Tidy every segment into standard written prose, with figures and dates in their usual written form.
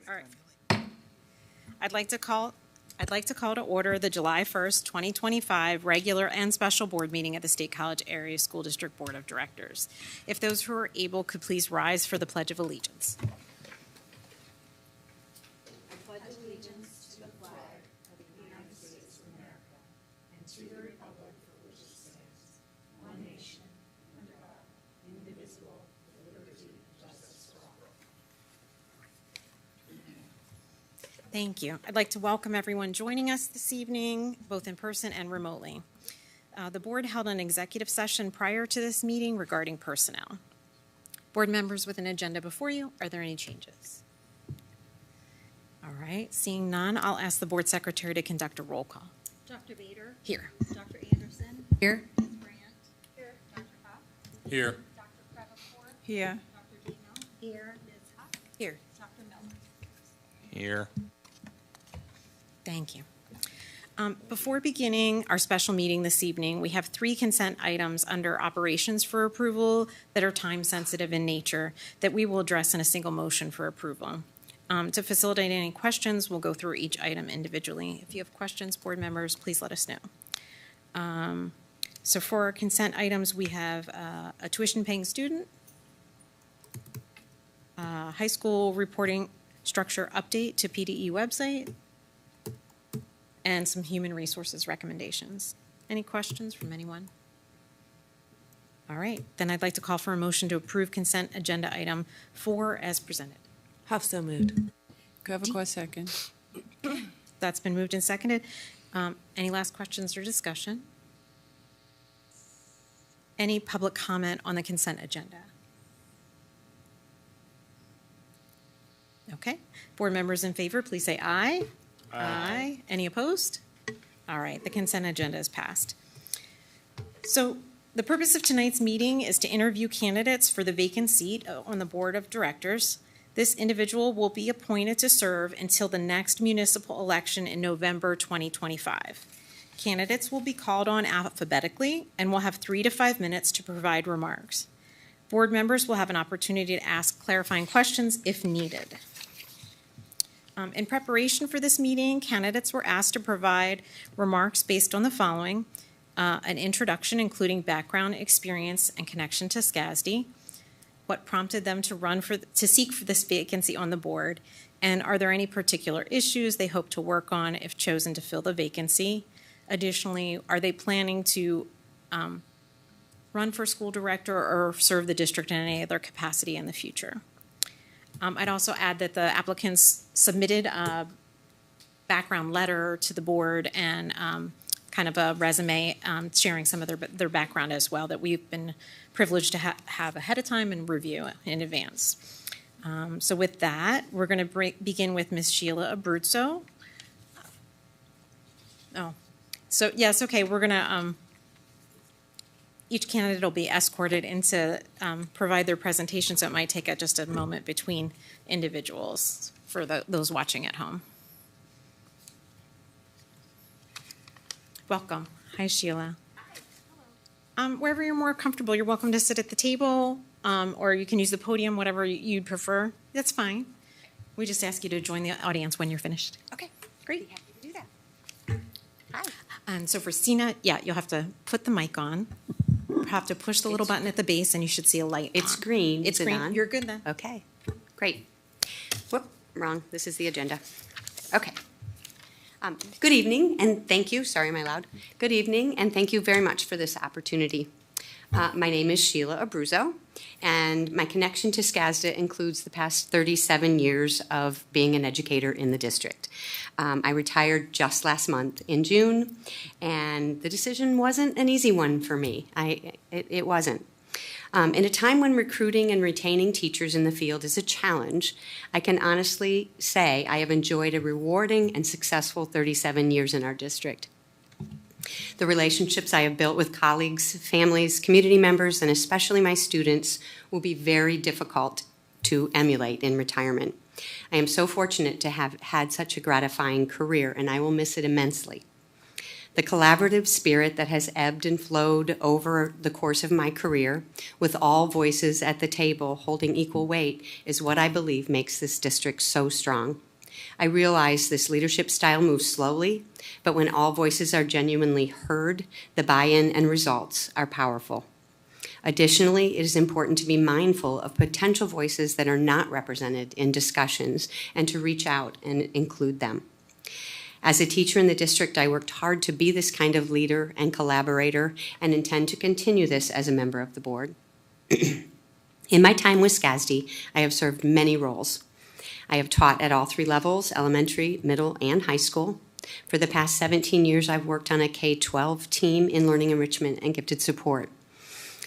All right. I'd like to call to order the July 1st, 2025 regular and special board meeting at the State College Area School District Board of Directors. If those who are able could please rise for the Pledge of Allegiance. I pledge allegiance to the flag of the United States of America and to the republic for which it stands, one nation, under God, indivisible, with liberty and justice for all. Thank you. I'd like to welcome everyone joining us this evening, both in person and remotely. The board held an executive session prior to this meeting regarding personnel. Board members with an agenda before you, are there any changes? All right, seeing none, I'll ask the board secretary to conduct a roll call. Dr. Bader. Here. Dr. Anderson. Here. Ms. Brandt. Here. Dr. Huff. Here. Dr. Crevecourt. Here. Dr. Dino. Here. Ms. Huff. Here. Dr. Miller. Here. Thank you. Before beginning our special meeting this evening, we have 3 consent items under operations for approval that are time sensitive in nature that we will address in a single motion for approval. To facilitate any questions, we'll go through each item individually. If you have questions, board members, please let us know. So for our consent items, we have a tuition paying student, high school reporting structure update to PDE website, and some human resources recommendations. Any questions from anyone? All right, then I'd like to call for a motion to approve consent agenda item 4 as presented. Huff so moved. Crevecourt second. That's been moved and seconded. Any last questions or discussion? Any public comment on the consent agenda? Okay, board members in favor, please say aye. Aye. Any opposed? All right, the consent agenda is passed. So the purpose of tonight's meeting is to interview candidates for the vacant seat on the board of directors. This individual will be appointed to serve until the next municipal election in November 2025. Candidates will be called on alphabetically and will have 3 to 5 minutes to provide remarks. Board members will have an opportunity to ask clarifying questions if needed. In preparation for this meeting, candidates were asked to provide remarks based on the following: an introduction including background, experience, and connection to SCASD, what prompted them to seek for this vacancy on the board, and are there any particular issues they hope to work on if chosen to fill the vacancy. Additionally, are they planning to run for school director or serve the district in any other capacity in the future. I'd also add that the applicants submitted a background letter to the board and kind of a resume sharing some of their background as well that we've been privileged to have ahead of time and review in advance. So with that, we're going to begin with Ms. Sheila Abruzzo. Oh, so yes, okay, we're going to, each candidate will be escorted into provide their presentation, so it might take just a moment between individuals for those watching at home. Welcome. Hi, Sheila. Hi. Hello. Wherever you're more comfortable, you're welcome to sit at the table, or you can use the podium, whatever you'd prefer. That's fine. We just ask you to join the audience when you're finished. Okay, great. Happy to do that. Hi. And so for Sina, yeah, you'll have to put the mic on. You have to push the little button at the base, and you should see a light. It's green. It's green. On? You're good then. Okay, great. Whoop, wrong. This is the agenda. Okay. Good evening, and thank you. Sorry, am I loud? Good evening, and thank you very much for this opportunity. My name is Sheila Abruzzo, and my connection to SCASDA includes the past 37 years of being an educator in the district. I retired just last month in June, and the decision wasn't an easy one for me. It wasn't. In a time when recruiting and retaining teachers in the field is a challenge, I can honestly say I have enjoyed a rewarding and successful 37 years in our district. The relationships I have built with colleagues, families, community members, and especially my students will be very difficult to emulate in retirement. I am so fortunate to have had such a gratifying career, and I will miss it immensely. The collaborative spirit that has ebbed and flowed over the course of my career, with all voices at the table holding equal weight, is what I believe makes this district so strong. I realize this leadership style moves slowly, but when all voices are genuinely heard, the buy-in and results are powerful. Additionally, it is important to be mindful of potential voices that are not represented in discussions and to reach out and include them. As a teacher in the district, I worked hard to be this kind of leader and collaborator and intend to continue this as a member of the board. In my time with SCASD, I have served many roles. I have taught at all 3 levels, elementary, middle, and high school. For the past 17 years, I've worked on a K-12 team in learning enrichment and gifted support.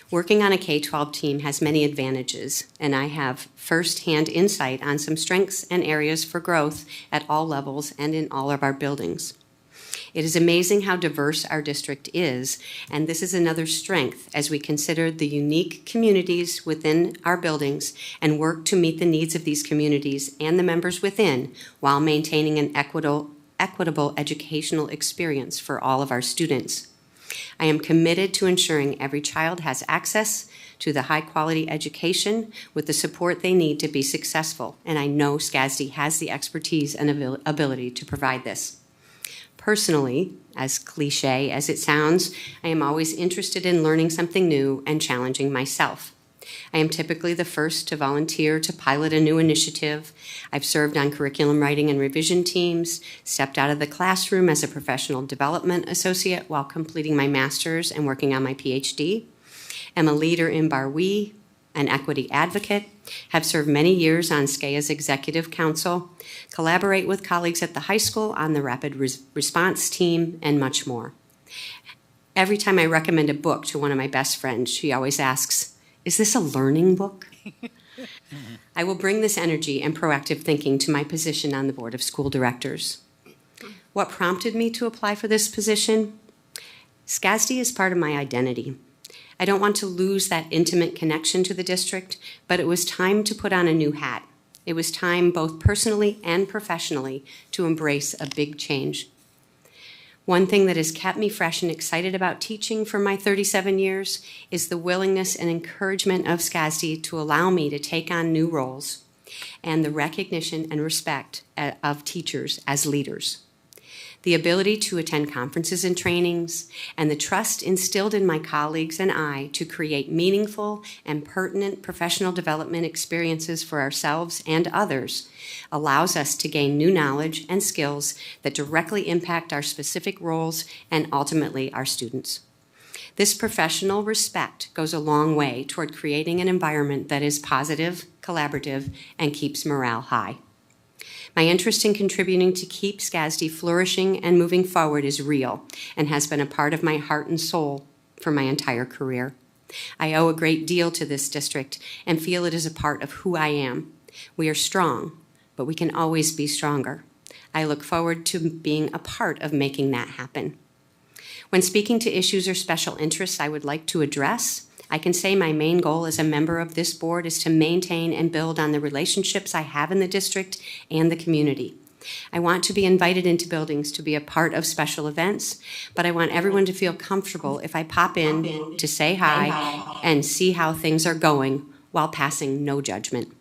Working on a K-12 team has many advantages, and I have first-hand insight on some strengths and areas for growth at all levels and in all of our buildings. It is amazing how diverse our district is, and this is another strength as we consider the unique communities within our buildings and work to meet the needs of these communities and the members within while maintaining an equitable educational experience for all of our students. I am committed to ensuring every child has access to the high-quality education with the support they need to be successful, and I know SCASD has the expertise and ability to provide this. Personally, as cliche as it sounds, I am always interested in learning something new and challenging myself. I am typically the first to volunteer to pilot a new initiative. I've served on curriculum writing and revision teams, stepped out of the classroom as a professional development associate while completing my master's and working on my PhD. I'm a leader in Bar We, an equity advocate, have served many years on SCAEA's executive council, collaborate with colleagues at the high school on the rapid response team, and much more. Every time I recommend a book to one of my best friends, she always asks, "Is this a learning book?" I will bring this energy and proactive thinking to my position on the Board of School Directors. What prompted me to apply for this position? SCASD is part of my identity. I don't want to lose that intimate connection to the district, but it was time to put on a new hat. It was time, both personally and professionally, to embrace a big change. One thing that has kept me fresh and excited about teaching for my 37 years is the willingness and encouragement of SCASD to allow me to take on new roles and the recognition and respect of teachers as leaders. The ability to attend conferences and trainings, and the trust instilled in my colleagues and I to create meaningful and pertinent professional development experiences for ourselves and others allows us to gain new knowledge and skills that directly impact our specific roles and ultimately our students. This professional respect goes a long way toward creating an environment that is positive, collaborative, and keeps morale high. My interest in contributing to keep SCASD flourishing and moving forward is real and has been a part of my heart and soul for my entire career. I owe a great deal to this district and feel it is a part of who I am. We are strong, but we can always be stronger. I look forward to being a part of making that happen. When speaking to issues or special interests I would like to address, I can say my main goal as a member of this board is to maintain and build on the relationships I have in the district and the community. I want to be invited into buildings to be a part of special events, but I want everyone to feel comfortable if I pop in to say hi and see how things are going while passing no judgment.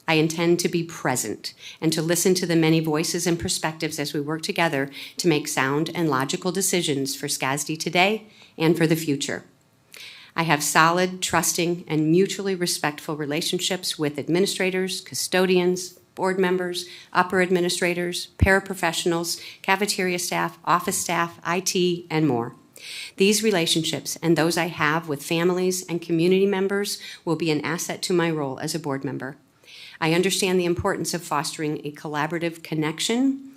I intend to be present and to listen to the many voices and perspectives as we work together to make sound and logical decisions for SCASD today and for the future. I have solid, trusting, and mutually respectful relationships with administrators, custodians, board members, upper administrators, paraprofessionals, cafeteria staff, office staff, IT, and more. These relationships and those I have with families and community members will be an asset to my role as a board member. I understand the importance of fostering a collaborative connection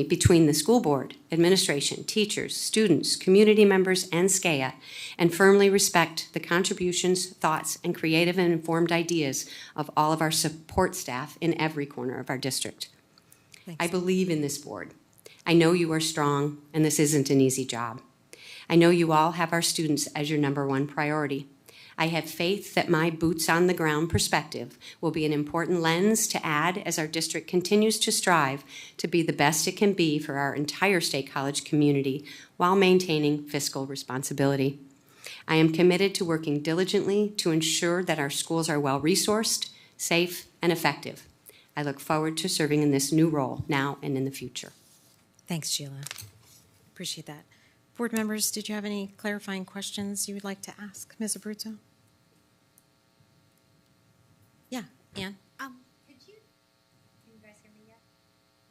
between the school board, administration, teachers, students, community members, and SCAEA, and firmly respect the contributions, thoughts, and creative and informed ideas of all of our support staff in every corner of our district. Thanks. I believe in this board. I know you are strong, and this isn't an easy job. I know you all have our students as your #1 priority. I have faith that my boots-on-the-ground perspective will be an important lens to add as our district continues to strive to be the best it can be for our entire State College community while maintaining fiscal responsibility. I am committed to working diligently to ensure that our schools are well-resourced, safe, and effective. I look forward to serving in this new role now and in the future. Thanks, Sheila. Appreciate that. Board members, did you have any clarifying questions you would like to ask Ms. Abruzzo? Yeah, Ann? Could you, can you guys hear me yet?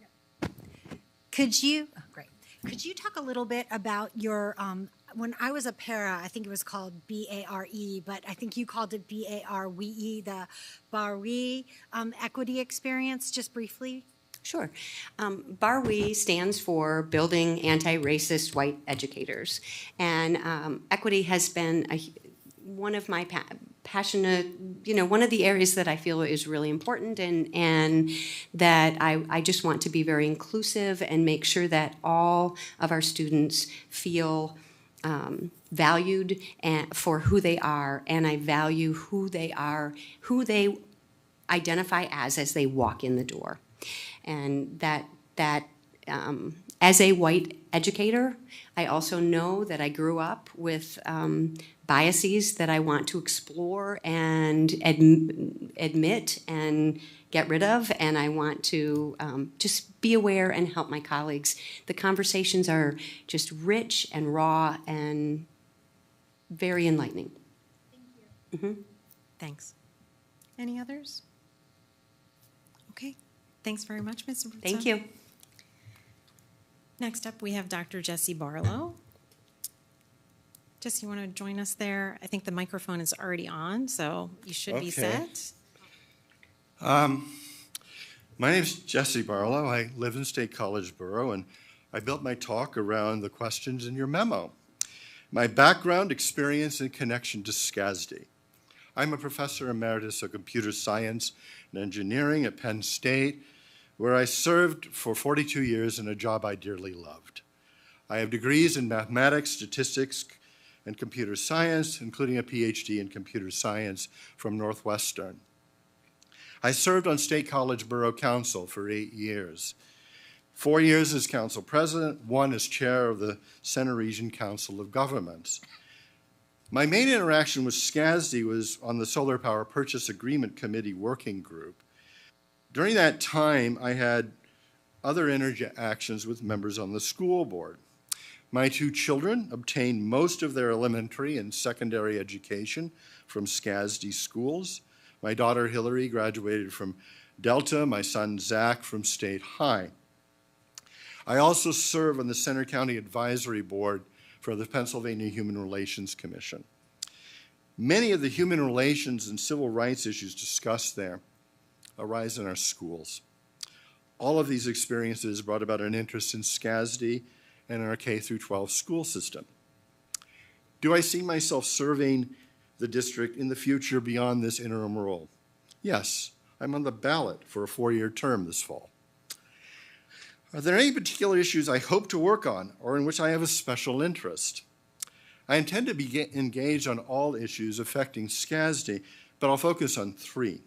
No. Could you talk a little bit about your, when I was a para, I think it was called BARE, but I think you called it BARWE, the BARWE equity experience, just briefly? Sure. BARWE stands for Building Anti-Racist White Educators. And equity has been one of my passionate, one of the areas that I feel is really important and that I just want to be very inclusive and make sure that all of our students feel valued for who they are, and I value who they are, who they identify as they walk in the door. And that as a white educator, I also know that I grew up with biases that I want to explore and admit and get rid of, and I want to just be aware and help my colleagues. The conversations are just rich and raw and very enlightening. Thank you. Thanks. Any others? Okay. Thanks very much, Ms. Abruzzo. Thank you. Next up, we have Dr. Jessie Barlow. Jesse, you want to join us there? I think the microphone is already on, so you should be set. My name is Jesse Barlow. I live in State College Borough, and I built my talk around the questions in your memo. My background, experience, and connection to SCASD. I'm a professor emeritus of computer science and engineering at Penn State, where I served for 42 years in a job I dearly loved. I have degrees in mathematics, statistics, and computer science, including a PhD in computer science from Northwestern. I served on State College Borough Council for 8 years. 4 years as council president, 1 as chair of the Center Region Council of Governments. My main interaction with SCASD was on the Solar Power Purchase Agreement Committee Working Group. During that time, I had other interactions with members on the school board. My 2 children obtained most of their elementary and secondary education from SCASD schools. My daughter Hillary graduated from Delta, my son Zach from State High. I also serve on the Center County Advisory Board for the Pennsylvania Human Relations Commission. Many of the human relations and civil rights issues discussed there arise in our schools. All of these experiences brought about an interest in SCASD and in our K-12 school system. Do I see myself serving the district in the future beyond this interim role? Yes, I'm on the ballot for a 4-year term this fall. Are there any particular issues I hope to work on or in which I have a special interest? I intend to be engaged on all issues affecting SCASD, but I'll focus on 3.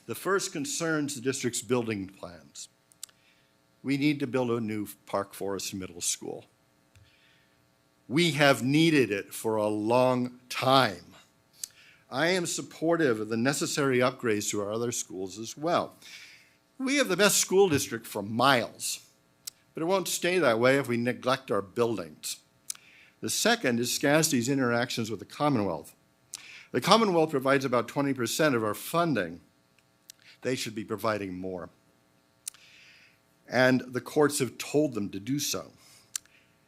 The first concerns the district's building plans. We need to build a new Park Forest Middle School. We have needed it for a long time. I am supportive of the necessary upgrades to our other schools as well. We have the best school district for miles, but it won't stay that way if we neglect our buildings. The second is SCASD's interactions with the Commonwealth. The Commonwealth provides about 20% of our funding. They should be providing more. And the courts have told them to do so.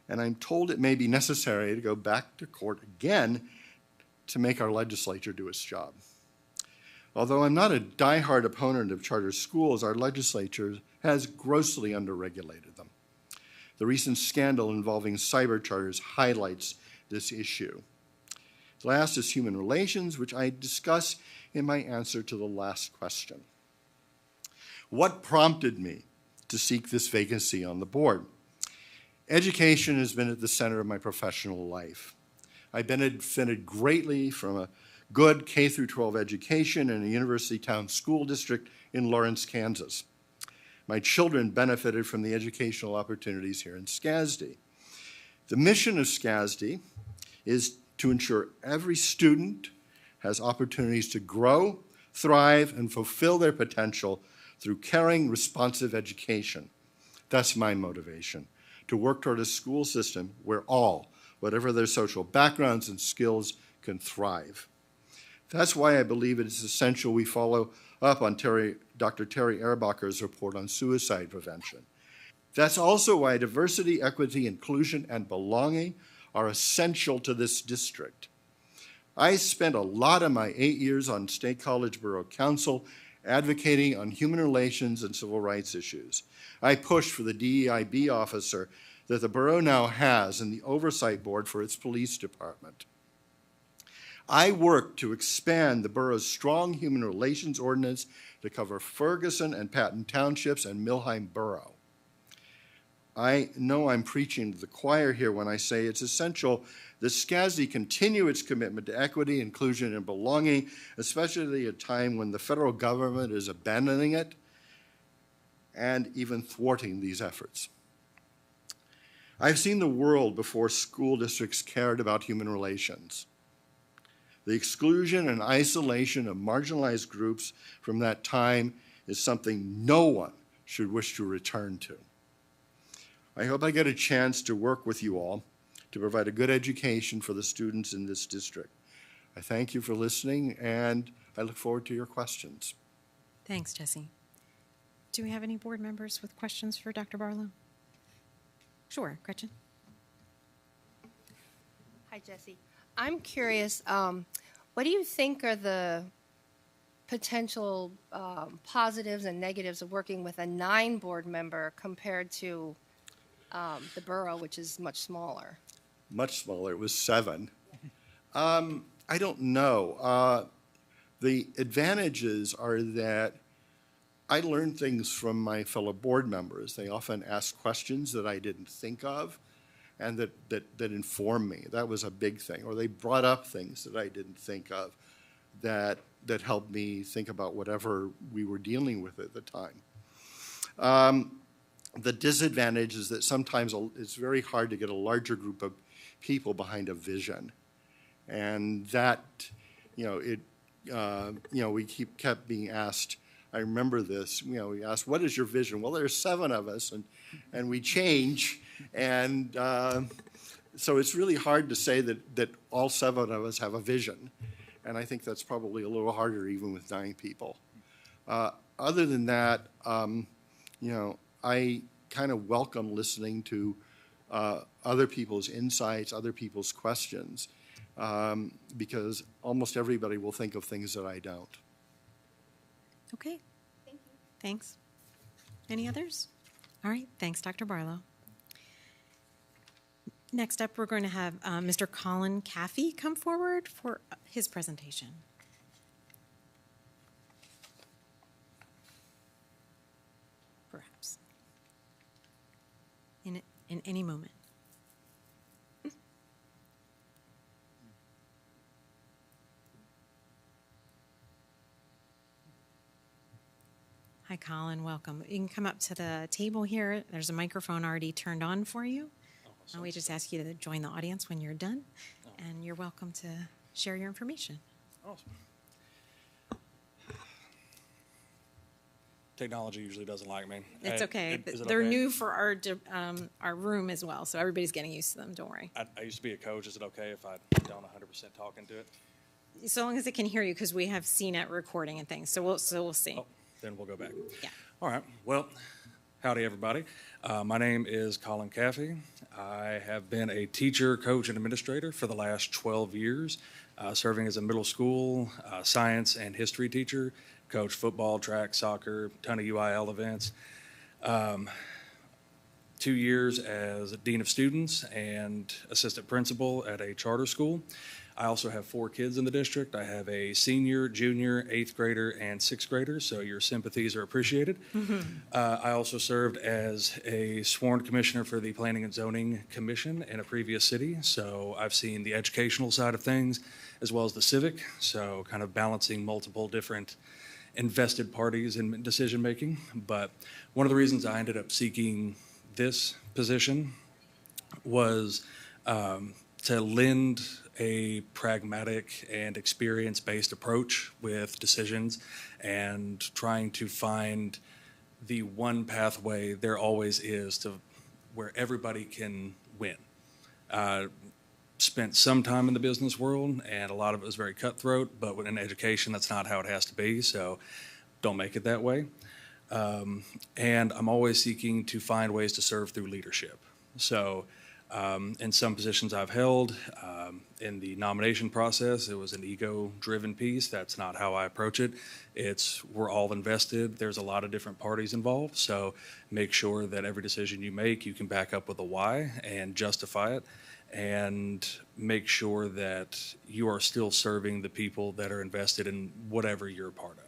And I'm told it may be necessary to go back to court again to make our legislature do its job. Although I'm not a diehard opponent of charter schools, our legislature has grossly underregulated them. The recent scandal involving cyber charters highlights this issue. The last is human relations, which I discuss in my answer to the last question. What prompted me to seek this vacancy on the board? Education has been at the center of my professional life. I benefited greatly from a good K through 12 education in a University Town School District in Lawrence, Kansas. My children benefited from the educational opportunities here in SCASD. The mission of SCASD is to ensure every student has opportunities to grow, thrive, and fulfill their potential through caring, responsive education. That's my motivation, to work toward a school system where all, whatever their social backgrounds and skills, can thrive. That's why I believe it is essential we follow up on Dr. Terry Erbacher's report on suicide prevention. That's also why diversity, equity, inclusion, and belonging are essential to this district. I spent a lot of my 8 years on State College Borough Council advocating on human relations and civil rights issues. I pushed for the DEIB officer that the borough now has in the oversight board for its police department. I worked to expand the borough's strong human relations ordinance to cover Ferguson and Patton Townships and Millheim Borough. I know I'm preaching to the choir here when I say it's essential that SCASD continue its commitment to equity, inclusion, and belonging, especially at a time when the federal government is abandoning it and even thwarting these efforts. I've seen the world before school districts cared about human relations. The exclusion and isolation of marginalized groups from that time is something no one should wish to return to. I hope I get a chance to work with you all to provide a good education for the students in this district. I thank you for listening, and I look forward to your questions. Thanks, Jesse. Do we have any board members with questions for Dr. Barlow? Sure, Gretchen. Hi, Jesse. I'm curious, what do you think are the potential positives and negatives of working with a 9-board member compared to the borough, which is much smaller? Much smaller. It was 7. I don't know. The advantages are that I learn things from my fellow board members. They often ask questions that I didn't think of and that inform me. That was a big thing. Or they brought up things that I didn't think of that helped me think about whatever we were dealing with at the time. The disadvantage is that sometimes it's very hard to get a larger group of people behind a vision. And that, we kept being asked, I remember this, we asked, what is your vision? Well, there's 7 of us, and we change. And so it's really hard to say that all 7 of us have a vision. And I think that's probably a little harder even with 9 people. Other than that, I kind of welcome listening to other people's insights, other people's questions, because almost everybody will think of things that I don't. Okay. Thank you. Thanks. Any others? All right. Thanks, Dr. Barlow. Next up, we're going to have Mr. Colin Caffey come forward for his presentation. Perhaps. In any moment. Hi, Colin. Welcome. You can come up to the table here. There's a microphone already turned on for you. We just ask you to join the audience when you're done, and you're welcome to share your information. Awesome. Technology usually doesn't like me. It's okay. Is it They're okay? new for our room as well, so everybody's getting used to them. Don't worry. I used to be a coach. Is it okay if I don't 100% talk into it? So long as it can hear you, because we have CNET recording and things. So we'll see. Oh, then we'll go back. Yeah. All right. Well, howdy, everybody. My name is Colin Caffey. I have been a teacher, coach, and administrator for the last 12 years, serving as a middle school science and history teacher, coach football, track, soccer, ton of UIL events. 2 years as dean of students and assistant principal at a charter school. I also have 4 kids in the district. I have a senior, junior, 8th grader, and 6th grader, so your sympathies are appreciated. I also served as a sworn commissioner for the Planning and Zoning Commission in a previous city, so I've seen the educational side of things as well as the civic, so kind of balancing multiple different invested parties in decision-making. But one of the reasons I ended up seeking this position was to lend a pragmatic and experience-based approach with decisions and trying to find the one pathway there always is to where everybody can win. Spent some time in the business world, and a lot of it was very cutthroat, but in education, that's not how it has to be, so don't make it that way. And I'm always seeking to find ways to serve through leadership. So in some positions I've held, in the nomination process, it was an ego-driven piece. That's not how I approach it. It's we're all invested. There's a lot of different parties involved, so make sure that every decision you make, you can back up with a why and justify it, and make sure that you are still serving the people that are invested in whatever you're a part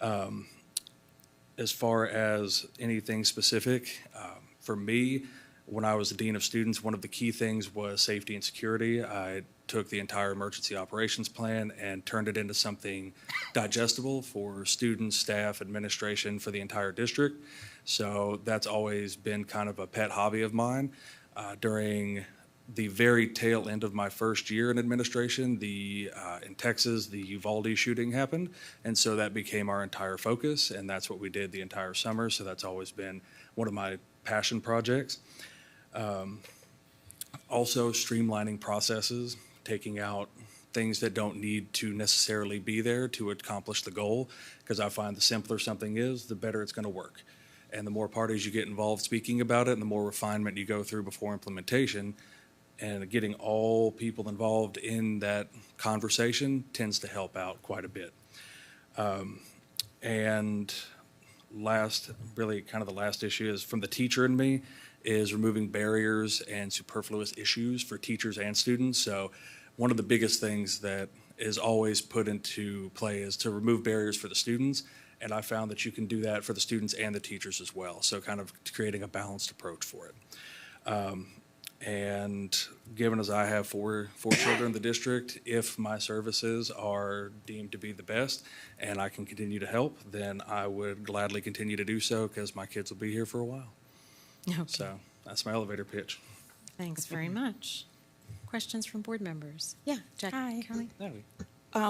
of. As far as anything specific, for me, when I was the Dean of Students, one of the key things was safety and security. I took the entire emergency operations plan and turned it into something digestible for students, staff, administration for the entire district. So that's always been kind of a pet hobby of mine. During the very tail end of my first year in administration, in Texas, the Uvalde shooting happened, and so that became our entire focus, and that's what we did the entire summer, so that's always been one of my passion projects. Also, streamlining processes, taking out things that don't need to necessarily be there to accomplish the goal, because I find the simpler something is, the better it's going to work. And the more parties you get involved speaking about it, and the more refinement you go through before implementation, and getting all people involved in that conversation tends to help out quite a bit. And last, really kind of the last issue is from the teacher in me, is removing barriers and superfluous issues for teachers and students. So one of the biggest things that is always put into play is to remove barriers for the students. And I found that you can do that for the students and the teachers as well. So kind of creating a balanced approach for it. And given as I have four children in the district, if my services are deemed to be the best and I can continue to help, then I would gladly continue to do so because my kids will be here for a while. Okay. So that's my elevator pitch. Thanks very much. Questions from board members? Yeah, Jack. Hi. Carly?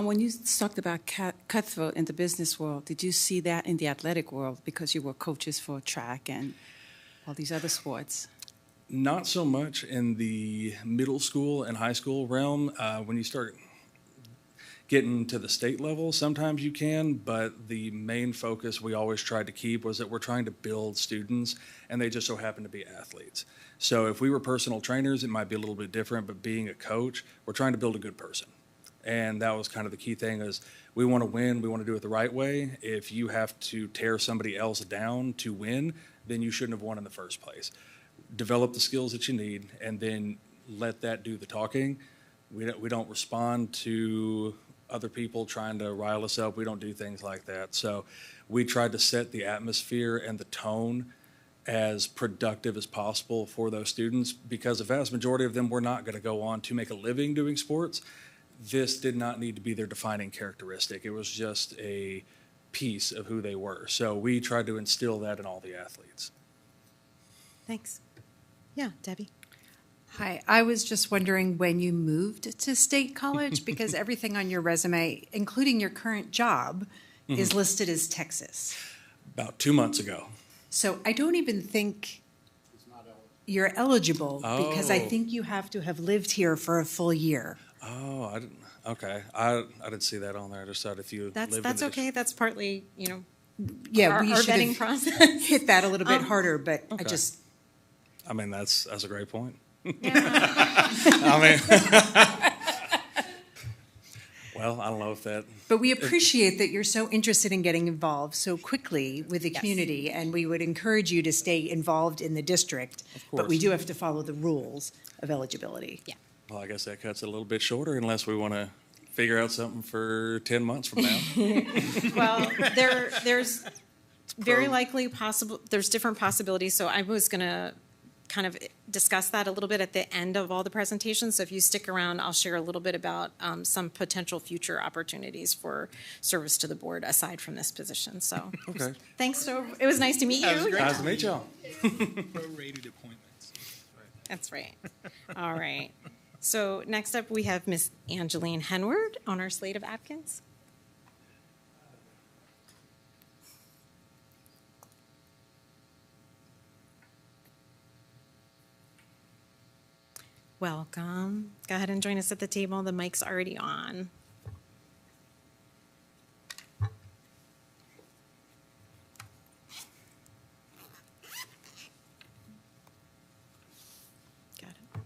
When you talked about cutthroat in the business world, did you see that in the athletic world because you were coaches for track and all these other sports? Not so much in the middle school and high school realm. When you start getting to the state level, sometimes you can, but the main focus we always tried to keep was that we're trying to build students, and they just so happen to be athletes. So if we were personal trainers, it might be a little bit different, but being a coach, we're trying to build a good person. And that was kind of the key thing is we want to win, we want to do it the right way. If you have to tear somebody else down to win, then you shouldn't have won in the first place. Develop the skills that you need, and then let that do the talking. We don't respond to other people trying to rile us up. We don't do things like that. So we tried to set the atmosphere and the tone as productive as possible for those students, because the vast majority of them were not going to go on to make a living doing sports. This did not need to be their defining characteristic. It was just a piece of who they were. So we tried to instill that in all the athletes. Thanks. Yeah, Debbie. Hi, I was just wondering when you moved to State College, because everything on your resume, including your current job, is listed as Texas. About 2 months ago. So I don't even think you're eligible, because I Oh. think you have to have lived here for a full year. Oh, I didn't. Okay, I didn't see that on there. I just thought if you That's lived in the okay. That's partly, Yeah, our we our should vetting have process. hit that a little bit harder, but I okay. just, I mean, that's a great point. Yeah. I mean, well, I don't know if that. but we appreciate that you're so interested in getting involved so quickly with the Yes. community, and we would encourage you to stay involved in the district. But we course. do have to follow the rules of eligibility. Yeah. Well, I guess that cuts it a little bit shorter unless we want to figure out something for 10 months from now. Well, there's very likely there's different possibilities, so I was gonna kind of discuss that a little bit at the end of all the presentations. So if you stick around, I'll share a little bit about some potential future opportunities for service to the board aside from this position. So Okay. thanks. It was nice to meet you. Nice to meet y'all. Prorated appointments. That's right. All right. So next up, we have Miss Angeline Henward on our slate of applicants. Welcome. Go ahead and join us at the table. The mic's already on. Got it.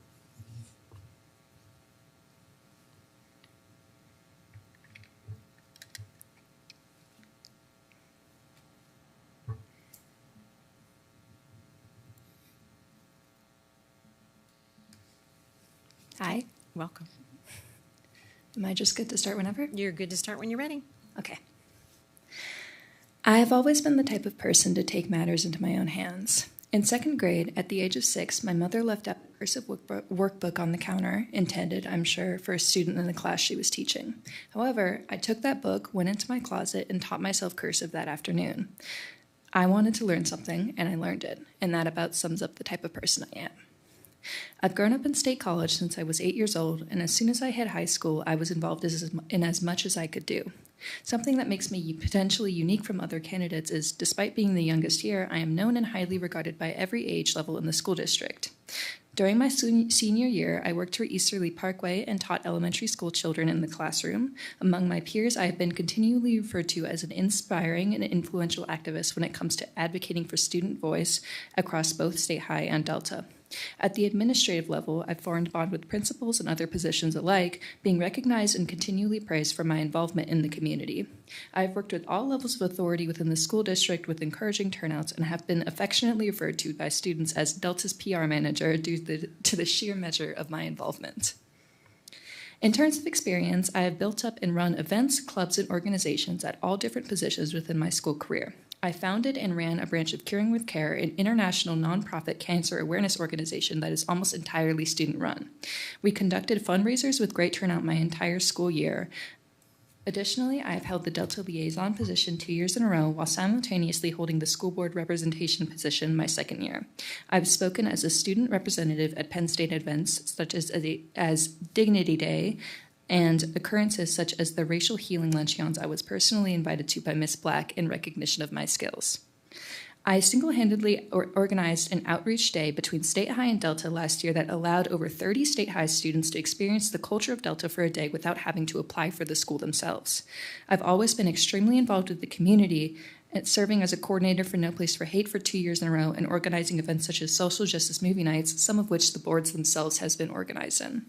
Hi. Welcome. Am I just good to start whenever? You're good to start when you're ready. Okay. I have always been the type of person to take matters into my own hands. In second grade, at the age of 6, my mother left out a cursive workbook on the counter, intended, I'm sure, for a student in the class she was teaching. However, I took that book, went into my closet, and taught myself cursive that afternoon. I wanted to learn something, and I learned it, and that about sums up the type of person I am. I've grown up in State College since I was 8 years old, and as soon as I hit high school, I was involved in as much as I could do. Something that makes me potentially unique from other candidates is, despite being the youngest year, I am known and highly regarded by every age level in the school district. During my senior year, I worked for Easterly Parkway and taught elementary school children in the classroom. Among my peers, I have been continually referred to as an inspiring and influential activist when it comes to advocating for student voice across both State High and Delta. At the administrative level, I've formed a bond with principals and other positions alike, being recognized and continually praised for my involvement in the community. I've worked with all levels of authority within the school district with encouraging turnouts and have been affectionately referred to by students as Delta's PR manager due to the sheer measure of my involvement. In terms of experience, I have built up and run events, clubs, and organizations at all different positions within my school career. I founded and ran a branch of Curing with Care, an international nonprofit cancer awareness organization that is almost entirely student-run. We conducted fundraisers with great turnout my entire school year. Additionally, I have held the Delta liaison position 2 years in a row while simultaneously holding the school board representation position my second year. I've spoken as a student representative at Penn State events such as Dignity Day, and occurrences such as the racial healing luncheons I was personally invited to by Miss Black in recognition of my skills. I single-handedly organized an outreach day between State High and Delta last year that allowed over 30 State High students to experience the culture of Delta for a day without having to apply for the school themselves. I've always been extremely involved with the community, serving as a coordinator for No Place for Hate for 2 years in a row and organizing events such as social justice movie nights, some of which the boards themselves has been organized in.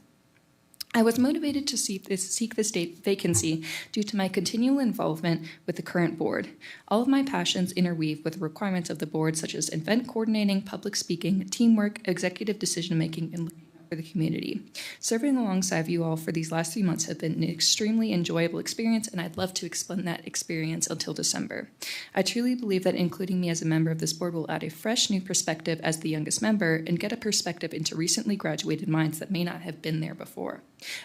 I was motivated to seek this vacancy due to my continual involvement with the current board. All of my passions interweave with the requirements of the board, such as event coordinating, public speaking, teamwork, executive decision-making, and looking out for the community. Serving alongside you all for these last 3 months have been an extremely enjoyable experience, and I'd love to explain that experience until December. I truly believe that including me as a member of this board will add a fresh new perspective as the youngest member and get a perspective into recently graduated minds that may not have been there before.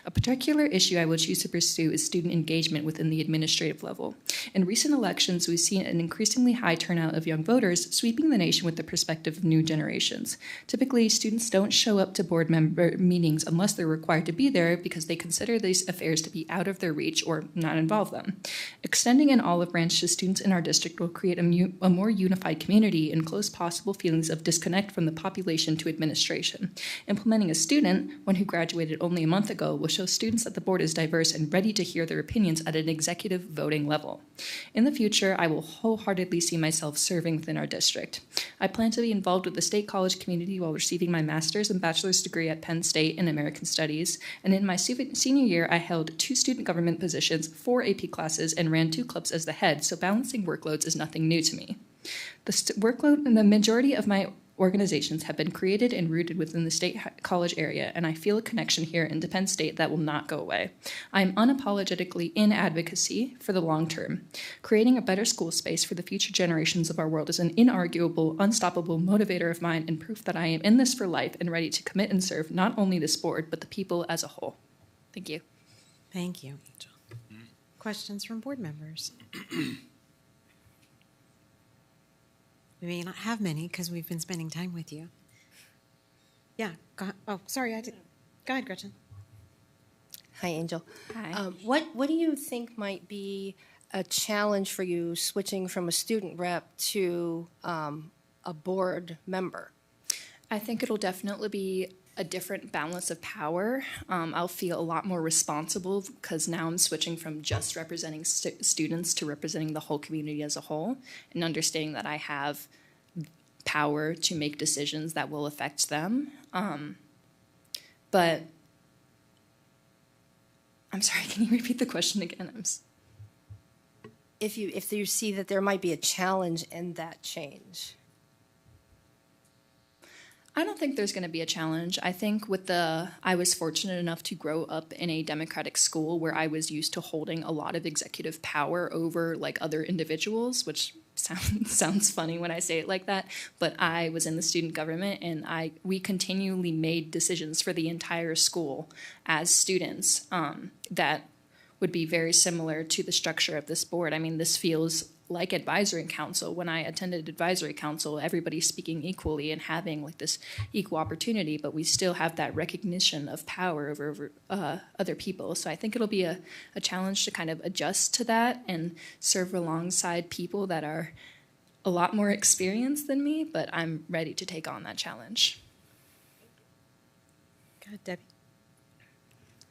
A particular issue I will choose to pursue is student engagement within the administrative level. In recent elections, we've seen an increasingly high turnout of young voters, sweeping the nation with the perspective of new generations. Typically, students don't show up to board member meetings unless they're required to be there because they consider these affairs to be out of their reach or not involve them. Extending an olive branch to students in our district will create a more unified community and close possible feelings of disconnect from the population to administration. Implementing a student, one who graduated only a month ago, will show students that the board is diverse and ready to hear their opinions at an executive voting level. In the future, I will wholeheartedly see myself serving within our district. I plan to be involved with the State College community while receiving my master's and bachelor's degree at Penn State in American Studies, and in my senior year, I held 2 student government positions, 4 AP classes, and ran 2 clubs as the head, so balancing workloads is nothing new to me. The majority of my organizations have been created and rooted within the State College area, and I feel a connection here in Penn State that will not go away. I am unapologetically in advocacy for the long term. Creating a better school space for the future generations of our world is an inarguable, unstoppable motivator of mine and proof that I am in this for life and ready to commit and serve not only this board, but the people as a whole. Thank you. Thank you, Angel. Questions from board members? We may not have many because we've been spending time with you. Yeah. Oh, sorry. Go ahead, Gretchen. Hi, Angel. Hi. What do you think might be a challenge for you switching from a student rep to a board member? I think it'll definitely be a different balance of power. I'll feel a lot more responsible because now I'm switching from just representing students to representing the whole community as a whole, and understanding that I have power to make decisions that will affect them. But I'm sorry, can you repeat the question again? If you see that there might be a challenge in that change. I don't think there's going to be a challenge. I think I was fortunate enough to grow up in a Democratic school where I was used to holding a lot of executive power over like other individuals, which sounds funny when I say it like that. But I was in the student government, and we continually made decisions for the entire school as students that would be very similar to the structure of this board. I mean, this feels like advisory council. When I attended advisory council, everybody's speaking equally and having like this equal opportunity, but we still have that recognition of power over other people. So I think it'll be a challenge to kind of adjust to that and serve alongside people that are a lot more experienced than me, but I'm ready to take on that challenge. Go ahead, Debbie.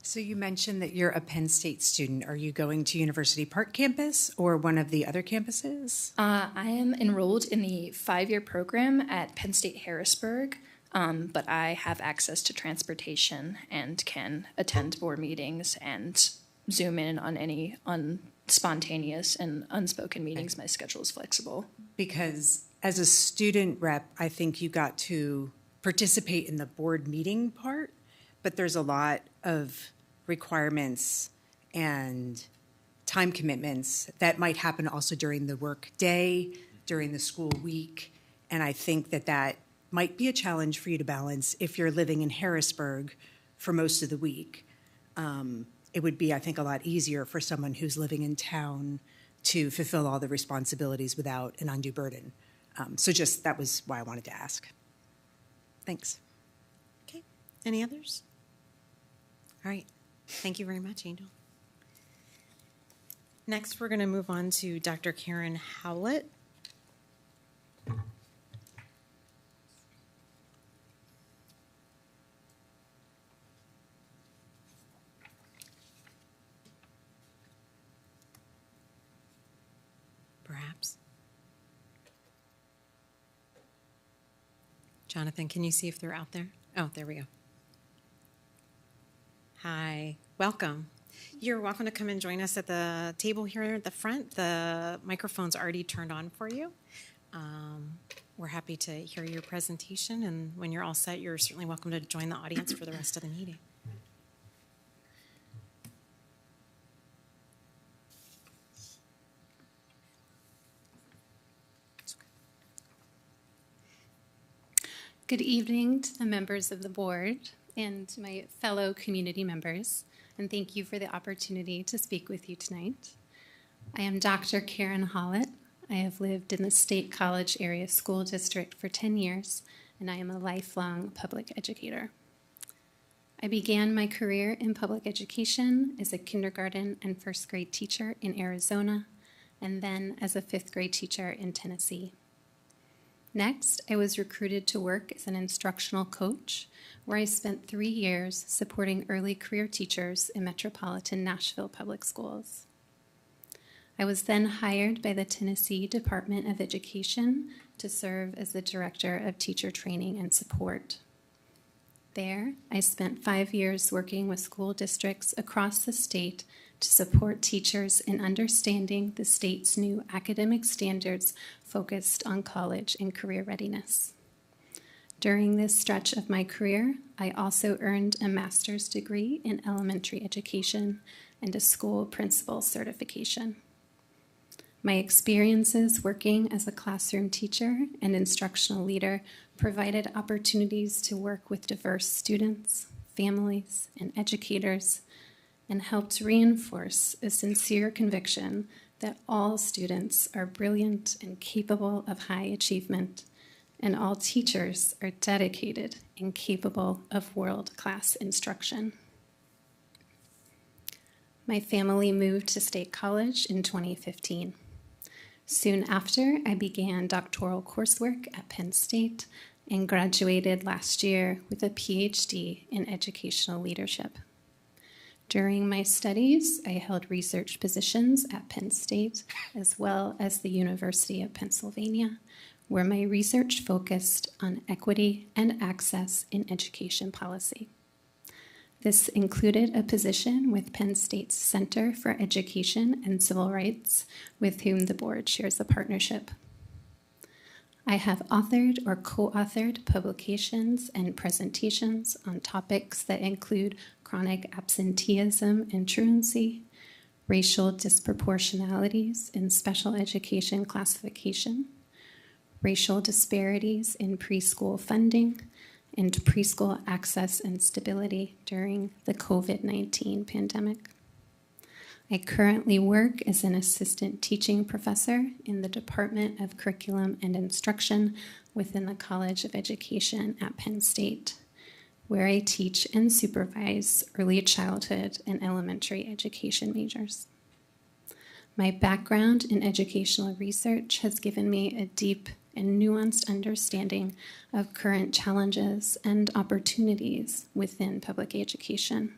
So you mentioned that you're a Penn State student. Are you going to University Park campus or one of the other campuses? I am enrolled in the 5-year program at Penn State Harrisburg, but I have access to transportation and can attend board meetings and Zoom in on any spontaneous and unspoken meetings. My schedule is flexible. Because as a student rep, I think you got to participate in the board meeting part, but there's a lot of requirements and time commitments that might happen also during the work day, during the school week. And I think that might be a challenge for you to balance if you're living in Harrisburg for most of the week. It would be, I think, a lot easier for someone who's living in town to fulfill all the responsibilities without an undue burden. So that was why I wanted to ask. Thanks. Okay. Any others? All right. Thank you very much, Angel. Next, we're going to move on to Dr. Karen Howlett. Perhaps. Jonathan, can you see if they're out there? Oh, there we go. Hi, welcome. You're welcome to come and join us at the table here at the front. The microphone's already turned on for you. We're happy to hear your presentation, and when you're all set, you're certainly welcome to join the audience for the rest of the meeting. Good evening to the members of the board and my fellow community members, and thank you for the opportunity to speak with you tonight. I am Dr. Karen Howlett. I have lived in the State College Area School District for 10 years, and I am a lifelong public educator. I began my career in public education as a kindergarten and first grade teacher in Arizona, and then as a 5th grade teacher in Tennessee. Next, I was recruited to work as an instructional coach, where I spent 3 years supporting early career teachers in metropolitan Nashville public schools. I was then hired by the Tennessee Department of Education to serve as the Director of Teacher Training and Support. There, I spent 5 years working with school districts across the state to support teachers in understanding the state's new academic standards focused on college and career readiness. During this stretch of my career, I also earned a master's degree in elementary education and a school principal certification. My experiences working as a classroom teacher and instructional leader provided opportunities to work with diverse students, families, and educators, and helped reinforce a sincere conviction that all students are brilliant and capable of high achievement, and all teachers are dedicated and capable of world-class instruction. My family moved to State College in 2015. Soon after, I began doctoral coursework at Penn State and graduated last year with a PhD in educational leadership. During my studies, I held research positions at Penn State as well as the University of Pennsylvania, where my research focused on equity and access in education policy. This included a position with Penn State's Center for Education and Civil Rights, with whom the board shares a partnership. I have authored or co-authored publications and presentations on topics that include chronic absenteeism and truancy, racial disproportionalities in special education classification, racial disparities in preschool funding, and preschool access and stability during the COVID-19 pandemic. I currently work as an assistant teaching professor in the Department of Curriculum and Instruction within the College of Education at Penn State, where I teach and supervise early childhood and elementary education majors. My background in educational research has given me a deep and nuanced understanding of current challenges and opportunities within public education,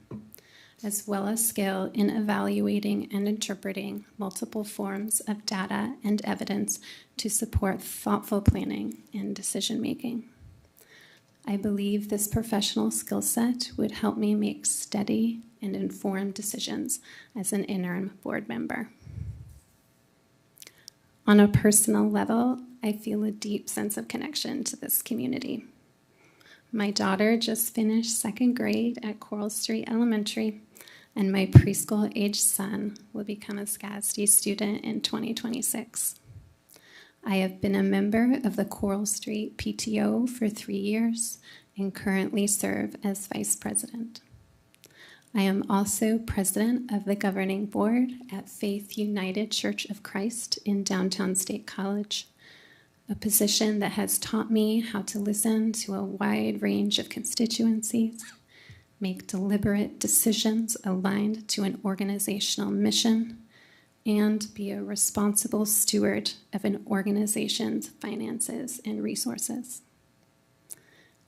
as well as skill in evaluating and interpreting multiple forms of data and evidence to support thoughtful planning and decision-making. I believe this professional skill set would help me make steady and informed decisions as an interim board member. On a personal level, I feel a deep sense of connection to this community. My daughter just finished second grade at Coral Street Elementary, and my preschool-aged son will become a SCASD student in 2026. I have been a member of the Coral Street PTO for 3 years and currently serve as vice president. I am also president of the governing board at Faith United Church of Christ in downtown State College, a position that has taught me how to listen to a wide range of constituencies, make deliberate decisions aligned to an organizational mission, and be a responsible steward of an organization's finances and resources.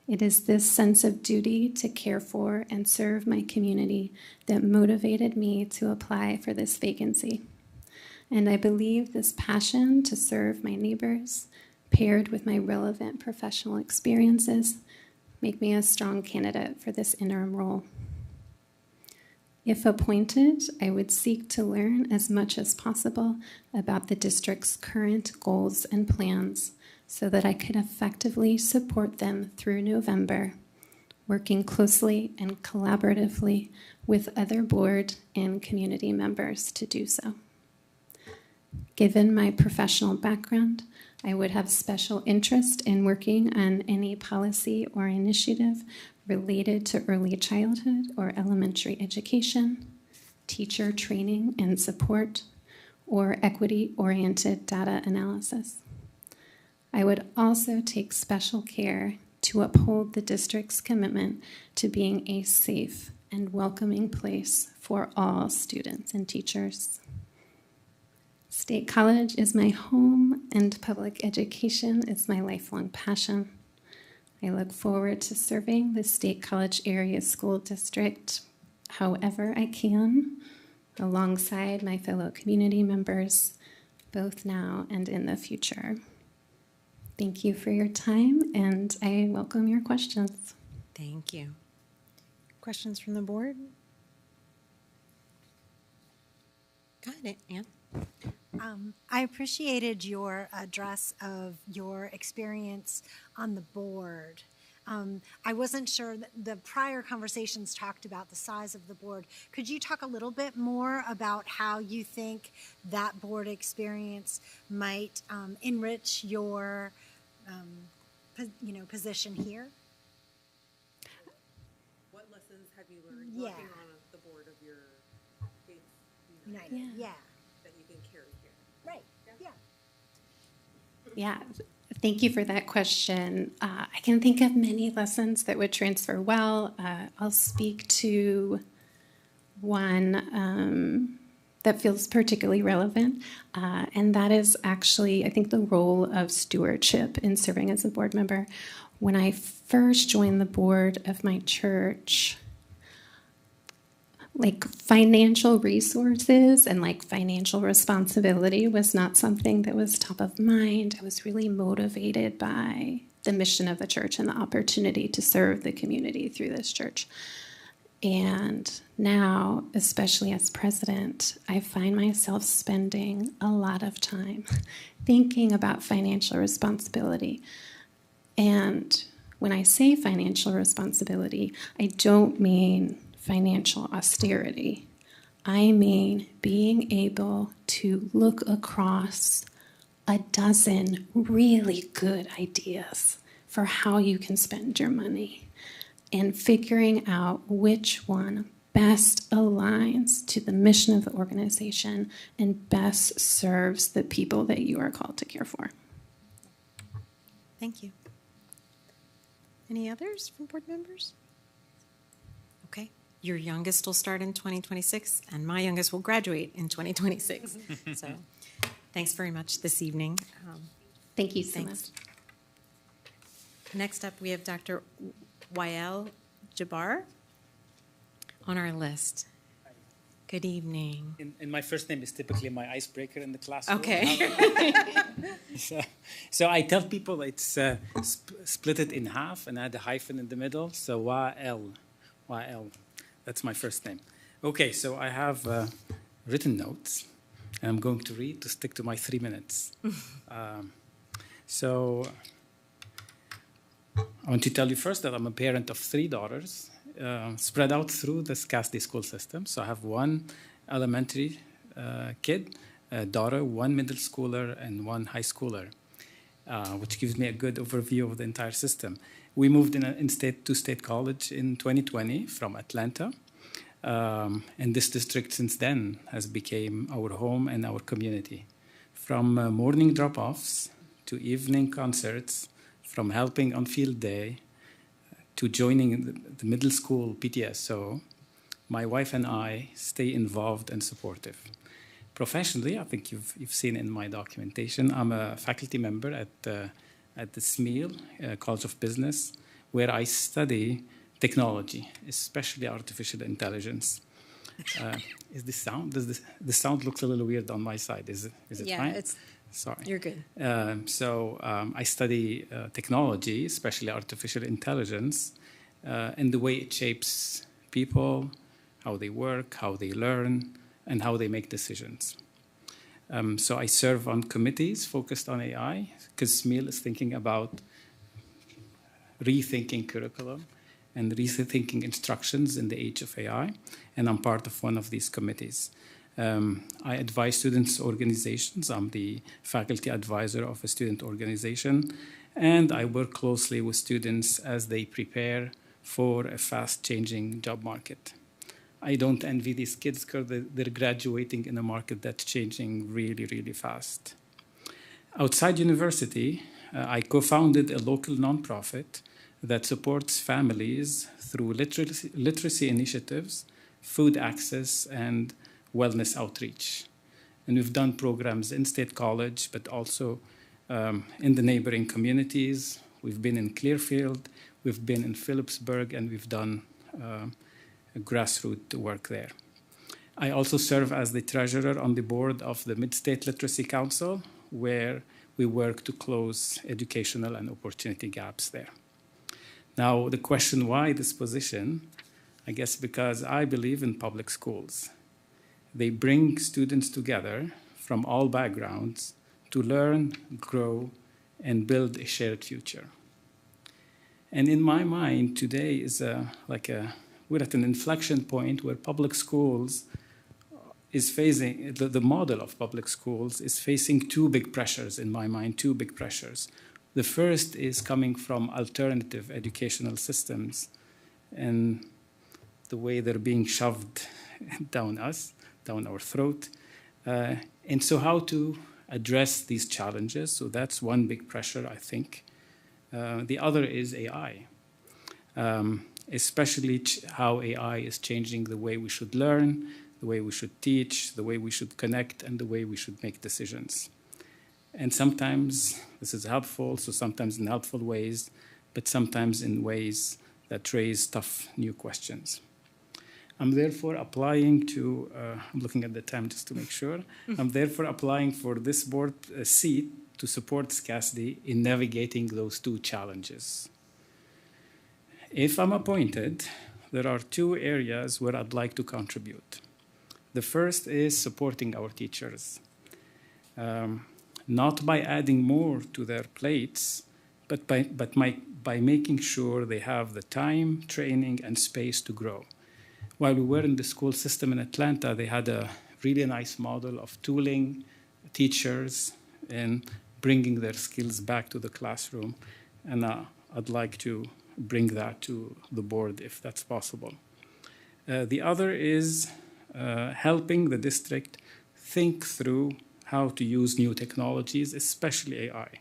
It is this sense of duty to care for and serve my community that motivated me to apply for this vacancy. And I believe this passion to serve my neighbors, paired with my relevant professional experiences, make me a strong candidate for this interim role. If appointed, I would seek to learn as much as possible about the district's current goals and plans so that I could effectively support them through November, working closely and collaboratively with other board and community members to do so. Given my professional background, I would have special interest in working on any policy or initiative related to early childhood or elementary education, teacher training and support, or equity-oriented data analysis. I would also take special care to uphold the district's commitment to being a safe and welcoming place for all students and teachers. State College is my home, and public education is my lifelong passion. I look forward to serving the State College Area School District however I can, alongside my fellow community members, both now and in the future. Thank you for your time, and I welcome your questions. Thank you. Questions from the board? Got it, Ann. I appreciated your address of your experience on the board I wasn't sure, that the prior conversations talked about the size of the board. Could you talk a little bit more about how you think that board experience might enrich your, position here? What lessons have you learned Yeah. working on the board of your Faith United United, yeah. that you can carry here? Right, yeah. Yeah, thank you for that question. I can think of many lessons that would transfer well. I'll speak to one that feels particularly relevant, and that is actually, I think, the role of stewardship in serving as a board member. When I first joined the board of my church, like financial resources and like financial responsibility was not something that was top of mind. I was really motivated by the mission of the church and the opportunity to serve the community through this church. And now, especially as president, I find myself spending a lot of time thinking about financial responsibility. And when I say financial responsibility, I don't mean financial austerity. I mean being able to look across a dozen really good ideas for how you can spend your money and figuring out which one best aligns to the mission of the organization and best serves the people that you are called to care for. Thank you. Any others from board members? Okay. Your youngest will start in 2026, and my youngest will graduate in 2026. So thanks very much this evening. Thank you so Thanks. Next up, we have Dr. Wael Jabbar on our list. Good evening. And my first name is typically my icebreaker in the classroom. Okay. So I tell people it's split it in half and add a hyphen in the middle. So Wael. That's my first name. Okay, so I have written notes, and I'm going to read to stick to my 3 minutes. So I want to tell you first that I'm a parent of 3 daughters, spread out through the SCASD school system. So I have 1 elementary kid, a daughter, 1 middle schooler, and 1 high schooler, which gives me a good overview of the entire system. We moved to State College in 2020 from Atlanta. And this district since then has become our home and our community. From morning drop-offs to evening concerts, from helping on field day to joining the middle school PTSO, my wife and I stay involved and supportive. Professionally, I think you've seen in my documentation, I'm a faculty member at the SMEAL, College of Business, where I study technology, especially artificial intelligence. Is this sound? The sound looks a little weird on my side. Is it fine? Yeah, sorry. You're good. I study technology, especially artificial intelligence, and the way it shapes people, how they work, how they learn, and how they make decisions. So I serve on committees focused on AI, because SMEAL is thinking about rethinking curriculum and rethinking instructions in the age of AI, and I'm part of one of these committees. I advise students' organizations. I'm the faculty advisor of a student organization, and I work closely with students as they prepare for a fast-changing job market. I don't envy these kids because they're graduating in a market that's changing really, really fast. Outside university, I co-founded a local nonprofit that supports families through literacy initiatives, food access, and wellness outreach. And we've done programs in State College, but also in the neighboring communities. We've been in Clearfield, we've been in Phillipsburg, and we've done grassroots work there. I also serve as the treasurer on the board of the Mid-State Literacy Council, where we work to close educational and opportunity gaps there. Now, the question why this position, I guess because I believe in public schools. They bring students together from all backgrounds to learn, grow, and build a shared future. And in my mind, today is we're at an inflection point where public schools is facing, the model of public schools is facing two big pressures, in my mind, two big pressures. The first is coming from alternative educational systems and the way they're being shoved down our throat. And so how to address these challenges. So that's one big pressure, I think. The other is AI, especially how AI is changing the way we should learn, the way we should teach, the way we should connect, and the way we should make decisions. And sometimes this is helpful, so sometimes in helpful ways, but sometimes in ways that raise tough new questions. I'm therefore applying to, I'm looking at the time just to make sure, I'm therefore applying for this board seat to support SCASD in navigating those two challenges. If I'm appointed, there are two areas where I'd like to contribute. The first is supporting our teachers, not by adding more to their plates, but by making sure they have the time, training, and space to grow. While we were in the school system in Atlanta, they had a really nice model of tooling teachers and bringing their skills back to the classroom. And I'd like to bring that to the board if that's possible. The other is helping the district think through how to use new technologies, especially AI.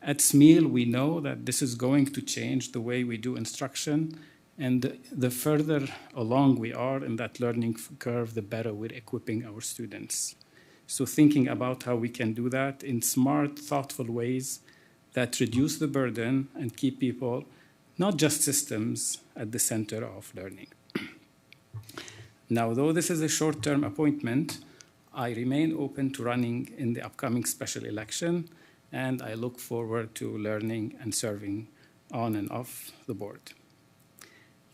At SMEAL, we know that this is going to change the way we do instruction, and the further along we are in that learning curve, the better we're equipping our students. So thinking about how we can do that in smart, thoughtful ways that reduce the burden and keep people, not just systems, at the center of learning. Now, though this is a short-term appointment, I remain open to running in the upcoming special election, and I look forward to learning and serving on and off the board.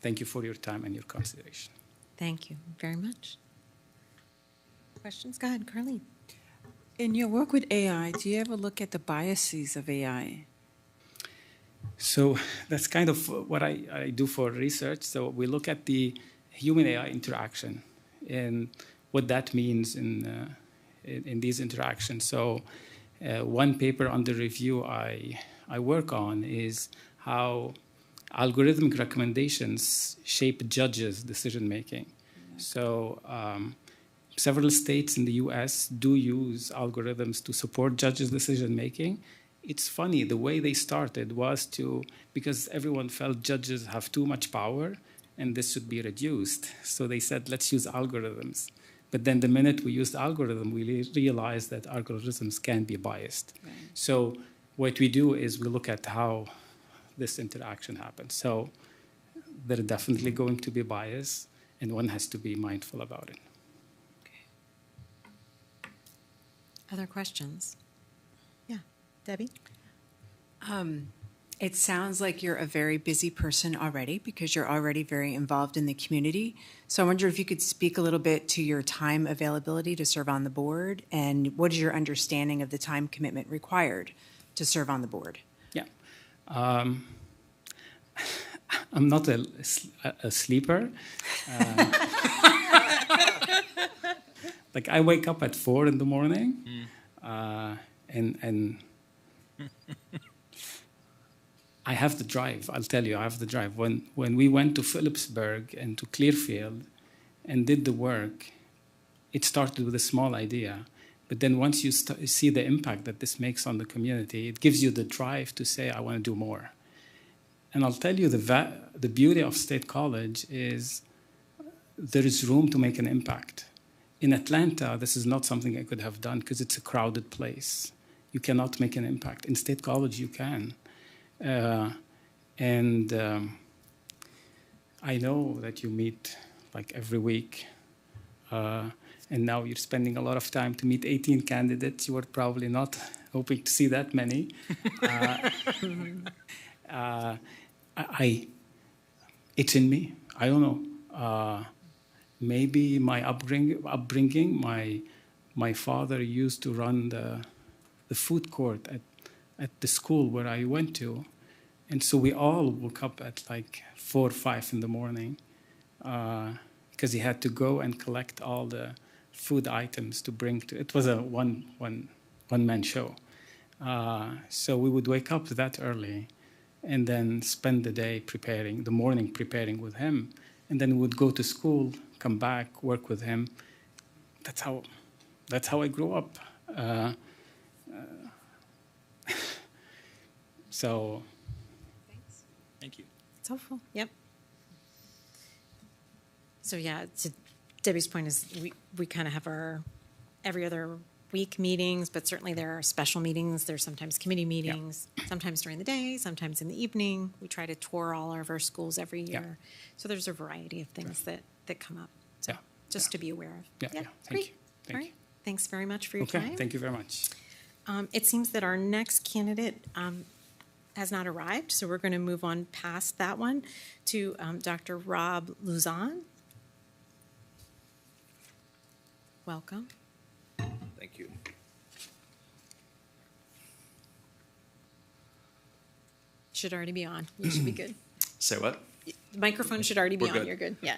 Thank you for your time and your consideration. Thank you very much. Questions? Go ahead, Carlene. In your work with AI, do you ever look at the biases of AI? So that's kind of what I do for research. So we look at the human-AI interaction and what that means in these interactions. So one paper under review I work on is how algorithmic recommendations shape judges' decision-making. So several states in the US do use algorithms to support judges' decision-making. It's funny, the way they started was because everyone felt judges have too much power and this should be reduced. So they said, let's use algorithms. But then the minute we used algorithm, we realized that algorithms can be biased. Right. So what we do is we look at how this interaction happens. So there are definitely going to be bias, and one has to be mindful about it. Okay. Other questions? Yeah, Debbie? It sounds like you're a very busy person already because you're already very involved in the community. So I wonder if you could speak a little bit to your time availability to serve on the board, and what is your understanding of the time commitment required to serve on the board? Yeah. I'm not a sleeper. Like I wake up at 4 in the morning, and I have the drive. I'll tell you, I have the drive. When we went to Phillipsburg and to Clearfield and did the work, it started with a small idea. But then once you see the impact that this makes on the community, it gives you the drive to say, I want to do more. And I'll tell you, the beauty of State College is there is room to make an impact. In Atlanta, this is not something I could have done because it's a crowded place. You cannot make an impact. In State College, you can. I know that you meet like every week, and now you're spending a lot of time to meet 18 candidates. You were probably not hoping to see that many. It's in me. I don't know. Maybe my upbringing. My father used to run the food court at the school where I went to, And so we all woke up at like 4 or 5 in the morning because he had to go and collect all the food items to bring to, it was a one-man show. So we would wake up that early and then spend the day preparing, the morning preparing with him. And then we would go to school, come back, work with him. That's how I grew up. So. Thanks. Thank you. It's helpful. Yep. So yeah, to Debbie's point is we kind of have our every other week meetings, but certainly there are special meetings. There's sometimes committee meetings, sometimes during the day, sometimes in the evening. We try to tour all of our schools every year. So there's a variety of things that come up. So just to be aware of. Yeah. Thank Great. you. All right. Thanks very much for your time. Thank you very much. It seems that our next candidate has not arrived, so we're going to move on past that one to Dr. Rob Luzon. Welcome. Thank you. Should already be on. You should be good. Say what? The microphone should already be We're on. good. You're good. Yeah.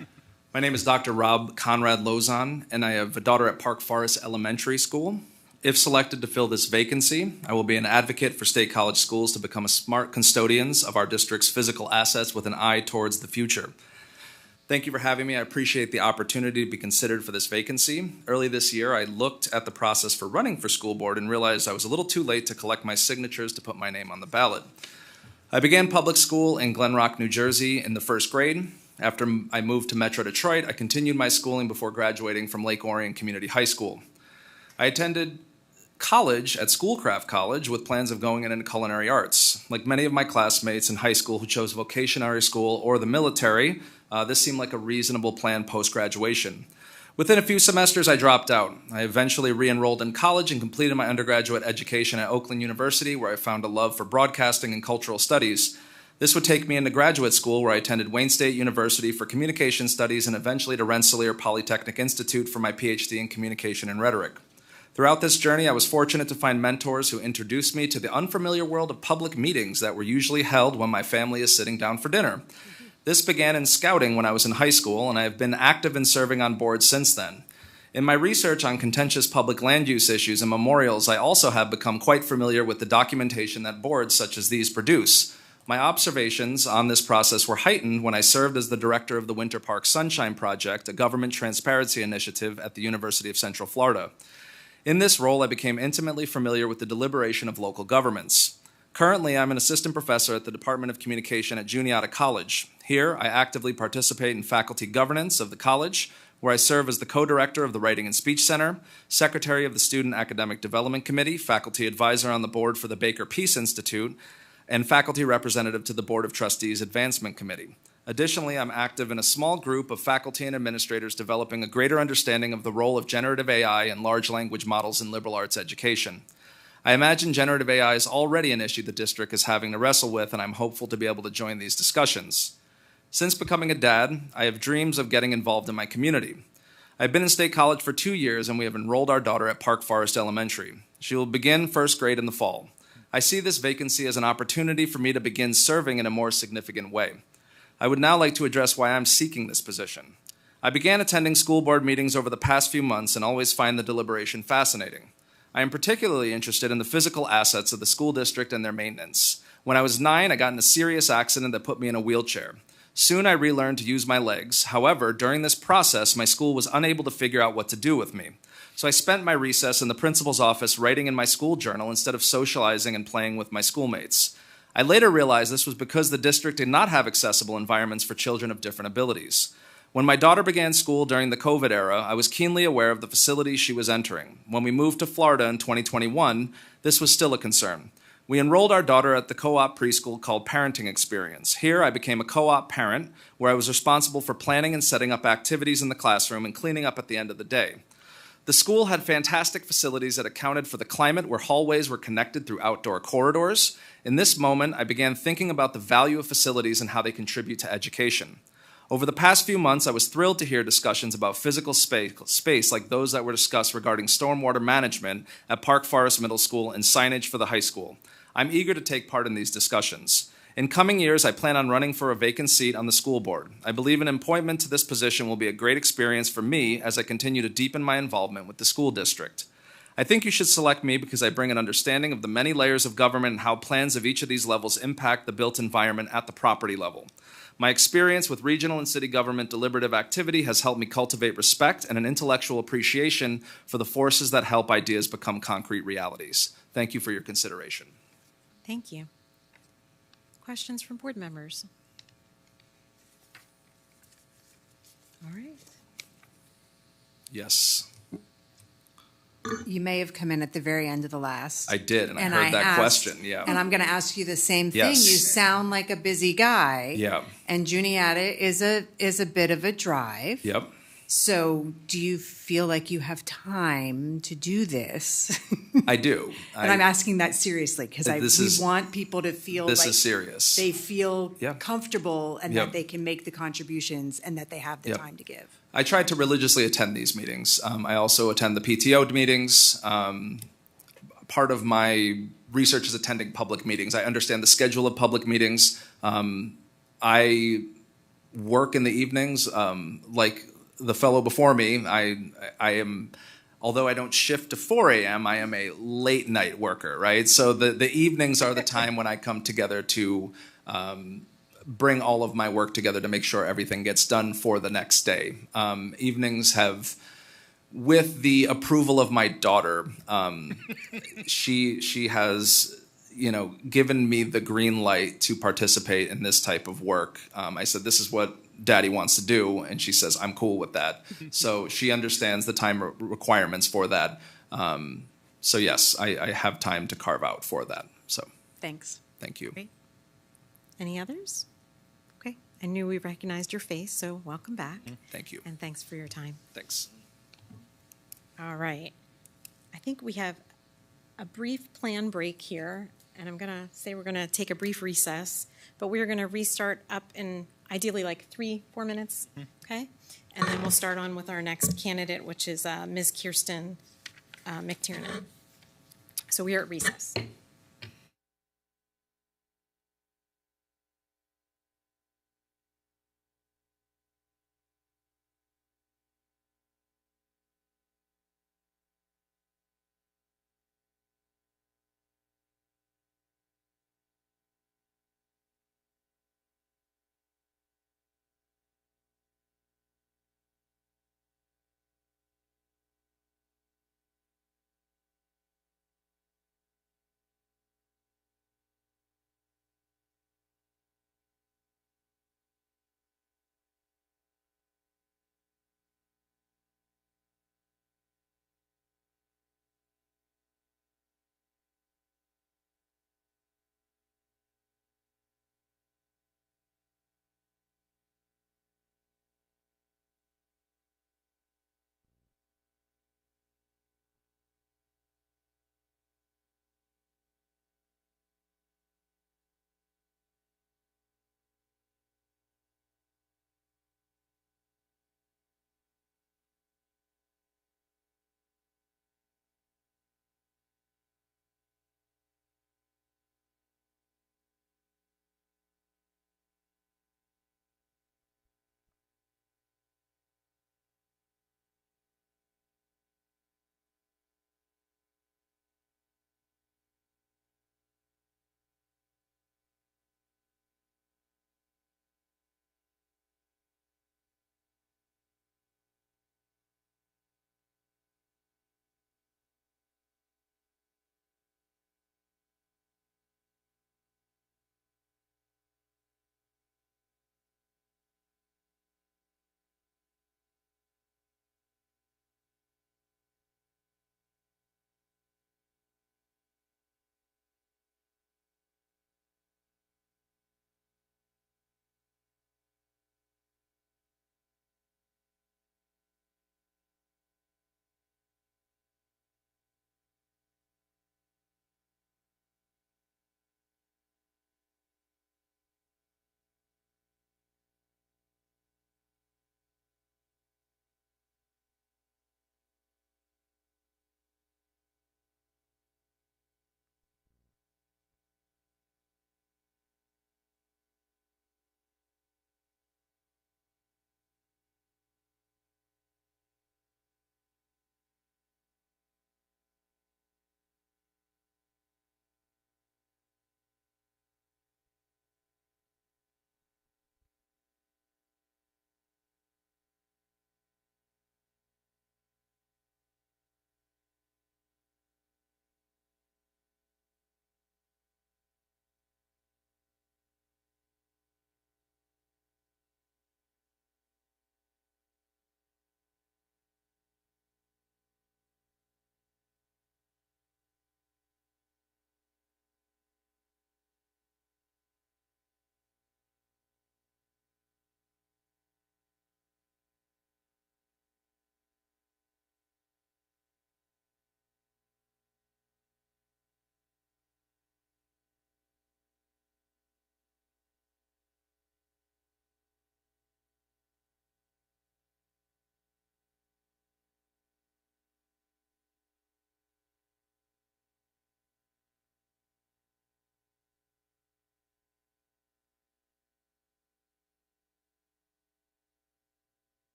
My name is Dr. Rob Conrad Lozon, and I have a daughter at Park Forest Elementary School. If selected to fill this vacancy, I will be an advocate for State College schools to become smart custodians of our district's physical assets with an eye towards the future. Thank you for having me. I appreciate the opportunity to be considered for this vacancy. Early this year, I looked at the process for running for school board and realized I was a little too late to collect my signatures to put my name on the ballot. I began public school in Glen Rock, New Jersey in the 1st grade. After I moved to Metro Detroit, I continued my schooling before graduating from Lake Orion Community High School. I attended college at Schoolcraft College with plans of going into culinary arts. Like many of my classmates in high school who chose vocational school or the military, this seemed like a reasonable plan post-graduation. Within a few semesters, I dropped out. I eventually re-enrolled in college and completed my undergraduate education at Oakland University, where I found a love for broadcasting and cultural studies. This would take me into graduate school, where I attended Wayne State University for communication studies and eventually to Rensselaer Polytechnic Institute for my PhD in communication and rhetoric. Throughout this journey, I was fortunate to find mentors who introduced me to the unfamiliar world of public meetings that were usually held when my family is sitting down for dinner. This began in scouting when I was in high school, and I have been active in serving on boards since then. In my research on contentious public land use issues and memorials, I also have become quite familiar with the documentation that boards such as these produce. My observations on this process were heightened when I served as the director of the Winter Park Sunshine Project, a government transparency initiative at the University of Central Florida. In this role, I became intimately familiar with the deliberation of local governments. Currently, I'm an assistant professor at the Department of Communication at Juniata College. Here, I actively participate in faculty governance of the college, where I serve as the co-director of the Writing and Speech Center, secretary of the Student Academic Development Committee, faculty advisor on the board for the Baker Peace Institute, and faculty representative to the Board of Trustees Advancement Committee. Additionally, I'm active in a small group of faculty and administrators developing a greater understanding of the role of generative AI and large language models in liberal arts education. I imagine generative AI is already an issue the district is having to wrestle with, and I'm hopeful to be able to join these discussions. Since becoming a dad, I have dreams of getting involved in my community. I've been in State College for 2 years, and we have enrolled our daughter at Park Forest Elementary. She will begin 1st grade in the fall. I see this vacancy as an opportunity for me to begin serving in a more significant way. I would now like to address why I'm seeking this position. I began attending school board meetings over the past few months and always find the deliberation fascinating. I am particularly interested in the physical assets of the school district and their maintenance. When I was 9, I got in a serious accident that put me in a wheelchair. Soon I relearned to use my legs. However, during this process, my school was unable to figure out what to do with me. So I spent my recess in the principal's office writing in my school journal instead of socializing and playing with my schoolmates. I later realized this was because the district did not have accessible environments for children of different abilities. When my daughter began school during the COVID era, I was keenly aware of the facilities she was entering. When we moved to Florida in 2021, this was still a concern. We enrolled our daughter at the co-op preschool called Parenting Experience. Here, I became a co-op parent, where I was responsible for planning and setting up activities in the classroom and cleaning up at the end of the day. The school had fantastic facilities that accounted for the climate, where hallways were connected through outdoor corridors. In this moment, I began thinking about the value of facilities and how they contribute to education. Over the past few months, I was thrilled to hear discussions about physical space like those that were discussed regarding stormwater management at Park Forest Middle School and signage for the high school. I'm eager to take part in these discussions. In coming years, I plan on running for a vacant seat on the school board. I believe an appointment to this position will be a great experience for me as I continue to deepen my involvement with the school district. I think you should select me because I bring an understanding of the many layers of government and how plans of each of these levels impact the built environment at the property level. My experience with regional and city government deliberative activity has helped me cultivate respect and an intellectual appreciation for the forces that help ideas become concrete realities. Thank you for your consideration. Thank you. Questions from board members? All right. Yes, You may have come in at the very end of the last. I did, and I heard that question, yeah. And I'm going to ask you the same thing. Yes. You sound like a busy guy. Yeah. And Juniata is a bit of a drive. Yep. So do you feel like you have time to do this? I do. And I'm asking that seriously because we want people to feel This like is serious. they feel Yeah. comfortable and Yep. that they can make the contributions and that they have the Yep. time to give. I try to religiously attend these meetings. I also attend the PTO meetings. Part of my research is attending public meetings. I understand the schedule of public meetings. I work in the evenings. Like the fellow before me, I am, although I don't shift to 4 a.m., I am a late night worker, right? So the evenings are the time when I come together to bring all of my work together to make sure everything gets done for the next day. Evenings have, with the approval of my daughter, she has, given me the green light to participate in this type of work. I said, this is what Daddy wants to do, and she says, I'm cool with that. So she understands the time requirements for that. So yes, I have time to carve out for that. So Thanks. thank you. Great. Any others? Okay. I knew we recognized your face, so welcome back. Thank you. And thanks for your time. Thanks. All right. I think we have a brief plan break here, and I'm going to say we're going to take a brief recess, but we're going to restart up in ideally like 3-4 minutes, okay? And then we'll start on with our next candidate, which is Ms. Kirsten McTiernan. So we are at recess.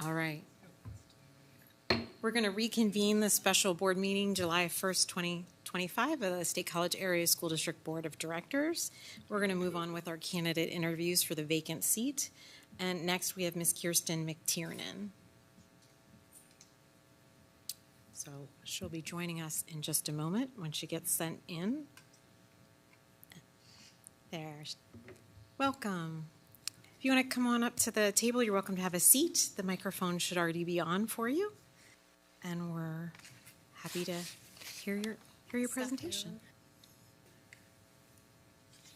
All right. We're going to reconvene the special board meeting July 1st, 2025 of the State College Area School District Board of Directors. We're going to move on with our candidate interviews for the vacant seat. And next we have Ms. Kirsten McTiernan. So she'll be joining us in just a moment when she gets sent in. There. Welcome. If you want to come on up to the table, you're welcome to have a seat. The microphone should already be on for you. And we're happy to hear your presentation.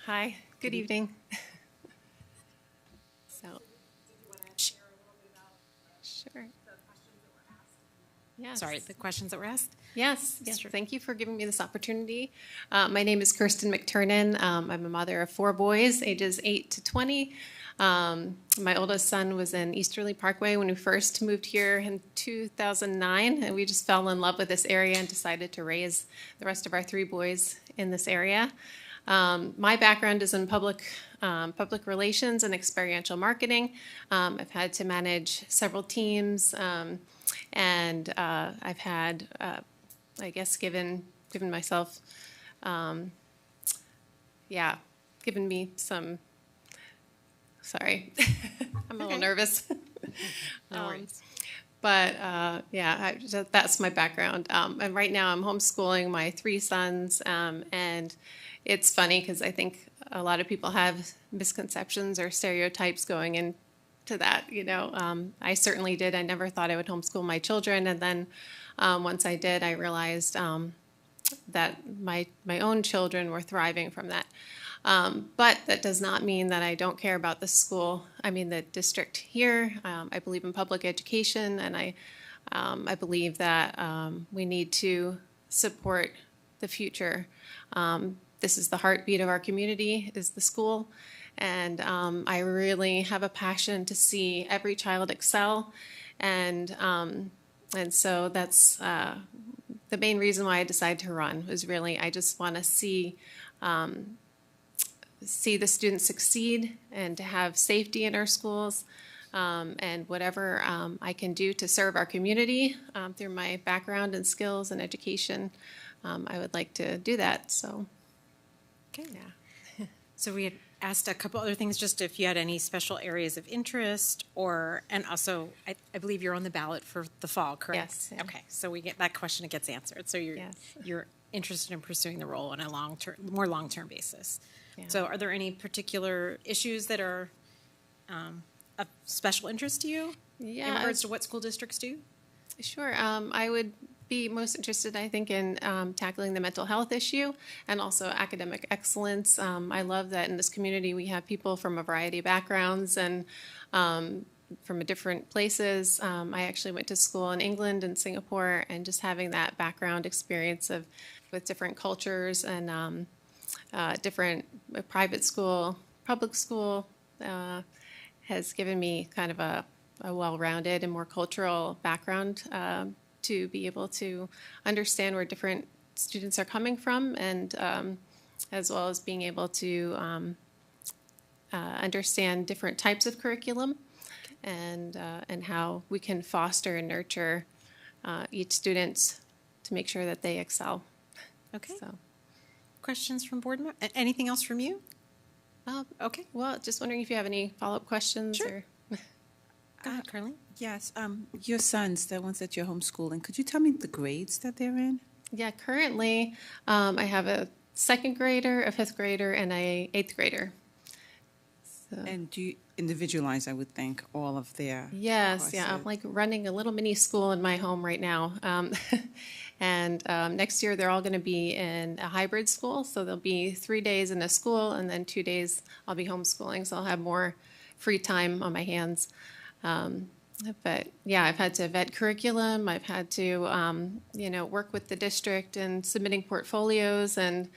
Hi, good evening. So, sure. Yes. Sorry, the questions that were asked? Yes, thank you for giving me this opportunity. My name is Kirsten McTiernan. I'm a mother of 4 boys, ages 8 to 20. My oldest son was in Easterly Parkway when we first moved here in 2009, and we just fell in love with this area and decided to raise the rest of our 3 boys in this area. My background is in public relations and experiential marketing. I've had to manage several teams, and I've had, I guess, given myself, given me some. Sorry, I'm a little nervous. No worries. That's my background. And right now I'm homeschooling my 3 sons, and it's funny because I think a lot of people have misconceptions or stereotypes going into that. I certainly did. I never thought I would homeschool my children, and then once I did, I realized that my own children were thriving from that. But that does not mean that I don't care about the school. I mean, the district here. I believe in public education, and I believe that we need to support the future. This is the heartbeat of our community, is the school. And I really have a passion to see every child excel. And so that's the main reason why I decided to run, was really I just want to see the students succeed and to have safety in our schools, and whatever I can do to serve our community through my background and skills and education, I would like to do that. So, okay. Yeah. So we had asked a couple other things, just if you had any special areas of interest, and also I believe you're on the ballot for the fall, correct? Yes. Yeah. Okay. So we get that question, it gets answered. So you're interested in pursuing the role on a more long-term basis. Yeah. So are there any particular issues that are of special interest to you in regards to what school districts do? Sure. I would be most interested, I think, in tackling the mental health issue and also academic excellence. I love that in this community we have people from a variety of backgrounds and from different places. I actually went to school in England and Singapore, and just having that background experience with different cultures and different private school, public school, has given me kind of a well-rounded and more cultural background to be able to understand where different students are coming from, and as well as being able to understand different types of curriculum and how we can foster and nurture each student to make sure that they excel. Okay. So. Questions from board members? Anything else from you? Okay. Well, just wondering if you have any follow-up questions. Sure. Go ahead, Carlene. Yes, your sons, the ones that you're homeschooling, could you tell me the grades that they're in? Yeah, currently I have a 2nd grader, a 5th grader, and a 8th grader. So. And do you individualize, I would think, all of their Yes, courses? yeah. I'm like running a little mini school in my home right now. And next year they're all going to be in a hybrid school. So there'll be 3 days in a school, and then 2 days I'll be homeschooling. So I'll have more free time on my hands. But yeah, I've had to vet curriculum. I've had to, work with the district in submitting portfolios and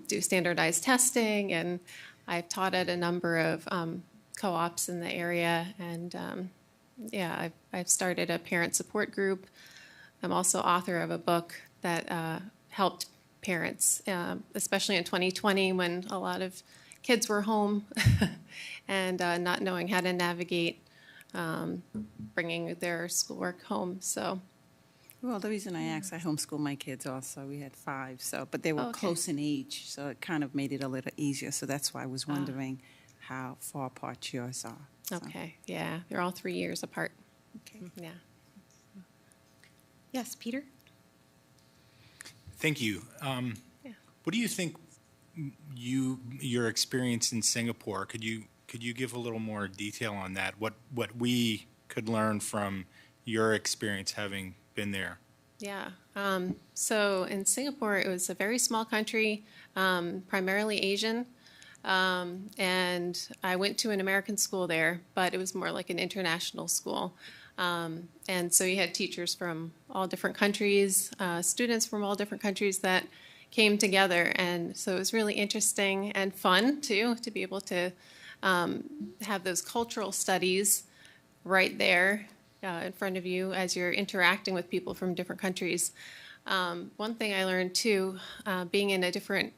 do standardized testing. And I've taught at a number of co-ops in the area. And I've started a parent support group. I'm also author of a book that helped parents, especially in 2020 when a lot of kids were home and not knowing how to navigate bringing their schoolwork home. So, Well, the reason I asked, I homeschool my kids also. We had 5, but they were Okay. close in age, so it kind of made it a little easier. So that's why I was wondering how far apart yours are. So. okay, yeah, they're all 3 years apart. Okay. Yeah. Yes, Peter? Thank you. What do you think your experience in Singapore? Could you give a little more detail on that? What we could learn from your experience having been there? Yeah. So in Singapore, it was a very small country, primarily Asian. And I went to an American school there, but it was more like an international school. And so you had teachers from all different countries, students from all different countries that came together. And so it was really interesting and fun, too, to be able to have those cultural studies right there in front of you as you're interacting with people from different countries. One thing I learned, too, being in a different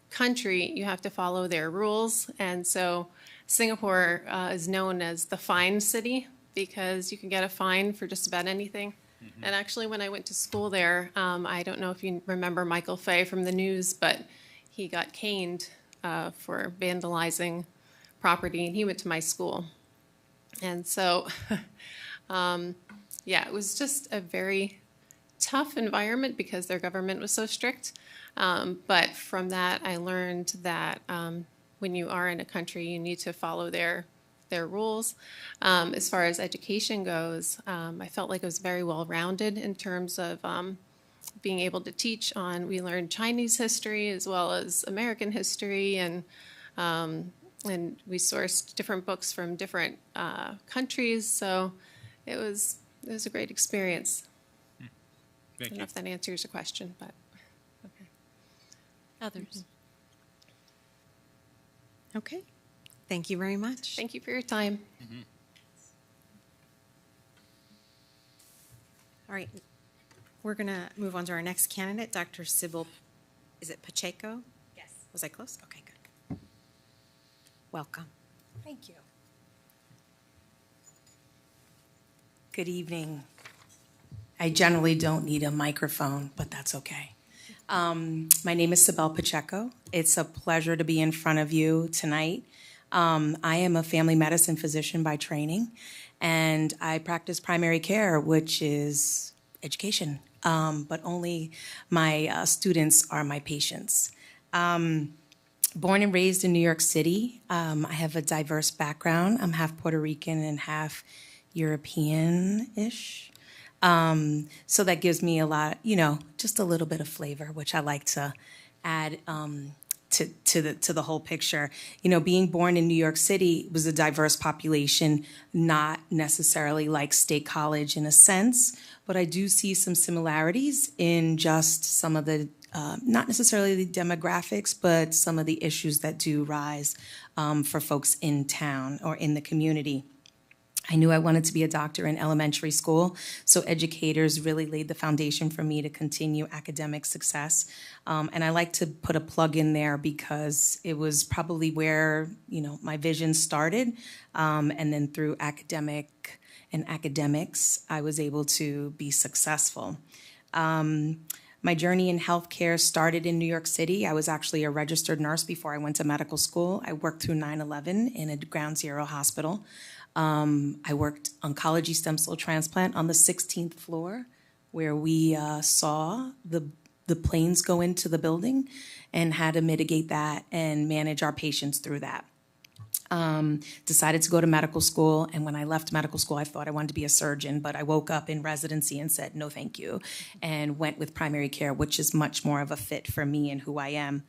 country, you have to follow their rules. And so Singapore is known as the fine city because you can get a fine for just about anything. Mm-hmm. And actually, when I went to school there, I don't know if you remember Michael Fay from the news, but he got caned for vandalizing property, and he went to my school. And so, yeah, it was just a very tough environment because their government was so strict. But from that, I learned that when you are in a country, you need to follow their rules. As far as education goes, I felt like it was very well-rounded in terms of being able to teach on. We learned Chinese history as well as American history, and we sourced different books from different countries. So it was a great experience. I don't know if that answers your question, but okay. Others? Okay. Thank you very much. Thank you for your time. Mm-hmm. All right. We're going to move on to our next candidate, Dr. Sybil, is it Pacheco? Yes. Was I close? Okay, good. Welcome. Thank you. Good evening. I generally don't need a microphone, but that's okay. My name is Sybil Pacheco. It's a pleasure to be in front of you tonight. I am a family medicine physician by training, and I practice primary care, which is education, but only my students are my patients. Born and raised in New York City, I have a diverse background. I'm half Puerto Rican and half European-ish. So that gives me a lot, just a little bit of flavor, which I like to add to the whole picture. Being born in New York City was a diverse population, not necessarily like State College in a sense, but I do see some similarities in just some of the, not necessarily the demographics, but some of the issues that do rise for folks in town or in the community. I knew I wanted to be a doctor in elementary school, so educators really laid the foundation for me to continue academic success. And I like to put a plug in there because it was probably where, my vision started. And then through academics, I was able to be successful. My journey in healthcare started in New York City. I was actually a registered nurse before I went to medical school. I worked through 9/11 in a Ground Zero hospital. I worked oncology stem cell transplant on the 16th floor where we saw the planes go into the building and had to mitigate that and manage our patients through that. Decided to go to medical school, and when I left medical school, I thought I wanted to be a surgeon, but I woke up in residency and said, no, thank you, and went with primary care, which is much more of a fit for me and who I am.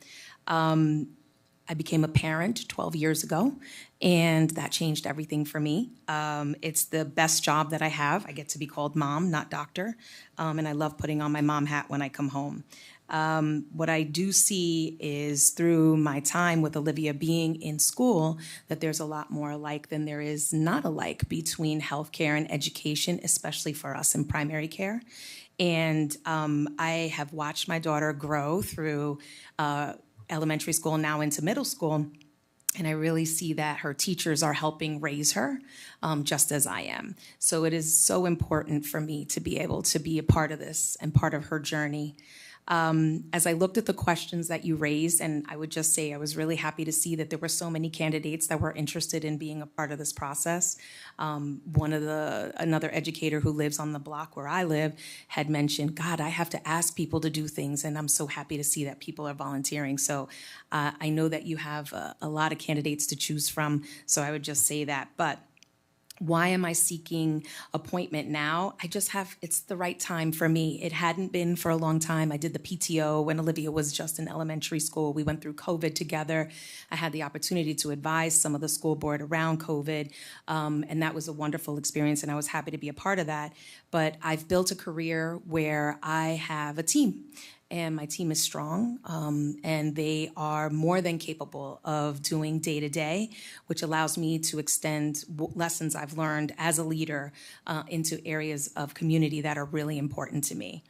I became a parent 12 years ago, and that changed everything for me. It's the best job that I have. I get to be called mom, not doctor, and I love putting on my mom hat when I come home. What I do see is through my time with Olivia being in school that there's a lot more alike than there is not alike between healthcare and education, especially for us in primary care. And I have watched my daughter grow through elementary school, now into middle school. And I really see that her teachers are helping raise her, just as I am. So it is so important for me to be able to be a part of this and part of her journey. As I looked at the questions that you raised, and I would just say I was really happy to see that there were so many candidates that were interested in being a part of this process. Another educator who lives on the block where I live had mentioned, God, I have to ask people to do things, and I'm so happy to see that people are volunteering. So I know that you have a lot of candidates to choose from, so I would just say that. But why am I seeking appointment now? It's the right time for me. It hadn't been for a long time. I did the PTO when Olivia was just in elementary school. We went through COVID together. I had the opportunity to advise some of the school board around COVID, and that was a wonderful experience, and I was happy to be a part of that. But I've built a career where I have a team. And my team is strong, and they are more than capable of doing day-to-day, which allows me to extend lessons I've learned as a leader into areas of community that are really important to me.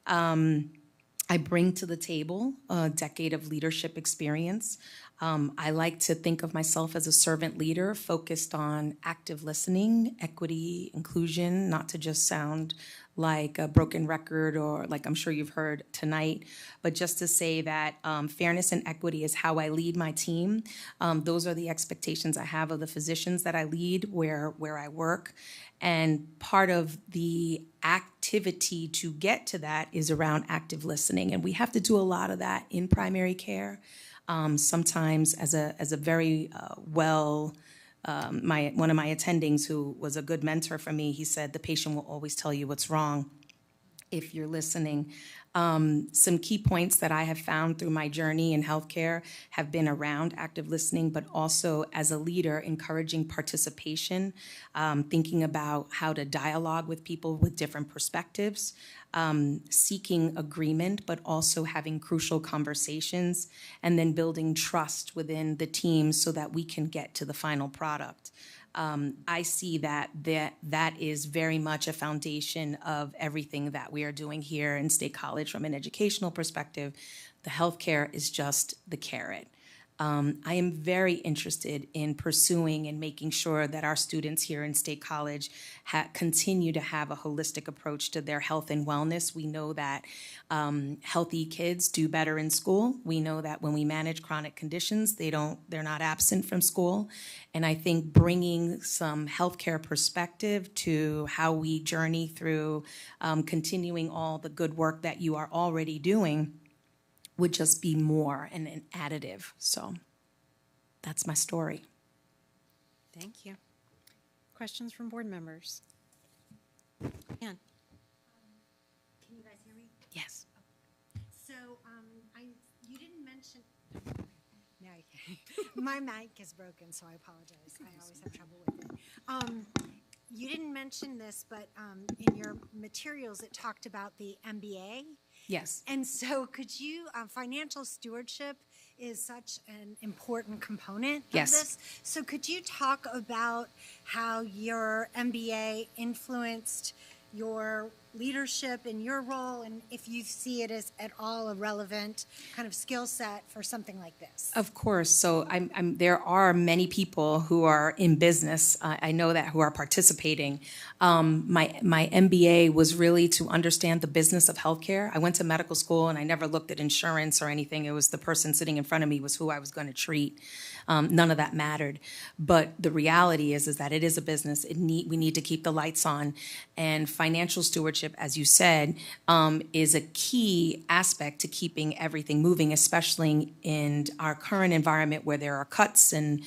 I bring to the table a decade of leadership experience. I like to think of myself as a servant leader focused on active listening, equity, inclusion, not to just sound like a broken record or like I'm sure you've heard tonight, but just to say that fairness and equity is how I lead my team. Those are the expectations I have of the physicians that I lead where I work. And part of the activity to get to that is around active listening. And we have to do a lot of that in primary care. Sometimes as a very one of my attendings who was a good mentor for me, he said, the patient will always tell you what's wrong if you're listening. Some key points that I have found through my journey in healthcare have been around active listening, but also as a leader, encouraging participation, thinking about how to dialogue with people with different perspectives, seeking agreement, but also having crucial conversations, and then building trust within the team so that we can get to the final product. I see that is very much a foundation of everything that we are doing here in State College from an educational perspective. The healthcare is just the carrot. I am very interested in pursuing and making sure that our students here in State College continue to have a holistic approach to their health and wellness. We know that healthy kids do better in school. We know that when we manage chronic conditions, they're not absent from school. And I think bringing some healthcare perspective to how we journey through continuing all the good work that you are already doing would just be more and an additive. So that's my story. Thank you. Questions from board members? Ann? Can you guys hear me? Yes. So you didn't mention. No, my mic is broken, so I apologize. I always have trouble with it. You didn't mention this, but in your materials it talked about the MBA. Yes. And so could you, financial stewardship is such an important component of Yes. this. So could you talk about how your MBA influenced your leadership in your role, and if you see it as at all a relevant kind of skill set for something like this? Of course. So there are many people who are in business, I know that, who are participating. My MBA was really to understand the business of healthcare. I went to medical school and I never looked at insurance or anything. It was the person sitting in front of me was who I was going to treat. None of that mattered. But the reality is that it is a business. We need to keep the lights on. And financial stewardship, as you said, is a key aspect to keeping everything moving, especially in our current environment where there are cuts and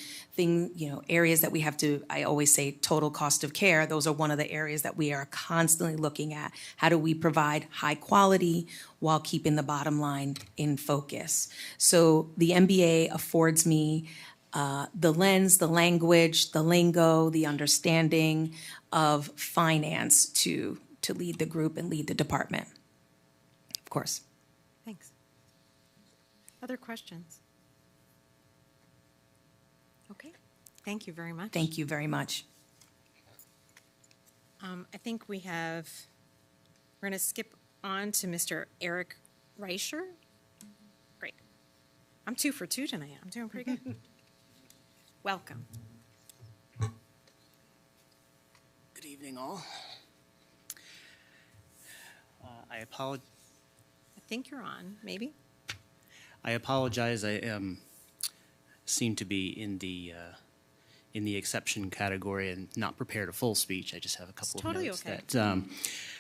areas that we have to, I always say, total cost of care. Those are one of the areas that we are constantly looking at. How do we provide high quality while keeping the bottom line in focus? So the MBA affords me the lens, the language, the lingo, the understanding of finance to lead the group and lead the department. Of course. Thanks. Other questions? Okay. Thank you very much. Thank you very much. I think we're going to skip on to Mr. Eric Reicher. Great. I'm 2 for 2 tonight. I'm doing pretty good. Welcome. Good evening, all. I apologize. I think you're on, maybe? I apologize. I seem to be in the exception category and not prepared a full speech. I just have a couple of Totally notes okay. that.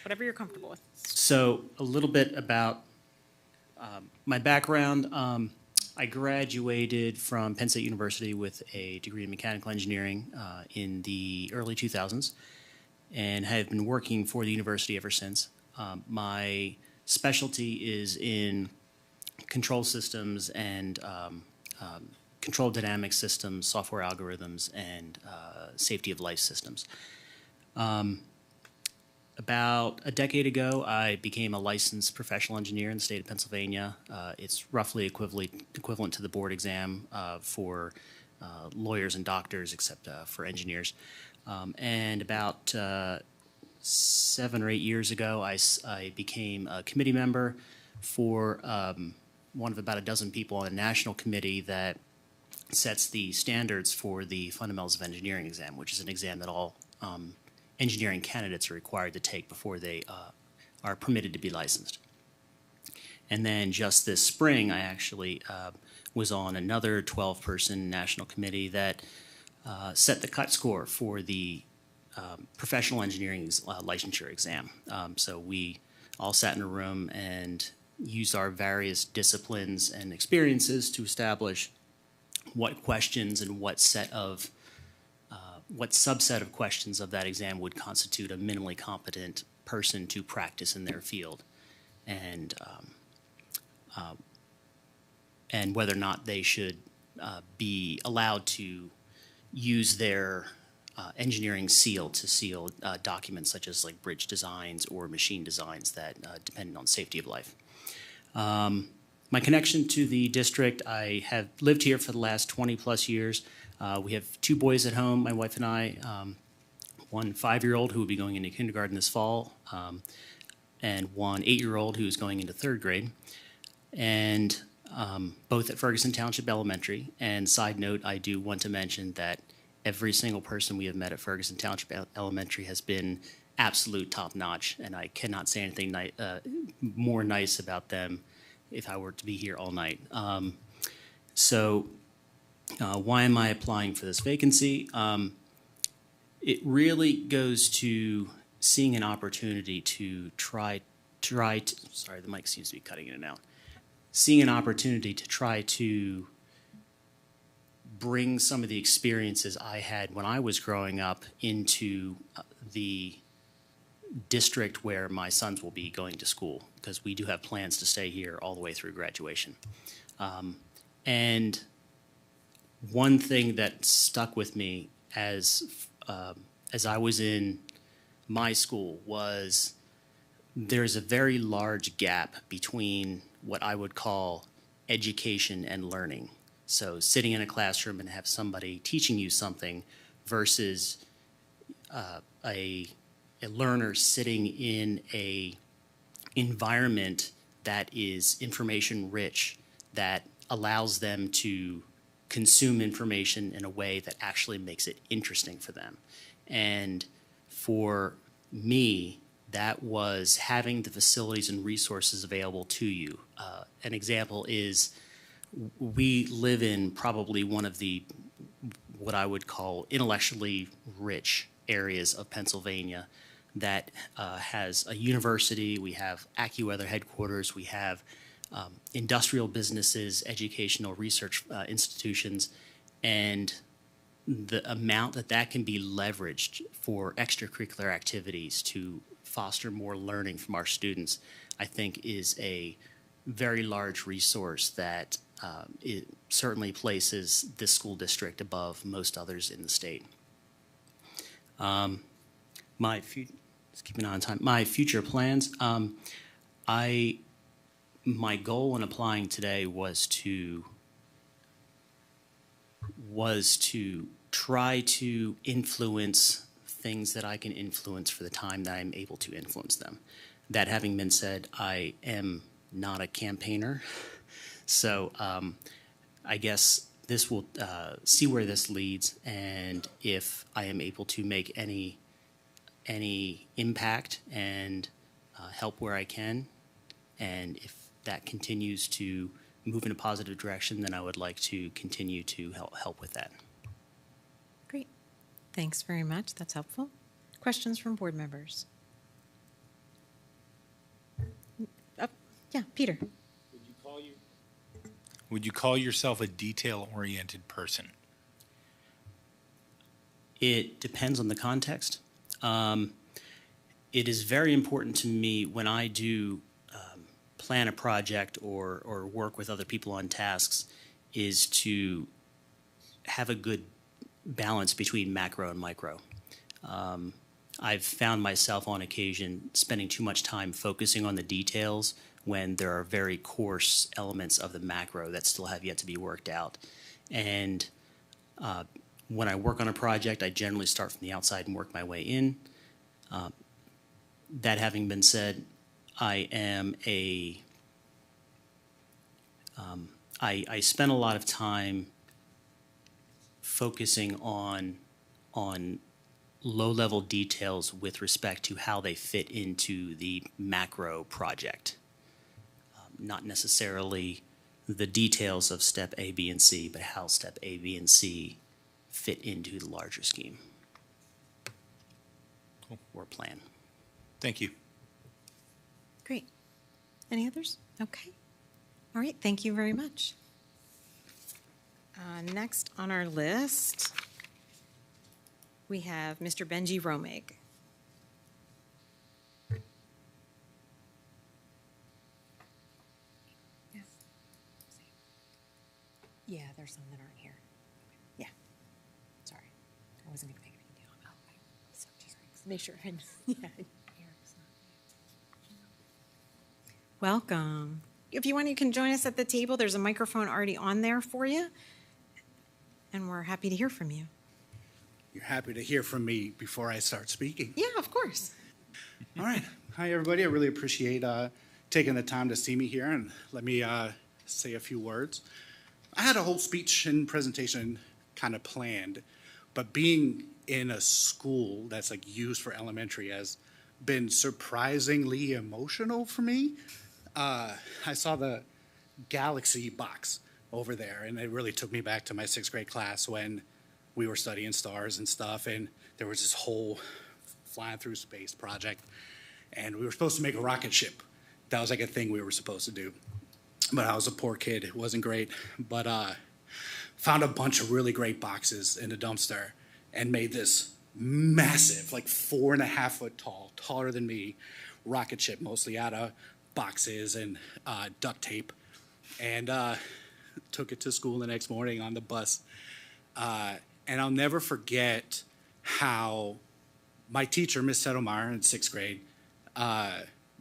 Whatever you're comfortable with. So a little bit about my background. I graduated from Penn State University with a degree in mechanical engineering in the early 2000s and have been working for the university ever since. My specialty is in control systems and control dynamic systems, software algorithms, and safety of life systems. About a decade ago, I became a licensed professional engineer in the state of Pennsylvania. It's roughly equivalent to the board exam for lawyers and doctors, except for engineers. And about 7 or 8 years ago, I became a committee member for one of about a dozen people on a national committee that sets the standards for the Fundamentals of Engineering exam, which is an exam that all engineering candidates are required to take before they are permitted to be licensed. And then just this spring, I actually was on another 12-person national committee that set the cut score for the professional engineering licensure exam. So we all sat in a room and used our various disciplines and experiences to establish what questions and what subset of questions of that exam would constitute a minimally competent person to practice in their field, and whether or not they should be allowed to use their engineering seal to seal documents such as like bridge designs or machine designs that depend on safety of life. My connection to the district, I have lived here for the last 20 plus years. We have 2 boys at home, my wife and I, one 5-year-old who will be going into kindergarten this fall, and one 8-year-old who is going into 3rd grade, and both at Ferguson Township Elementary. And side note, I do want to mention that every single person we have met at Ferguson Township Elementary has been absolute top-notch, and I cannot say anything more nice about them if I were to be here all night. Why am I applying for this vacancy? It really goes to seeing an opportunity to sorry, the mic seems to be cutting in and out. Seeing an opportunity to try to bring some of the experiences I had when I was growing up into the district where my sons will be going to school, because we do have plans to stay here all the way through graduation. And one thing that stuck with me as I was in my school was there's a very large gap between what I would call education and learning. So sitting in a classroom and have somebody teaching you something versus a learner sitting in a environment that is information rich, that allows them to consume information in a way that actually makes it interesting for them. And for me, that was having the facilities and resources available to you. An example is we live in probably one of the, what I would call intellectually rich areas of Pennsylvania that has a university, we have AccuWeather headquarters, we have industrial businesses, educational research institutions, and the amount that can be leveraged for extracurricular activities to foster more learning from our students, I think is a very large resource that it certainly places this school district above most others in the state. Let's keep an eye on time. My future plans, my goal in applying today was to try to influence things that I can influence for the time that I'm able to influence them. That having been said, I am not a campaigner, so I guess this will see where this leads, and if I am able to make any impact and help where I can, and if that continues to move in a positive direction, then I would like to continue to help with that. Great. Thanks very much. That's helpful. Questions from board members? Yeah, Peter. Would you call yourself a detail-oriented person? It depends on the context. It is very important to me when I do plan a project or work with other people on tasks is to have a good balance between macro and micro. I've found myself on occasion spending too much time focusing on the details when there are very coarse elements of the macro that still have yet to be worked out. And when I work on a project, I generally start from the outside and work my way in. That having been said, I am I spend a lot of time focusing on low-level details with respect to how they fit into the macro project. Not necessarily the details of step A, B, and C, but how step A, B, and C fit into the larger scheme. Cool. Or plan. Thank you. Great. Any others? Okay. All right, thank you very much. Next on our list, we have Mr. Benji Romig. Yeah, there's some that aren't here. Yeah. Sorry. I wasn't even making a deal. Oh, okay. So just make sure. Yeah. Welcome. If you want, you can join us at the table. There's a microphone already on there for you. And we're happy to hear from you. You're happy to hear from me before I start speaking? Yeah, of course. All right. Hi, everybody. I really appreciate taking the time to see me here, and let me say a few words. I had a whole speech and presentation kind of planned, but being in a school that's like used for elementary has been surprisingly emotional for me. I saw the Galaxy box over there, and it really took me back to my 6th grade class when we were studying stars and stuff, and there was this whole flying through space project, and we were supposed to make a rocket ship. That was like a thing we were supposed to do. But I was a poor kid. It wasn't great. But found a bunch of really great boxes in the dumpster and made this massive, like 4.5 foot tall, taller than me, rocket ship, mostly out of boxes and duct tape. And took it to school the next morning on the bus. And I'll never forget how my teacher, Miss Settlemeyer, in 6th grade,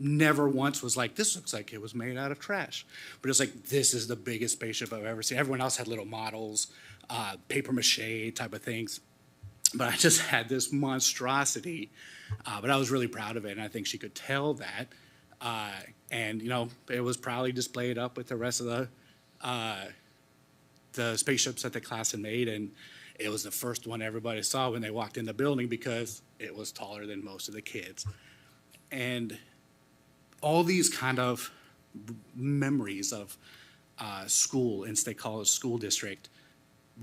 never once was like, this looks like it was made out of trash. But it was like, this is the biggest spaceship I've ever seen. Everyone else had little models, paper mache type of things. But I just had this monstrosity. But I was really proud of it, and I think she could tell that. And, you know, it was proudly displayed up with the rest of the spaceships that the class had made, and it was the first one everybody saw when they walked in the building because it was taller than most of the kids. And all these kind of memories of school in State College School District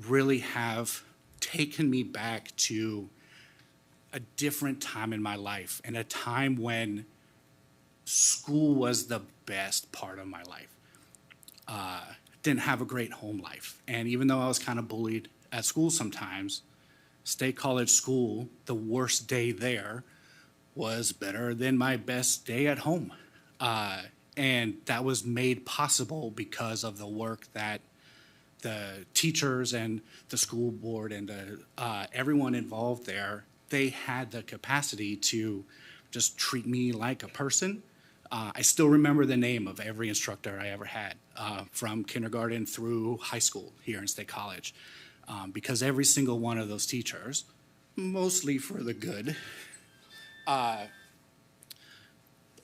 really have taken me back to a different time in my life, and a time when school was the best part of my life. Didn't have a great home life. And even though I was kind of bullied at school sometimes, State College School, the worst day there was better than my best day at home. And that was made possible because of the work that the teachers and the school board and everyone involved there, they had the capacity to just treat me like a person. I still remember the name of every instructor I ever had from kindergarten through high school here in State College, because every single one of those teachers, mostly for the good,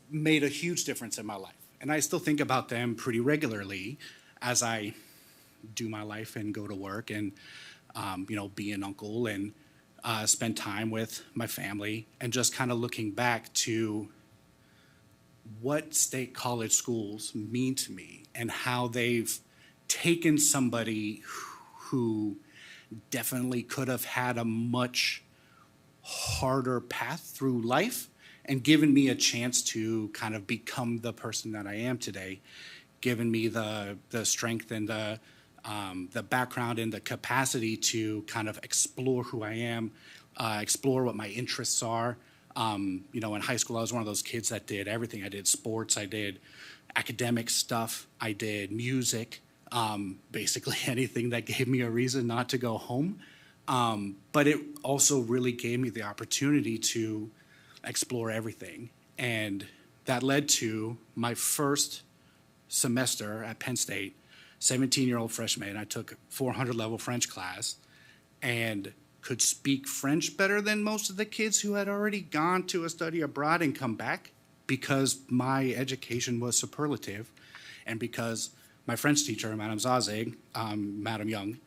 made a huge difference in my life. And I still think about them pretty regularly as I do my life and go to work and, be an uncle and spend time with my family, and just kind of looking back to what state college schools mean to me and how they've taken somebody who definitely could have had a much harder path through life and given me a chance to kind of become the person that I am today, given me the strength and the background and the capacity to kind of explore who I am, explore what my interests are. In high school, I was one of those kids that did everything. I did sports, I did academic stuff, I did music, basically anything that gave me a reason not to go home. But it also really gave me the opportunity to explore everything. And that led to my first semester at Penn State, 17-year-old freshman. I took 400 level French class and could speak French better than most of the kids who had already gone to a study abroad and come back, because my education was superlative and because my French teacher, Madame Zazig, Madame Young,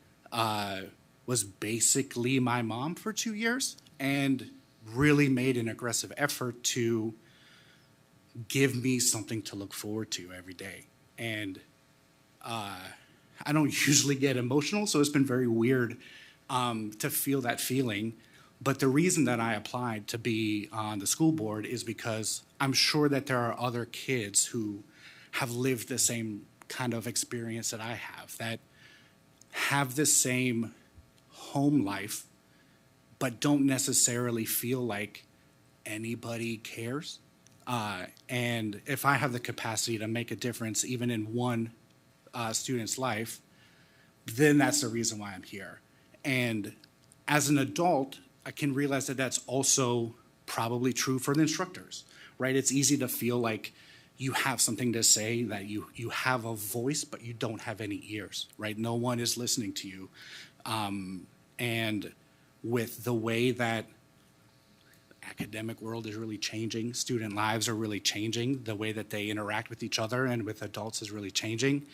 was basically my mom for 2 years and really made an aggressive effort to give me something to look forward to every day. And I don't usually get emotional, so it's been very weird to feel that feeling. But the reason that I applied to be on the school board is because I'm sure that there are other kids who have lived the same kind of experience that I have, that have the same home life, but don't necessarily feel like anybody cares. And if I have the capacity to make a difference even in one student's life, then that's the reason why I'm here. And as an adult, I can realize that that's also probably true for the instructors, right? It's easy to feel like you have something to say, that you have a voice, but you don't have any ears, right? No one is listening to you. And with the way that academic world is really changing, student lives are really changing, the way that they interact with each other and with adults is really changing,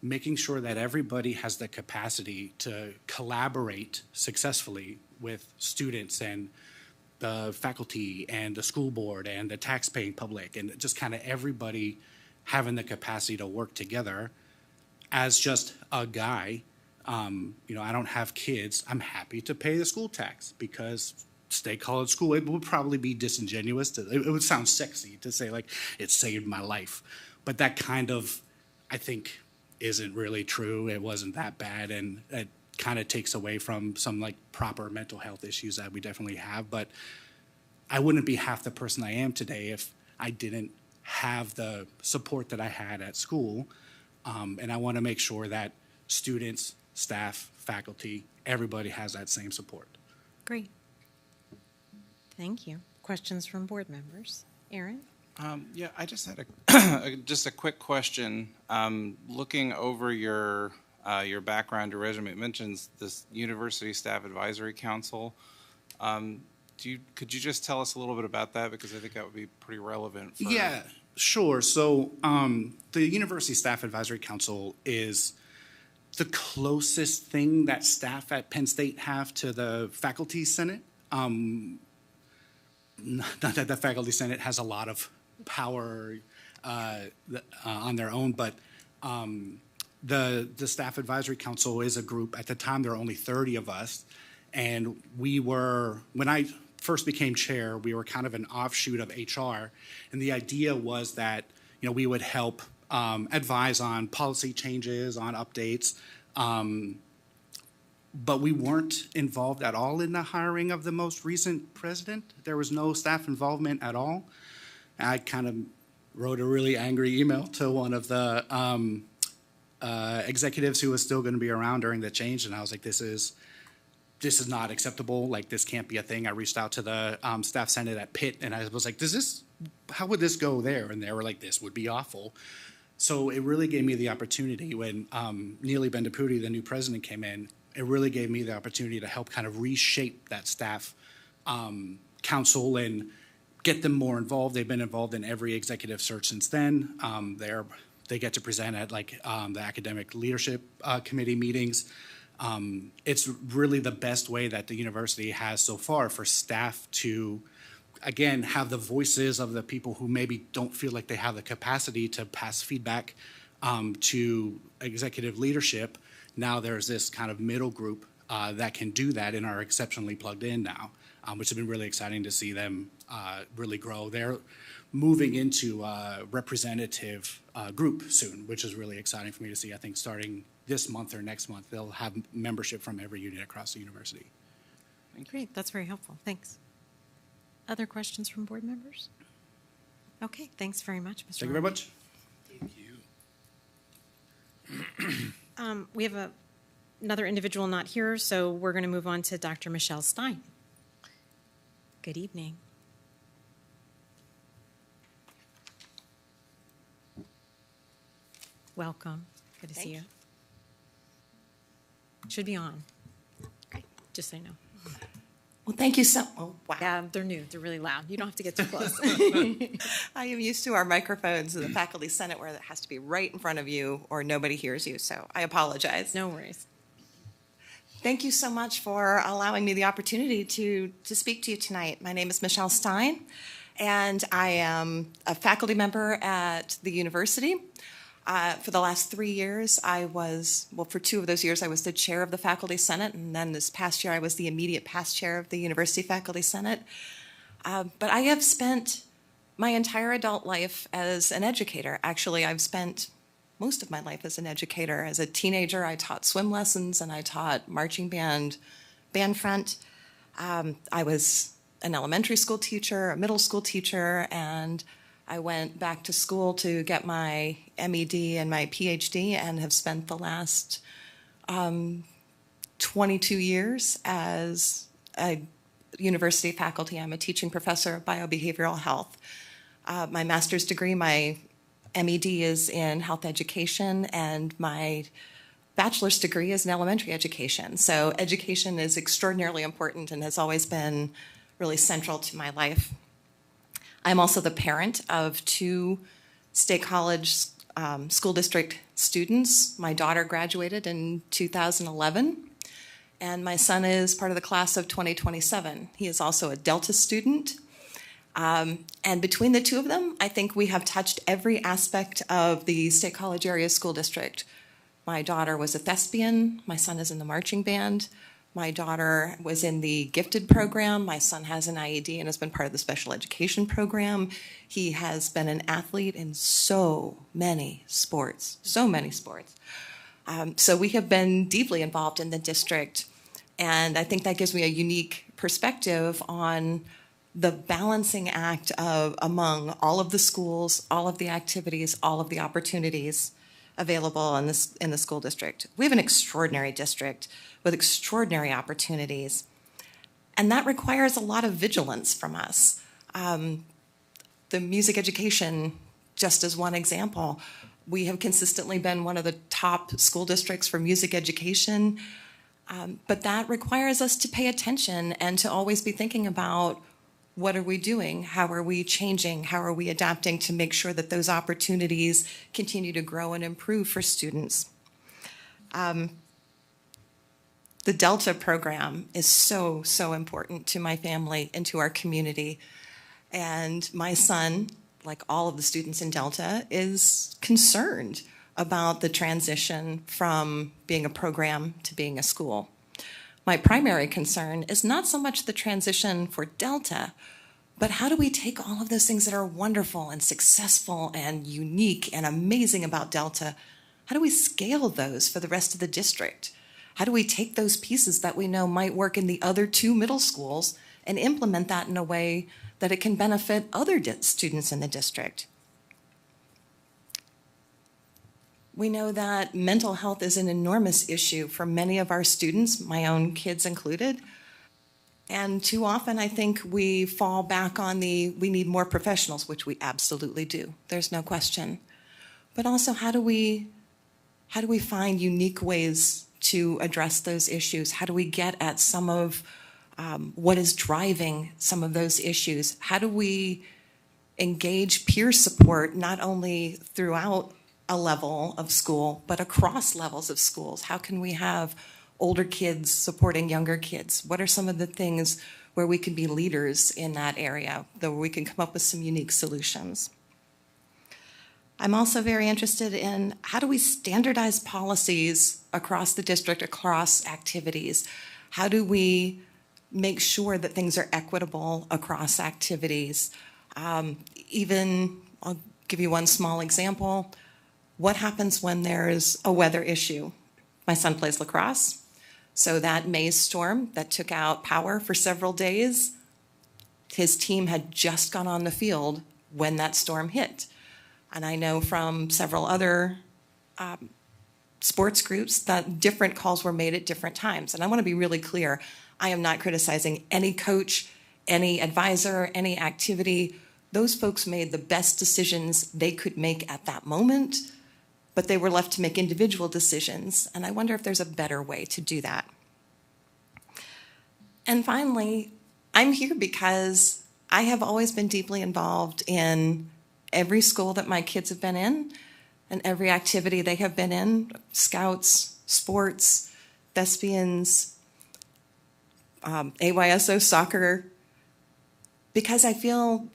making sure that everybody has the capacity to collaborate successfully with students and the faculty and the school board and the tax-paying public, and just kind of everybody having the capacity to work together. As just a guy, I don't have kids. I'm happy to pay the school tax because state college school, it would probably be disingenuous. It would sound sexy to say, like, it saved my life. But that kind of, I think, isn't really true. It wasn't that bad, and it kind of takes away from some like proper mental health issues that we definitely have. But I wouldn't be half the person I am today if I didn't have the support that I had at school. And I want to make sure that students, staff, faculty, everybody has that same support. Great. Thank you. Questions from board members? Aaron? Yeah, I just had just a quick question. Looking over your background, your resume, it mentions this University Staff Advisory Council. Could you just tell us a little bit about that, because I think that would be pretty relevant for... Yeah, sure. So the University Staff Advisory Council is the closest thing that staff at Penn State have to the Faculty Senate. Not that the Faculty Senate has a lot of power on their own, but the Staff Advisory Council is a group. At the time, there were only 30 of us, and when I first became chair, we were kind of an offshoot of HR, and the idea was that we would help advise on policy changes, on updates, but we weren't involved at all in the hiring of the most recent president. There was no staff involvement at all. I kind of wrote a really angry email to one of the executives who was still going to be around during the change, and I was like, this is not acceptable. Like, this can't be a thing. I reached out to the staff senate at Pitt, and I was like, how would this go there? And they were like, this would be awful. So it really gave me the opportunity when Neely Bendapudi, the new president, came in. It really gave me the opportunity to help kind of reshape that staff council and get them more involved. They've been involved in every executive search since then. They're they get to present at like the academic leadership committee meetings. It's really the best way that the university has so far for staff to, again, have the voices of the people who maybe don't feel like they have the capacity to pass feedback to executive leadership. Now there's this kind of middle group that can do that and are exceptionally plugged in now, which has been really exciting to see them really grow. They're moving into a representative group soon, which is really exciting for me to see. I think starting this month or next month, they'll have membership from every unit across the university. Great, that's very helpful. Thanks. Other questions from board members? Okay, thanks very much, Mr. Thank you very much. We have another individual not here, so we're going to move on to Dr. Michelle Stein. Good evening. Welcome. Good to see you. Should be on. Okay. Just so you know. Well, thank you so. Oh, wow. Yeah, they're new. They're really loud. You don't have to get too close. I am used to our microphones in the Faculty Senate where it has to be right in front of you or nobody hears you, so I apologize. No worries. Thank you so much for allowing me the opportunity to speak to you tonight. My name is Michelle Stein, and I am a faculty member at the university. For the last 3 years, I was, well, for 2 of those years, I was the chair of the Faculty Senate, and then this past year, I was the immediate past chair of the University Faculty Senate. But I have spent my entire adult life as an educator. Actually, I've spent most of my life as an educator. As a teenager, I taught swim lessons, and I taught marching band, band front. I was an elementary school teacher, a middle school teacher, and I went back to school to get my MED and my PhD and have spent the last 22 years as a university faculty. I'm a teaching professor of biobehavioral health. My master's degree, my MED is in health education, and my bachelor's degree is in elementary education. So education is extraordinarily important and has always been really central to my life. I'm also the parent of 2 State College school district students. My daughter graduated in 2011, and my son is part of the class of 2027. He is also a Delta student. And between the 2 of them, I think we have touched every aspect of the State College area school district. My daughter was a thespian. My son is in the marching band. My daughter was in the gifted program. My son has an IED and has been part of the special education program. He has been an athlete in so many sports, so many sports. So we have been deeply involved in the district, and I think that gives me a unique perspective on the balancing act of among all of the schools, all of the activities, all of the opportunities available in the school district. We have an extraordinary district with extraordinary opportunities, and that requires a lot of vigilance from us. The music education, just as one example, we have consistently been one of the top school districts for music education, but that requires us to pay attention and to always be thinking about what are we doing, how are we changing, how are we adapting to make sure that those opportunities continue to grow and improve for students. The Delta program is so, so important to my family and to our community. And my son, like all of the students in Delta, is concerned about the transition from being a program to being a school. My primary concern is not so much the transition for Delta, but how do we take all of those things that are wonderful and successful and unique and amazing about Delta, how do we scale those for the rest of the district? How do we take those pieces that we know might work in the other 2 middle schools and implement that in a way that it can benefit other students in the district? We know that mental health is an enormous issue for many of our students, my own kids included. And too often I think we fall back on we need more professionals, which we absolutely do. There's no question. But also, how do we find unique ways to address those issues? How do we get at some of what is driving some of those issues? How do we engage peer support not only throughout a level of school, but across levels of schools? How can we have older kids supporting younger kids? What are some of the things where we can be leaders in that area, where we can come up with some unique solutions? I'm also very interested in how do we standardize policies across the district, across activities? How do we make sure that things are equitable across activities? I'll give you one small example. What happens when there's a weather issue? My son plays lacrosse, so that May storm that took out power for several days, his team had just gone on the field when that storm hit. And I know from several other sports groups that different calls were made at different times. And I want to be really clear, I am not criticizing any coach, any advisor, any activity. Those folks made the best decisions they could make at that moment, but they were left to make individual decisions. And I wonder if there's a better way to do that. And finally, I'm here because I have always been deeply involved in every school that my kids have been in and every activity they have been in, scouts, sports, thespians, AYSO soccer, because I feel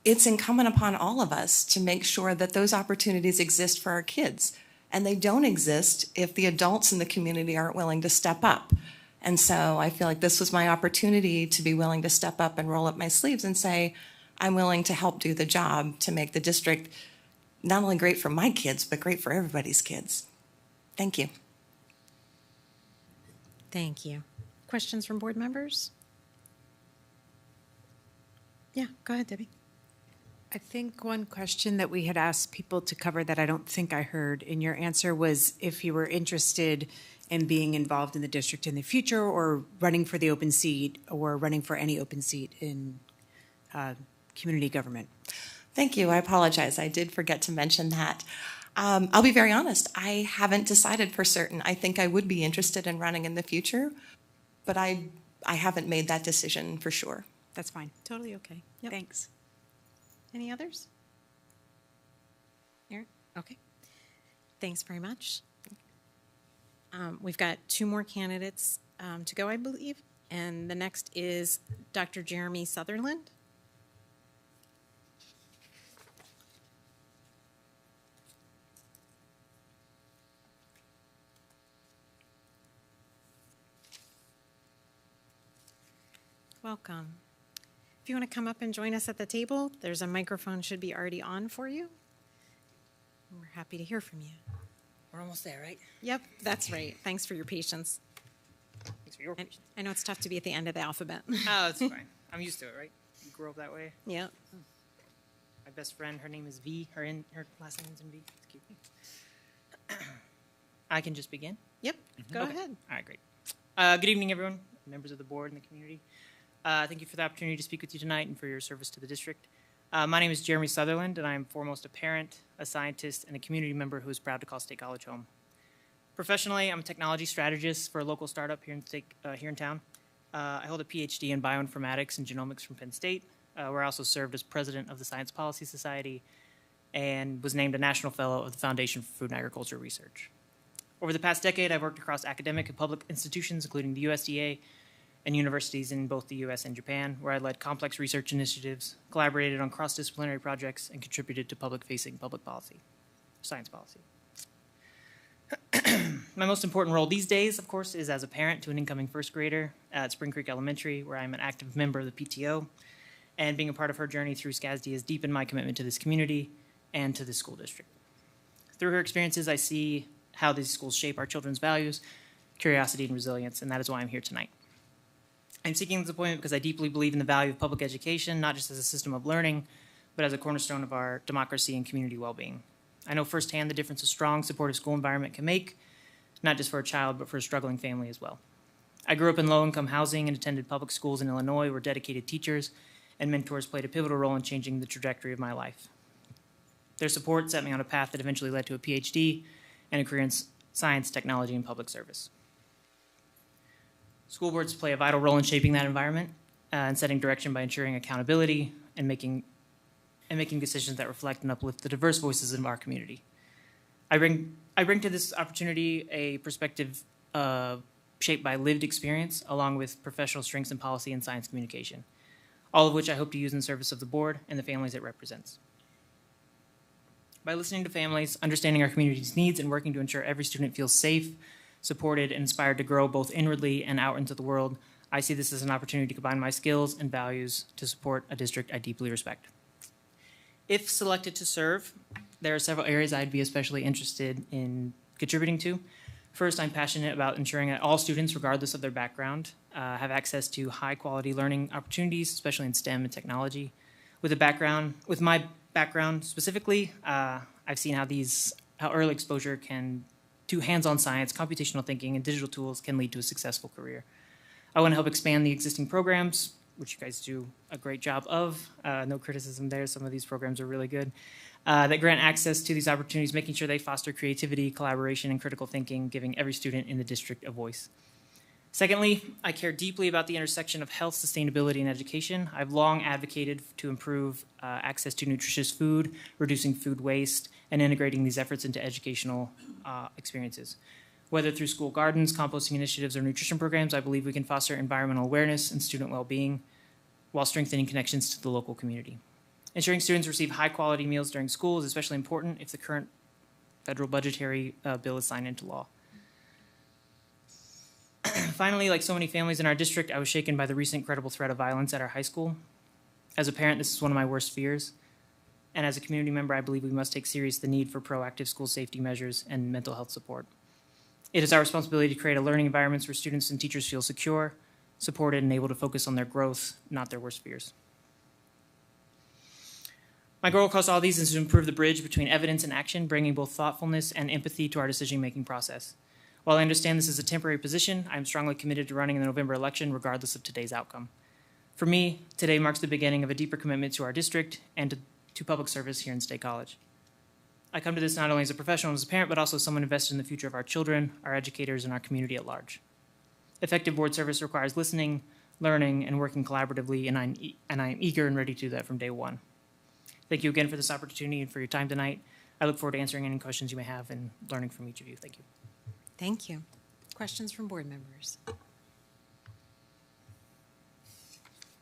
it's incumbent upon all of us to make sure that those opportunities exist for our kids. And they don't exist if the adults in the community aren't willing to step up. And so I feel like this was my opportunity to be willing to step up and roll up my sleeves and say, I'm willing to help do the job to make the district not only great for my kids, but great for everybody's kids. Thank you. Thank you. Questions from board members? Yeah, go ahead, Debbie. I think one question that we had asked people to cover that I don't think I heard in your answer was if you were interested in being involved in the district in the future or running for the open seat or running for any open seat in community government. Thank you. I apologize. I did forget to mention that. I'll be very honest. I haven't decided for certain. I think I would be interested in running in the future, but I haven't made that decision for sure. That's fine. Totally okay. Yep. Thanks. Any others? Aaron? Okay. Thanks very much. We've got 2 more candidates to go, I believe. And the next is Dr. Jeremy Sutherland. Welcome. If you want to come up and join us at the table, there's a microphone should be already on for you. We're happy to hear from you. We're almost there, right? Yep, that's right. Thanks for your patience. Thanks for your patience. I know it's tough to be at the end of the alphabet. Oh, that's fine. I'm used to it, right? You grew up that way. Yep. My best friend, her name is V. Her last name's in V. It's cute. I can just begin? Yep, go Okay. ahead. All right, great. Good evening, everyone, members of the board and the community. Thank you for the opportunity to speak with you tonight and for your service to the district. My name is Jeremy Sutherland, and I am foremost a parent, a scientist, and a community member who is proud to call State College home. Professionally, I'm a technology strategist for a local startup here in town. I hold a PhD in bioinformatics and genomics from Penn State, where I also served as president of the Science Policy Society and was named a National Fellow of the Foundation for Food and Agriculture Research. Over the past decade, I've worked across academic and public institutions, including the USDA, and universities in both the US and Japan, where I led complex research initiatives, collaborated on cross-disciplinary projects, and contributed to public-facing public policy, science policy. My most important role these days, of course, is as a parent to an incoming first grader at Spring Creek Elementary, where I'm an active member of the PTO, and being a part of her journey through SCASD has deepened my commitment to this community and to the school district. Through her experiences, I see how these schools shape our children's values, curiosity, and resilience, and that is why I'm here tonight. I'm seeking this appointment because I deeply believe in the value of public education, not just as a system of learning, but as a cornerstone of our democracy and community well-being. I know firsthand the difference a strong, supportive school environment can make, not just for a child, but for a struggling family as well. I grew up in low-income housing and attended public schools in Illinois where dedicated teachers and mentors played a pivotal role in changing the trajectory of my life. Their support set me on a path that eventually led to a PhD and a career in science, technology, and public service. School boards play a vital role in shaping that environment and setting direction by ensuring accountability and making decisions that reflect and uplift the diverse voices of our community. I bring to this opportunity a perspective shaped by lived experience, along with professional strengths in policy and science communication, all of which I hope to use in service of the board and the families it represents. By listening to families, understanding our community's needs, and working to ensure every student feels safe, supported, and inspired to grow both inwardly and out into the world, I see this as an opportunity to combine my skills and values to support a district I deeply respect. If selected to serve, there are several areas I'd be especially interested in contributing to. First, I'm passionate about ensuring that all students, regardless of their background, have access to high-quality learning opportunities, especially in STEM and technology. With my background specifically, I've seen how early exposure to hands-on science, computational thinking, and digital tools can lead to a successful career. I want to help expand the existing programs, which you guys do a great job of. No criticism there. Some of these programs are really good. That grant access to these opportunities, making sure they foster creativity, collaboration, and critical thinking, giving every student in the district a voice. Secondly, I care deeply about the intersection of health, sustainability, and education. I've long advocated to improve access to nutritious food, reducing food waste, and integrating these efforts into educational experiences. Whether through school gardens, composting initiatives, or nutrition programs, I believe we can foster environmental awareness and student well-being while strengthening connections to the local community. Ensuring students receive high-quality meals during school is especially important if the current federal budgetary bill is signed into law. Finally, like so many families in our district, I was shaken by the recent credible threat of violence at our high school. As a parent, this is one of my worst fears. And as a community member, I believe we must take serious the need for proactive school safety measures and mental health support. It is our responsibility to create a learning environment where students and teachers feel secure, supported, and able to focus on their growth, not their worst fears. My goal across all these is to improve the bridge between evidence and action, bringing both thoughtfulness and empathy to our decision-making process. While I understand this is a temporary position, I am strongly committed to running in the November election regardless of today's outcome. For me, today marks the beginning of a deeper commitment to our district and to public service here in State College. I come to this not only as a professional and as a parent, but also someone invested in the future of our children, our educators, and our community at large. Effective board service requires listening, learning, and working collaboratively, and I am eager and ready to do that from day one. Thank you again for this opportunity and for your time tonight. I look forward to answering any questions you may have and learning from each of you. Thank you. Thank you. Questions from board members?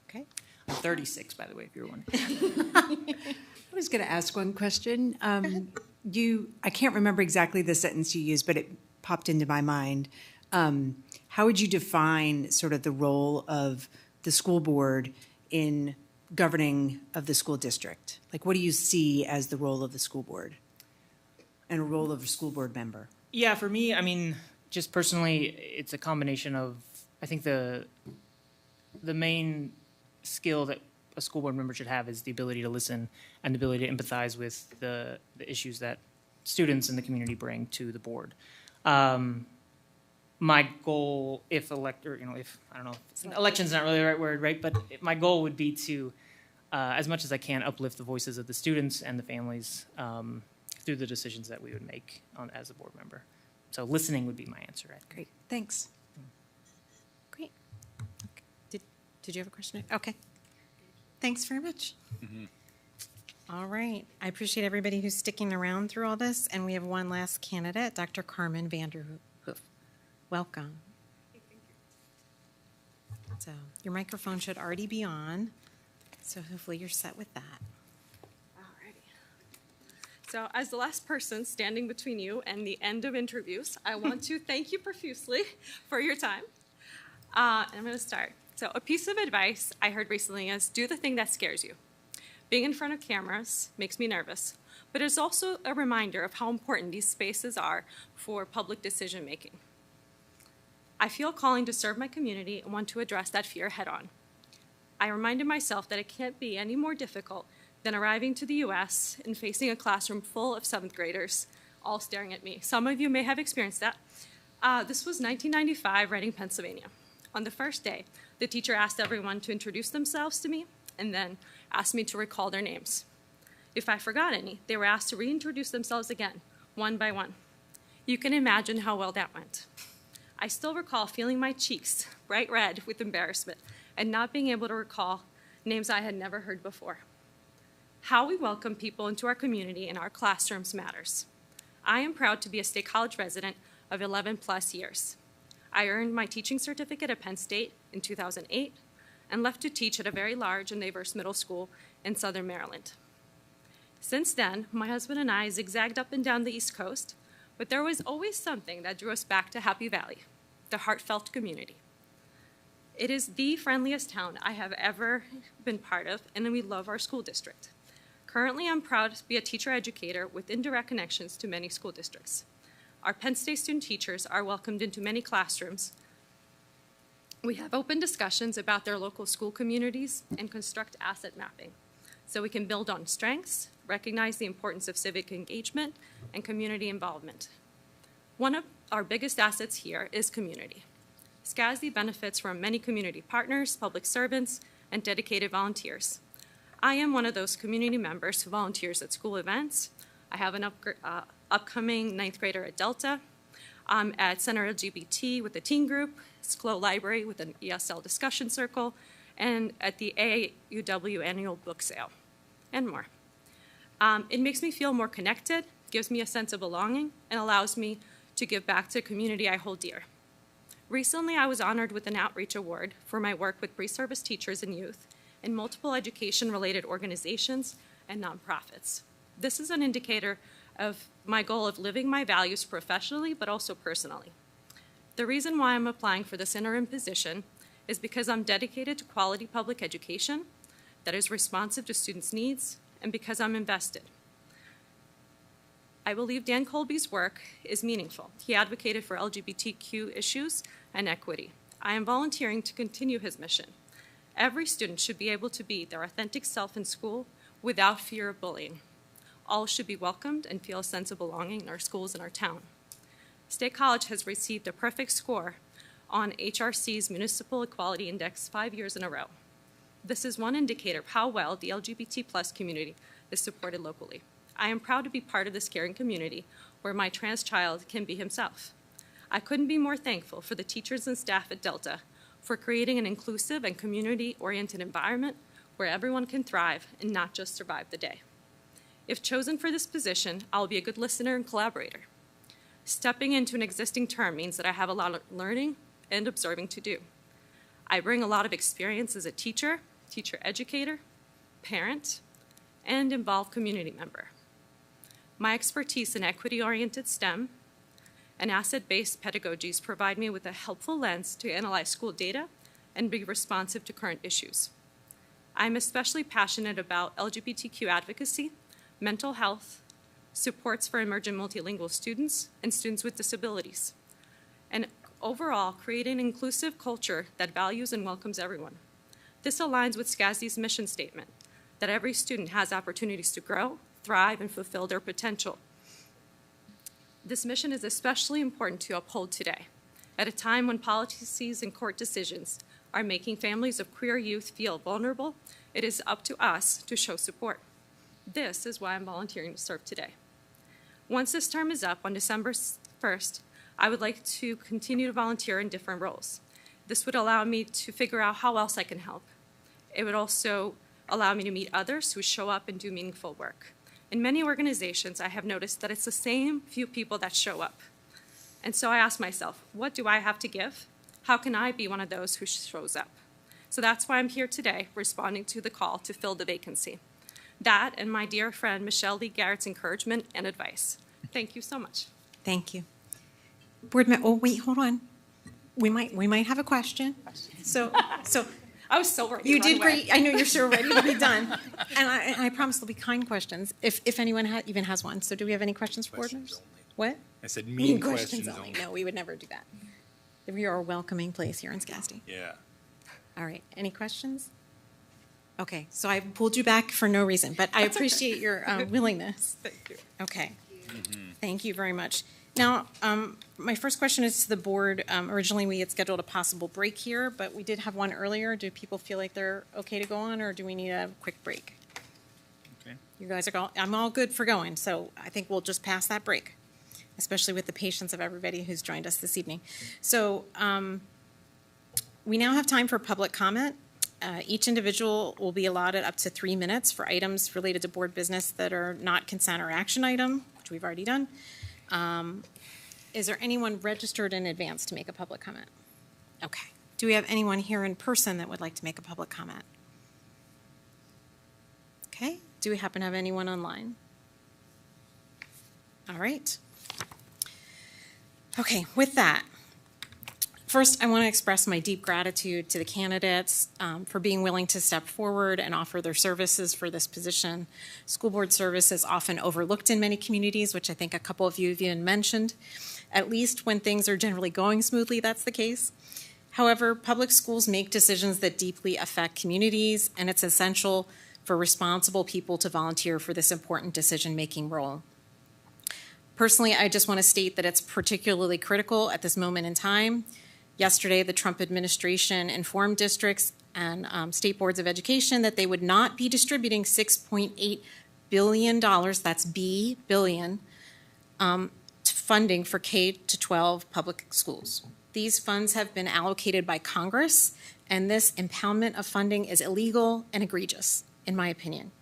Okay. I'm 36, by the way, if you're wondering. I was going to ask one question. I can't remember exactly the sentence you used, but it popped into my mind. How would you define sort of the role of the school board in governing of the school district? Like, what do you see as the role of the school board and a role of a school board member? Yeah, for me, I mean, just personally, it's a combination of, I think the main skill that a school board member should have is the ability to listen and the ability to empathize with the issues that students in the community bring to the board. My goal, if election's not really the right word, right? But my goal would be to, as much as I can, uplift the voices of the students and the families through the decisions that we would make as a board member. So listening would be my answer. Right? Great, thanks. Great. Okay. Did you have a question? Okay. Thanks very much. Mm-hmm. All right. I appreciate everybody who's sticking around through all this. And we have one last candidate, Dr. Carmen Vanderhoof. Welcome. Thank you. So your microphone should already be on. So hopefully you're set with that. So as the last person standing between you and the end of interviews, I want to thank you profusely for your time. And I'm going to start. So a piece of advice I heard recently is do the thing that scares you. Being in front of cameras makes me nervous, but it's also a reminder of how important these spaces are for public decision making. I feel a calling to serve my community and want to address that fear head on. I reminded myself that it can't be any more difficult than arriving to the U.S. and facing a classroom full of 7th graders, all staring at me. Some of you may have experienced that. This was 1995, Reading, Pennsylvania. On the first day, the teacher asked everyone to introduce themselves to me and then asked me to recall their names. If I forgot any, they were asked to reintroduce themselves again, one by one. You can imagine how well that went. I still recall feeling my cheeks bright red with embarrassment and not being able to recall names I had never heard before. How we welcome people into our community and our classrooms matters. I am proud to be a State College resident of 11 plus years. I earned my teaching certificate at Penn State in 2008 and left to teach at a very large and diverse middle school in Southern Maryland. Since then, my husband and I zigzagged up and down the East Coast, but there was always something that drew us back to Happy Valley, the heartfelt community. It is the friendliest town I have ever been part of, and we love our school district. Currently, I'm proud to be a teacher-educator with indirect connections to many school districts. Our Penn State student teachers are welcomed into many classrooms. We have open discussions about their local school communities and construct asset mapping, so we can build on strengths, recognize the importance of civic engagement, and community involvement. One of our biggest assets here is community. SCASD benefits from many community partners, public servants, and dedicated volunteers. I am one of those community members who volunteers at school events. I have an upcoming 9th grader at Delta. I'm at Center LGBT with a teen group, SCLO Library with an ESL discussion circle, and at the AUW annual book sale, and more. It makes me feel more connected, gives me a sense of belonging, and allows me to give back to a community I hold dear. Recently, I was honored with an outreach award for my work with pre-service teachers and youth in multiple education-related organizations and nonprofits. This is an indicator of my goal of living my values professionally, but also personally. The reason why I'm applying for this interim position is because I'm dedicated to quality public education that is responsive to students' needs, and because I'm invested. I believe Dan Colby's work is meaningful. He advocated for LGBTQ issues and equity. I am volunteering to continue his mission. Every student should be able to be their authentic self in school without fear of bullying. All should be welcomed and feel a sense of belonging in our schools and our town. State College has received a perfect score on HRC's Municipal Equality Index 5 years in a row. This is one indicator of how well the LGBT+ community is supported locally. I am proud to be part of this caring community where my trans child can be himself. I couldn't be more thankful for the teachers and staff at Delta for creating an inclusive and community-oriented environment where everyone can thrive and not just survive the day. If chosen for this position, I'll be a good listener and collaborator. Stepping into an existing term means that I have a lot of learning and observing to do. I bring a lot of experience as a teacher, teacher-educator, parent, and involved community member. My expertise in equity-oriented STEM and asset-based pedagogies provide me with a helpful lens to analyze school data and be responsive to current issues. I'm especially passionate about LGBTQ advocacy, mental health, supports for emerging multilingual students, and students with disabilities, and overall create an inclusive culture that values and welcomes everyone. This aligns with SCASD's mission statement, that every student has opportunities to grow, thrive, and fulfill their potential. This mission is especially important to uphold today, at a time when policies and court decisions are making families of queer youth feel vulnerable. It is up to us to show support. This is why I'm volunteering to serve today. Once this term is up on December 1st, I would like to continue to volunteer in different roles. This would allow me to figure out how else I can help. It would also allow me to meet others who show up and do meaningful work. In many organizations, I have noticed that it's the same few people that show up. And so I ask myself, what do I have to give? How can I be one of those who shows up? So that's why I'm here today, responding to the call to fill the vacancy. That and my dear friend Michelle Lee Garrett's encouragement and advice. Thank you so much. Thank you. Board member, oh, wait, hold on. We might have a question. So I was so ready. You did great. I know you're so ready to be done. And I promise there'll be kind questions if anyone even has one. So do we have any questions for board members? What? I said mean questions only. No, we would never do that. We are a welcoming place here in SCASD. Yeah. All right. Any questions? Okay. So I pulled you back for no reason, but I appreciate your willingness. Thank you. Okay. Thank you very much. Now, my first question is to the board. Originally, we had scheduled a possible break here, but we did have one earlier. Do people feel like they're okay to go on, or do we need a quick break? Okay. You guys are I'm all good for going, so I think we'll just pass that break, especially with the patience of everybody who's joined us this evening. So we now have time for public comment. Each individual will be allotted up to 3 minutes for items related to board business that are not consent or action item, which we've already done. Is there anyone registered in advance to make a public comment? Okay. Do we have anyone here in person that would like to make a public comment? Okay. Do we happen to have anyone online? All right. Okay, with that, first I want to express my deep gratitude to the candidates for being willing to step forward and offer their services for this position. School board service is often overlooked in many communities, which I think a couple of you have even mentioned. At least when things are generally going smoothly, that's the case. However, public schools make decisions that deeply affect communities, and it's essential for responsible people to volunteer for this important decision-making role. Personally, I just want to state that it's particularly critical at this moment in time. Yesterday, the Trump administration informed districts and state boards of education that they would not be distributing $6.8 billion, that's B, billion, funding for K-12 public schools. These funds have been allocated by Congress, and this impoundment of funding is illegal and egregious, in my opinion.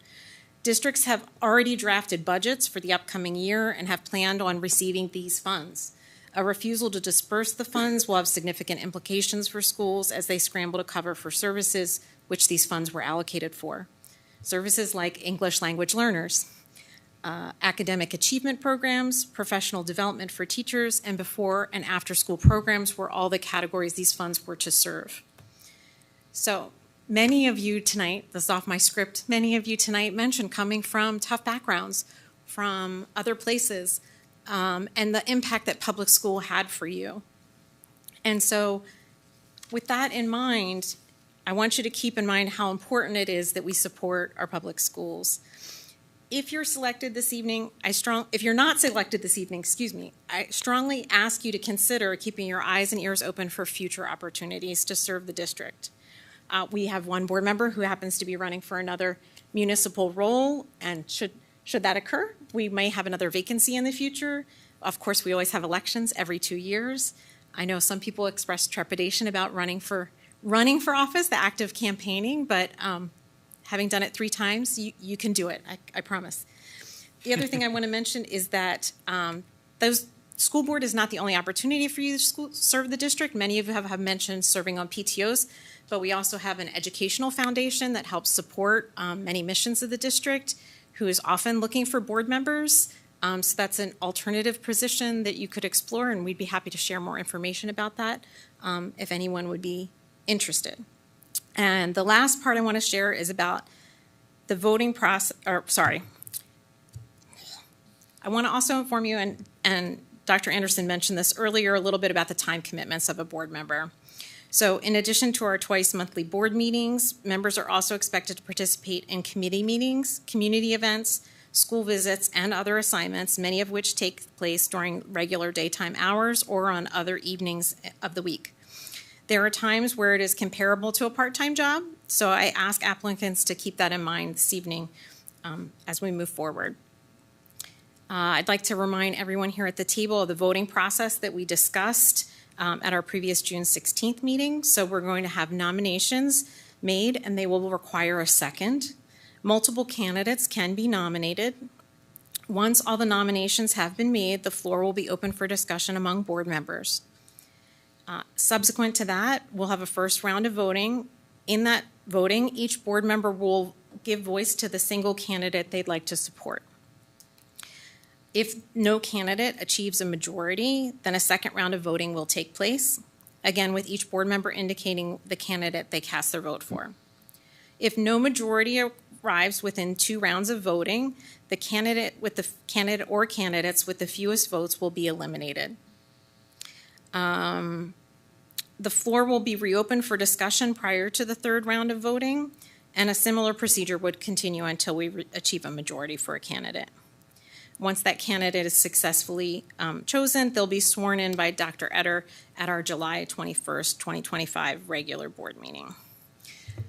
Districts have already drafted budgets for the upcoming year and have planned on receiving these funds. A refusal to disperse the funds will have significant implications for schools as they scramble to cover for services which these funds were allocated for. Services like English language learners, academic achievement programs, professional development for teachers, and before and after school programs were all the categories these funds were to serve. So many of you tonight, this is off my script, many of you tonight mentioned coming from tough backgrounds, from other places, and the impact that public school had for you. And so with that in mind, I want you to keep in mind how important it is that we support our public schools. If you're selected this evening, if you're not selected this evening, I strongly ask you to consider keeping your eyes and ears open for future opportunities to serve the district. We have one board member who happens to be running for another municipal role, and should that occur, we may have another vacancy in the future. Of course, we always have elections every 2 years. I know some people express trepidation about running for office, the act of campaigning, but having done it 3 times, you can do it, I promise. The other thing I want to mention is that school board is not the only opportunity for you to serve the district. Many of you have mentioned serving on PTOs, but we also have an educational foundation that helps support many missions of the district, who is often looking for board members. So that's an alternative position that you could explore, and we'd be happy to share more information about that if anyone would be interested. And the last part I want to share is about the voting process, I want to also inform you, and Dr. Anderson mentioned this earlier, a little bit about the time commitments of a board member. So in addition to our twice monthly board meetings, members are also expected to participate in committee meetings, community events, school visits, and other assignments, many of which take place during regular daytime hours or on other evenings of the week. There are times where it is comparable to a part-time job, so I ask applicants to keep that in mind this evening as we move forward. I'd like to remind everyone here at the table of the voting process that we discussed at our previous June 16th meeting. So we're going to have nominations made, and they will require a second. Multiple candidates can be nominated. Once all the nominations have been made, the floor will be open for discussion among board members. Subsequent to that, we'll have a first round of voting. In that voting, each board member will give voice to the single candidate they'd like to support. If no candidate achieves a majority, then a second round of voting will take place, again with each board member indicating the candidate they cast their vote for. If no majority arrives within 2 rounds of voting, the candidate or candidates with the fewest votes will be eliminated. The floor will be reopened for discussion prior to the 3rd round of voting, and a similar procedure would continue until we achieve a majority for a candidate. Once that candidate is successfully chosen, they'll be sworn in by Dr. Etter at our July 21st, 2025 regular board meeting.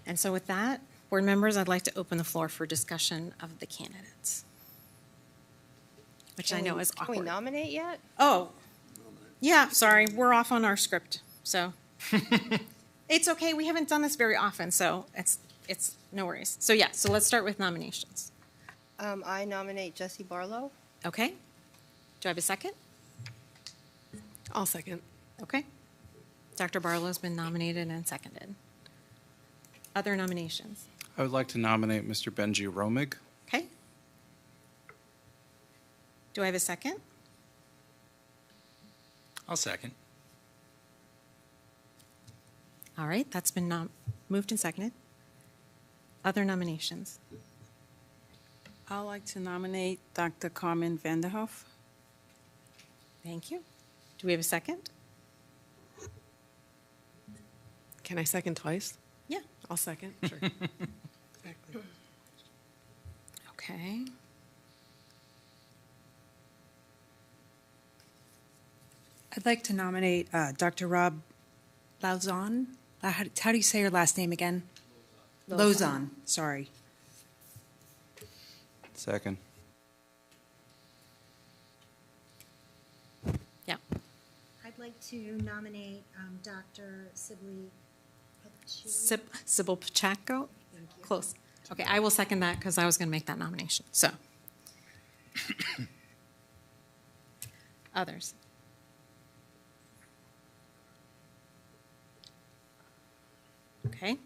And so with that, board members, I'd like to open the floor for discussion of the candidates, which I know is awkward. Can we nominate yet? Oh, yeah, sorry, we're off on our script, so. It's okay, we haven't done this very often, so it's no worries. So yeah, so let's start with nominations. I nominate Jesse Barlow. Okay. Do I have a second? I'll second. Okay. Dr. Barlow's been nominated and seconded. Other nominations? I would like to nominate Mr. Benji Romig. Okay. Do I have a second? I'll second. All right, that's been moved and seconded. Other nominations? I'd like to nominate Dr. Carmen Vanderhoff. Thank you. Do we have a second? Can I second twice? Yeah. I'll second. Sure. Exactly. Okay. I'd like to nominate Dr. Rob Lauzon. How do you say your last name again? Lauzon. Sorry. Second. Yeah. I'd like to nominate Dr. Sibley Sybil Pacheco? Close. Okay, I will second that because I was going to make that nomination. So. Others? Okay.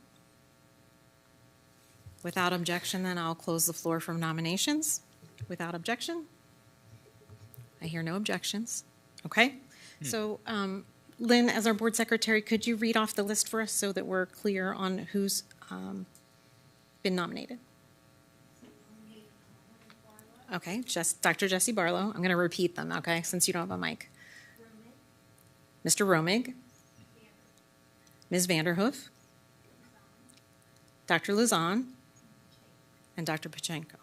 Without objection, then I'll close the floor from nominations. Without objection? I hear no objections. Okay. So, Lynn, as our board secretary, could you read off the list for us so that we're clear on who's been nominated? Okay, just Dr. Jesse Barlow. I'm going to repeat them, okay, since you don't have a mic. Mr. Romig. Ms. Vanderhoof. Dr. Luzon. And Dr. Pachenko.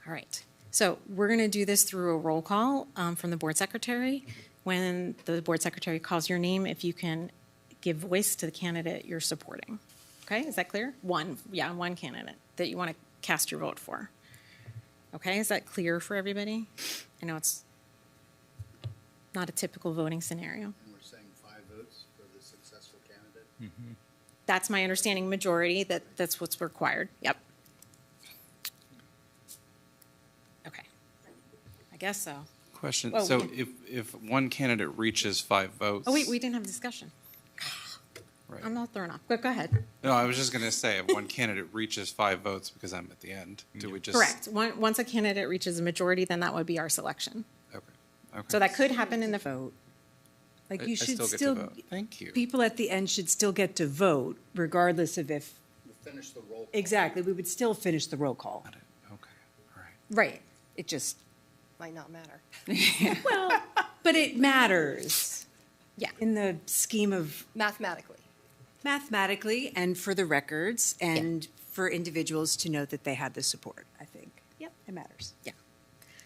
All right. So we're going to do this through a roll call from the board secretary. When the board secretary calls your name, if you can give voice to the candidate you're supporting. Okay, is that clear? One candidate that you want to cast your vote for. Okay, is that clear for everybody? I know it's not a typical voting scenario. And we're saying 5 votes for the successful candidate? Mm-hmm. That's my understanding, majority, that's what's required. Yep. Okay. I guess so. Question. Oh, So we if one candidate reaches 5 votes. Oh, wait, we didn't have a discussion. Right. I'm not thrown off. Go ahead. No, I was just going to say, if one candidate reaches 5 votes, because I'm at the end, do we just? Correct. Once a candidate reaches a majority, then that would be our selection. Okay. Okay. So that could happen in the vote. Like I you should still get to still, vote. Thank you. people at the end should still get to vote regardless of if, We'll finish the roll call. exactly, we would still finish the roll call. Right. It just, Might not matter. well, but it matters. Yeah. In the scheme of Mathematically. and for the records and for individuals to know that they had the support, I think. Yep. It matters. Yeah.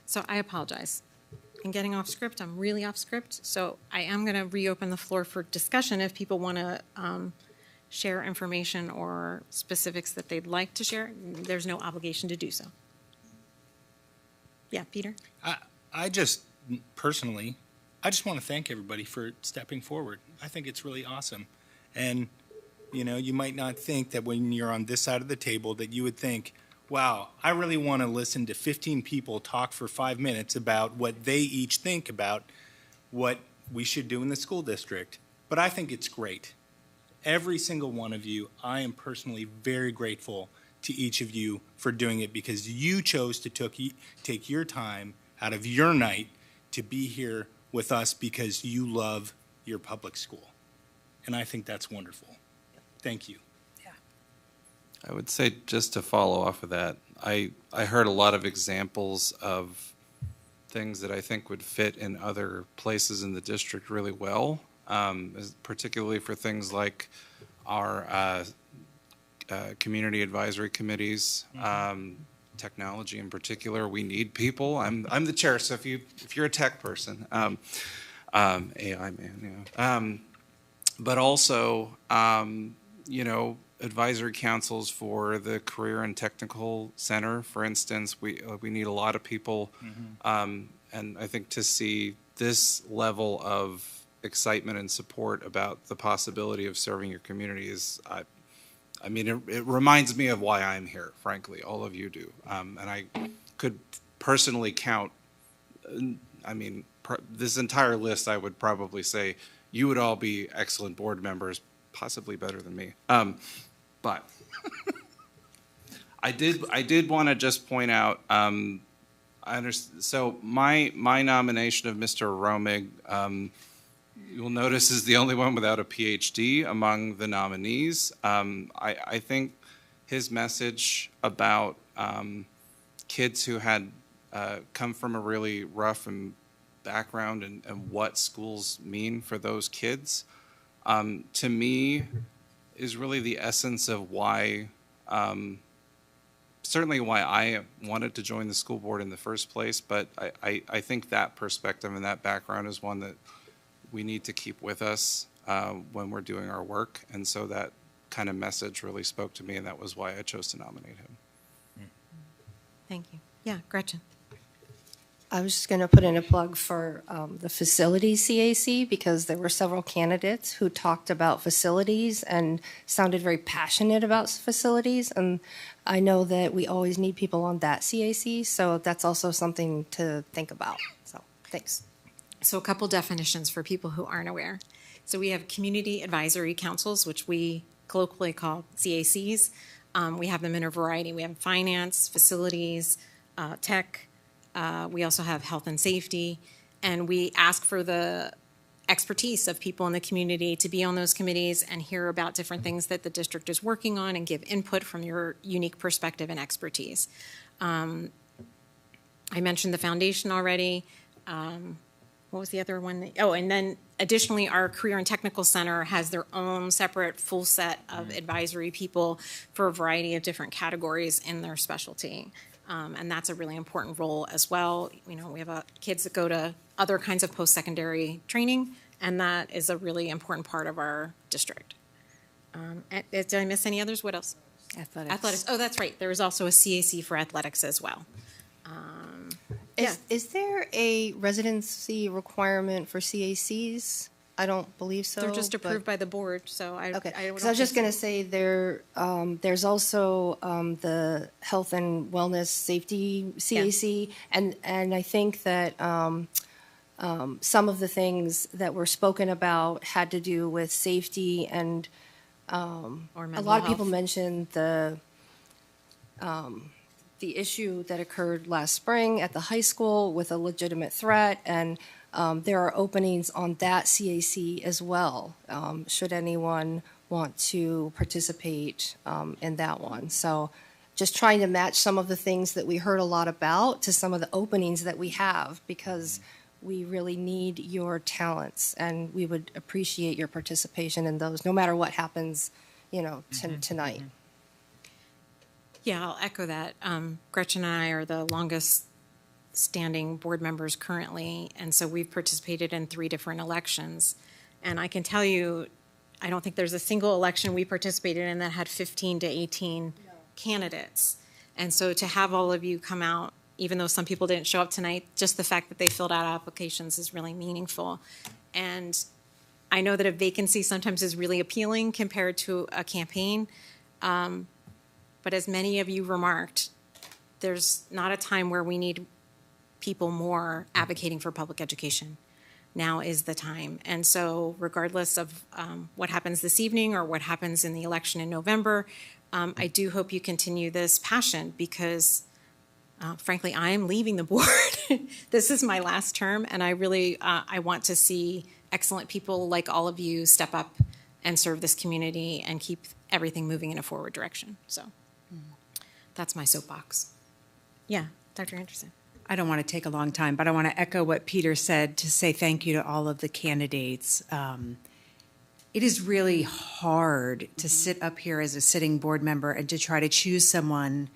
So I apologize. In getting off script, I'm really off script. So I am going to reopen the floor for discussion if people want to share information or specifics that they'd like to share. There's no obligation to do so. Yeah, Peter? I just, personally, I just want to thank everybody for stepping forward. I think it's really awesome. And, you know, you might not think that when you're on this side of the table that you would think, wow, I really want to listen to 15 people talk for 5 minutes about what they each think about what we should do in the school district. But I think it's great. Every single one of you, I am personally very grateful to each of you for doing it because you chose to take your time out of your night to be here with us because you love your public school. And I think that's wonderful. Thank you. I would say, just to follow off of that, I heard a lot of examples of things that I think would fit in other places in the district really well, particularly for things like our community advisory committees, technology in particular. We need people. I'm the chair, so if you're a tech person, AI man, yeah. But also, you know, advisory councils for the Career and Technical Center, for instance. We need a lot of people, and I think to see this level of excitement and support about the possibility of serving your community is, I mean, it reminds me of why I'm here, frankly. All of you do. And I could personally count, I mean, this entire list, I would probably say you would all be excellent board members, possibly better than me. But I did want to just point out, so my nomination of Mr. Romig, you'll notice is the only one without a PhD among the nominees. I think his message about kids who had come from a really rough background and what schools mean for those kids, to me, is really the essence of why, certainly why I wanted to join the school board in the first place, but I think that perspective and that background is one that we need to keep with us when we're doing our work. And so that kind of message really spoke to me, and that was why I chose to nominate him. Thank you. Yeah, Gretchen. I was just going to put in a plug for the facilities CAC, because there were several candidates who talked about facilities and sounded very passionate about facilities. And I know that we always need people on that CAC, so that's also something to think about. So thanks. So a couple definitions for people who aren't aware. So we have community advisory councils, which we colloquially call CACs. We have them in a variety. We have finance, facilities, tech. We also have health and safety, and we ask for the expertise of people in the community to be on those committees and hear about different things that the district is working on and give input from your unique perspective and expertise. I mentioned the foundation already. What was the other one? Oh, and then additionally, our Career and Technical Center has their own separate full set of advisory people for a variety of different categories in their specialty. And that's a really important role as well. You know, we have kids that go to other kinds of post-secondary training, and that is a really important part of our district. Did I miss any others? What else? Athletics. Oh, that's right. There is also a CAC for athletics as well. Is there a residency requirement for CACs? I don't believe so. They're just approved by the board, so Okay, because I was just going to say there's also the health and wellness safety CAC, and I think that some of the things that were spoken about had to do with safety, and a lot of people mentioned the issue that occurred last spring at the high school with a legitimate threat, and there are openings on that CAC as well, should anyone want to participate in that one. So just trying to match some of the things that we heard a lot about to some of the openings that we have, because we really need your talents, and we would appreciate your participation in those, no matter what happens, you know, tonight. Yeah, I'll echo that. Gretchen and I are the longest standing board members currently, and so we've participated in 3 different elections. And I can tell you, I don't think there's a single election we participated in that had 15 to 18 candidates. And so to have all of you come out, even though some people didn't show up tonight, just the fact that they filled out applications is really meaningful. And I know that a vacancy sometimes is really appealing compared to a campaign. But as many of you remarked, there's not a time where we need people more advocating for public education. Now is the time. And so regardless of what happens this evening or what happens in the election in November, I do hope you continue this passion, because frankly, I am leaving the board. This is my last term, and I really, I want to see excellent people like all of you step up and serve this community and keep everything moving in a forward direction. So that's my soapbox. Yeah, Dr. Anderson. I don't want to take a long time, but I want to echo what Peter said to say thank you to all of the candidates. It is really hard to sit up here as a sitting board member and to try to choose someone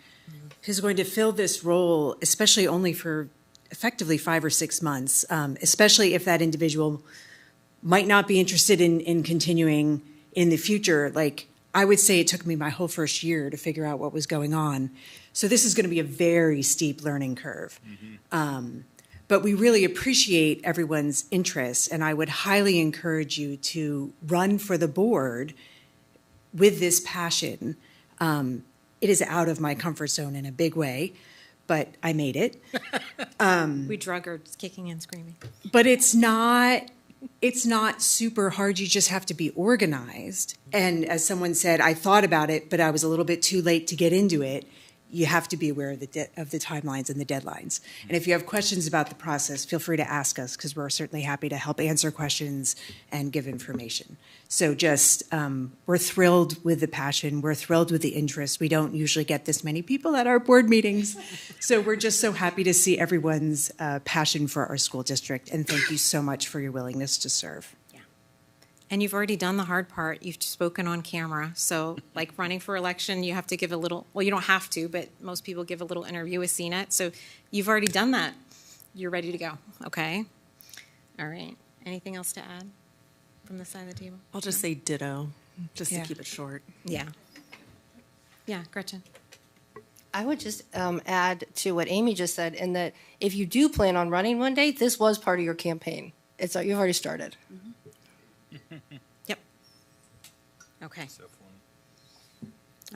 who's going to fill this role, especially only for effectively 5 or 6 months, especially if that individual might not be interested in continuing in the future. Like, I would say it took me my whole first year to figure out what was going on. So this is going to be a very steep learning curve. But we really appreciate everyone's interest, and I would highly encourage you to run for the board with this passion. It is out of my comfort zone in a big way, but I made it. We drug her kicking and screaming. But it's not super hard. You just have to be organized. And as someone said, I thought about it, but I was a little bit too late to get into it. You have to be aware of the timelines and the deadlines. And if you have questions about the process, feel free to ask us, because we're certainly happy to help answer questions and give information. So just, we're thrilled with the passion. We're thrilled with the interest. We don't usually get this many people at our board meetings. So we're just so happy to see everyone's passion for our school district. And thank you so much for your willingness to serve. And you've already done the hard part. You've spoken on camera. So like running for election, you have to give a little, well, you don't have to, but most people give a little interview with CNET. So you've already done that. You're ready to go. Okay. All right. Anything else to add from this side of the table? I'll just say ditto, just Yeah. to keep it short. Yeah. Yeah, Gretchen. I would just add to what Amy just said, in that if you do plan on running one day, this was part of your campaign. You've already started. Yep. Okay.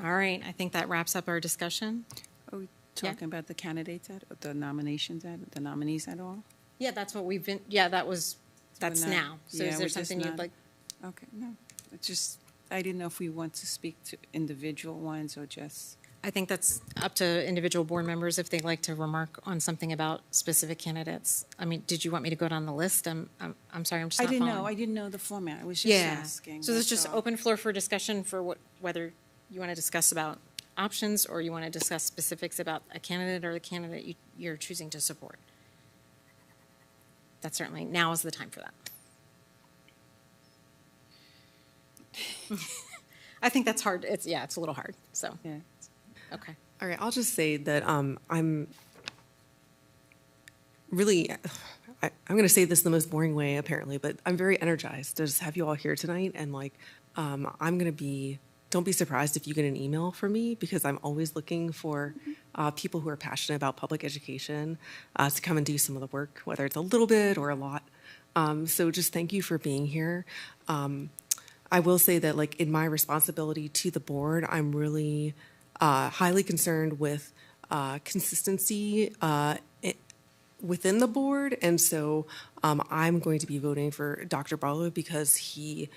All right. I think that wraps up our discussion. Are we talking about the candidates, the nominations, the nominees at all? Yeah, that's what we've been, that's not- now. So yeah, is we're there just something you'd not- like? Okay, no, it's just, I didn't know if we want to speak to individual ones or just. I think that's up to individual board members if they'd like to remark on something about specific candidates. I mean, did you want me to go down the list? I'm sorry, I'm just I not didn't know, following. I didn't know the format, I was just Yeah. asking. So this is that's just all. open floor for discussion for whether you want to discuss about options or you want to discuss specifics about a candidate or the candidate you're choosing to support. That's certainly, now is the time for that. I think that's hard. It's a little hard, so. Yeah. Okay. All right, I'll just say that I'm really, I'm going to say this the most boring way apparently, but I'm very energized to just have you all here tonight. And I'm going to be, don't be surprised if you get an email from me, because I'm always looking for people who are passionate about public education to come and do some of the work, whether it's a little bit or a lot. So just thank you for being here. I will say that in my responsibility to the board, I'm really highly concerned with consistency within the board. And so I'm going to be voting for Dr. Barlow because he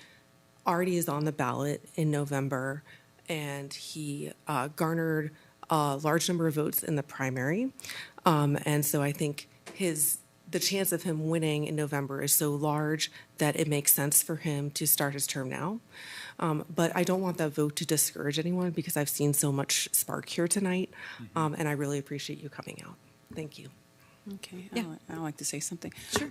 already is on the ballot in November, and he garnered a large number of votes in the primary. And so I think the chance of him winning in November is so large that it makes sense for him to start his term now. But I don't want that vote to discourage anyone, because I've seen so much spark here tonight, and I really appreciate you coming out. Thank you. Okay, Yeah. I'd like to say something. Sure.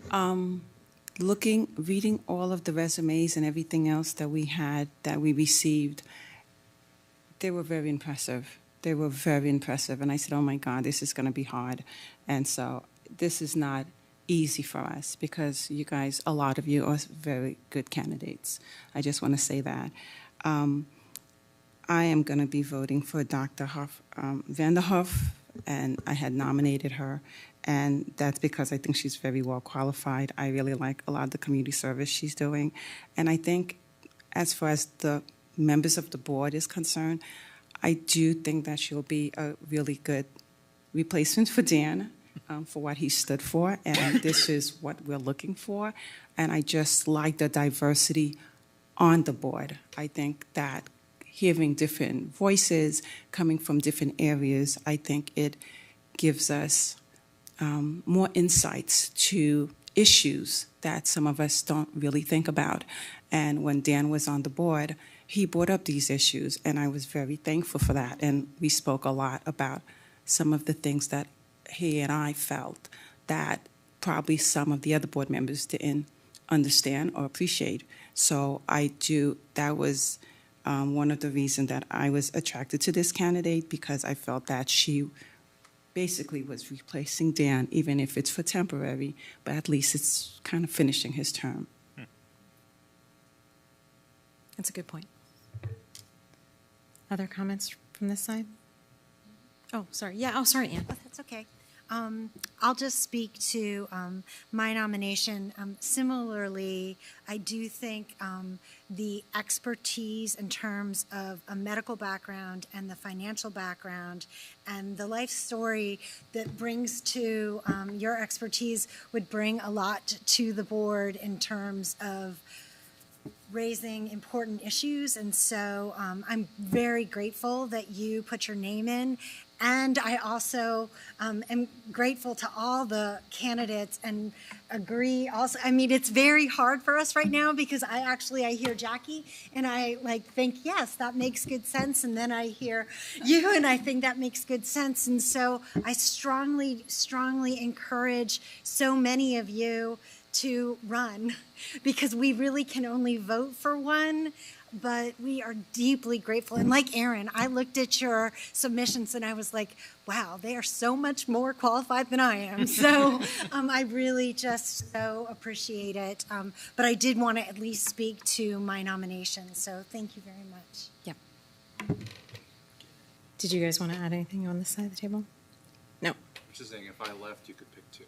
Reading all of the resumes and everything else that we received, they were very impressive. They were very impressive. And I said, oh my God, this is going to be hard. And so this is not easy for us, because you guys, a lot of you are very good candidates. I just want to say that. I am going to be voting for Dr. Vanderhoff, and I had nominated her. And that's because I think she's very well qualified. I really like a lot of the community service she's doing. And I think as far as the members of the board is concerned, I do think that she'll be a really good replacement for Dan for what he stood for. And this is what we're looking for. And I just like the diversity on the board. I think that hearing different voices coming from different areas, I think it gives us more insights to issues that some of us don't really think about. And when Dan was on the board, he brought up these issues, and I was very thankful for that. And we spoke a lot about some of the things that he and I felt that probably some of the other board members didn't understand or appreciate. So that was one of the reasons that I was attracted to this candidate, because I felt that she basically was replacing Dan, even if it's for temporary, but at least it's kind of finishing his term. That's a good point. Other comments from this side? Oh, sorry. Yeah, sorry, Ann. Oh, that's okay. I'll just speak to my nomination. Similarly, I do think the expertise in terms of a medical background and the financial background and the life story that brings to your expertise would bring a lot to the board in terms of raising important issues. And so I'm very grateful that you put your name in. And I also am grateful to all the candidates and agree also. I mean, it's very hard for us right now because I hear Jackie and I think, yes, that makes good sense. And then I hear you and I think that makes good sense. And so I strongly, strongly encourage so many of you to run because we really can only vote for one. But we are deeply grateful. And like Aaron, I looked at your submissions and I was like, wow, they are so much more qualified than I am. So I really just so appreciate it. But I did want to at least speak to my nomination. So thank you very much. Yep. Did you guys want to add anything on this side of the table? No. I'm just saying, if I left, you could pick two.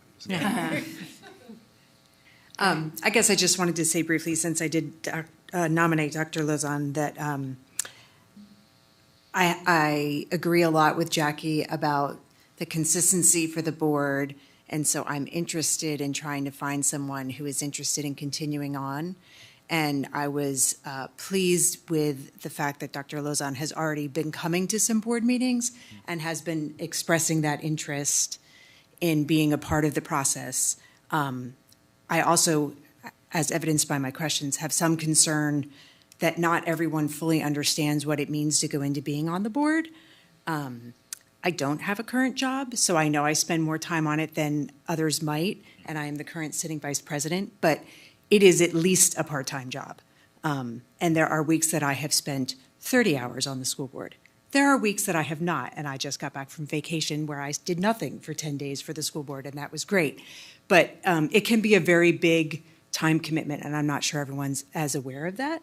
I guess I just wanted to say briefly, since I did nominate Dr. Lozon, that I agree a lot with Jackie about the consistency for the board, and so I'm interested in trying to find someone who is interested in continuing on. And I was pleased with the fact that Dr. Lozon has already been coming to some board meetings and has been expressing that interest in being a part of the process. I also, as evidenced by my questions, have some concern that not everyone fully understands what it means to go into being on the board. I don't have a current job, so I know I spend more time on it than others might, and I am the current sitting vice president, but it is at least a part-time job. And there are weeks that I have spent 30 hours on the school board. There are weeks that I have not, and I just got back from vacation where I did nothing for 10 days for the school board, and that was great. But it can be a very big time commitment, and I'm not sure everyone's as aware of that.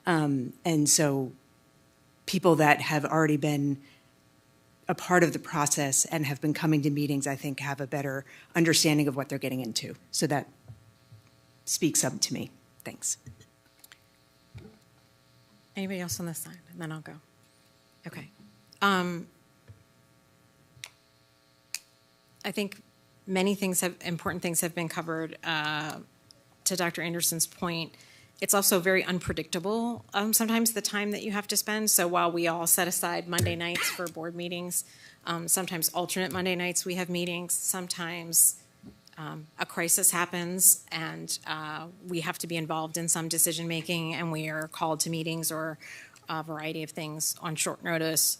And so people that have already been a part of the process and have been coming to meetings, I think, have a better understanding of what they're getting into. So that speaks up to me. Thanks. Anybody else on this side? And then I'll go. Okay. I think many things important things have been covered. To Dr. Anderson's point, it's also very unpredictable sometimes the time that you have to spend. So while we all set aside Monday nights for board meetings, sometimes alternate Monday nights we have meetings, sometimes a crisis happens and we have to be involved in some decision making and we are called to meetings or a variety of things on short notice.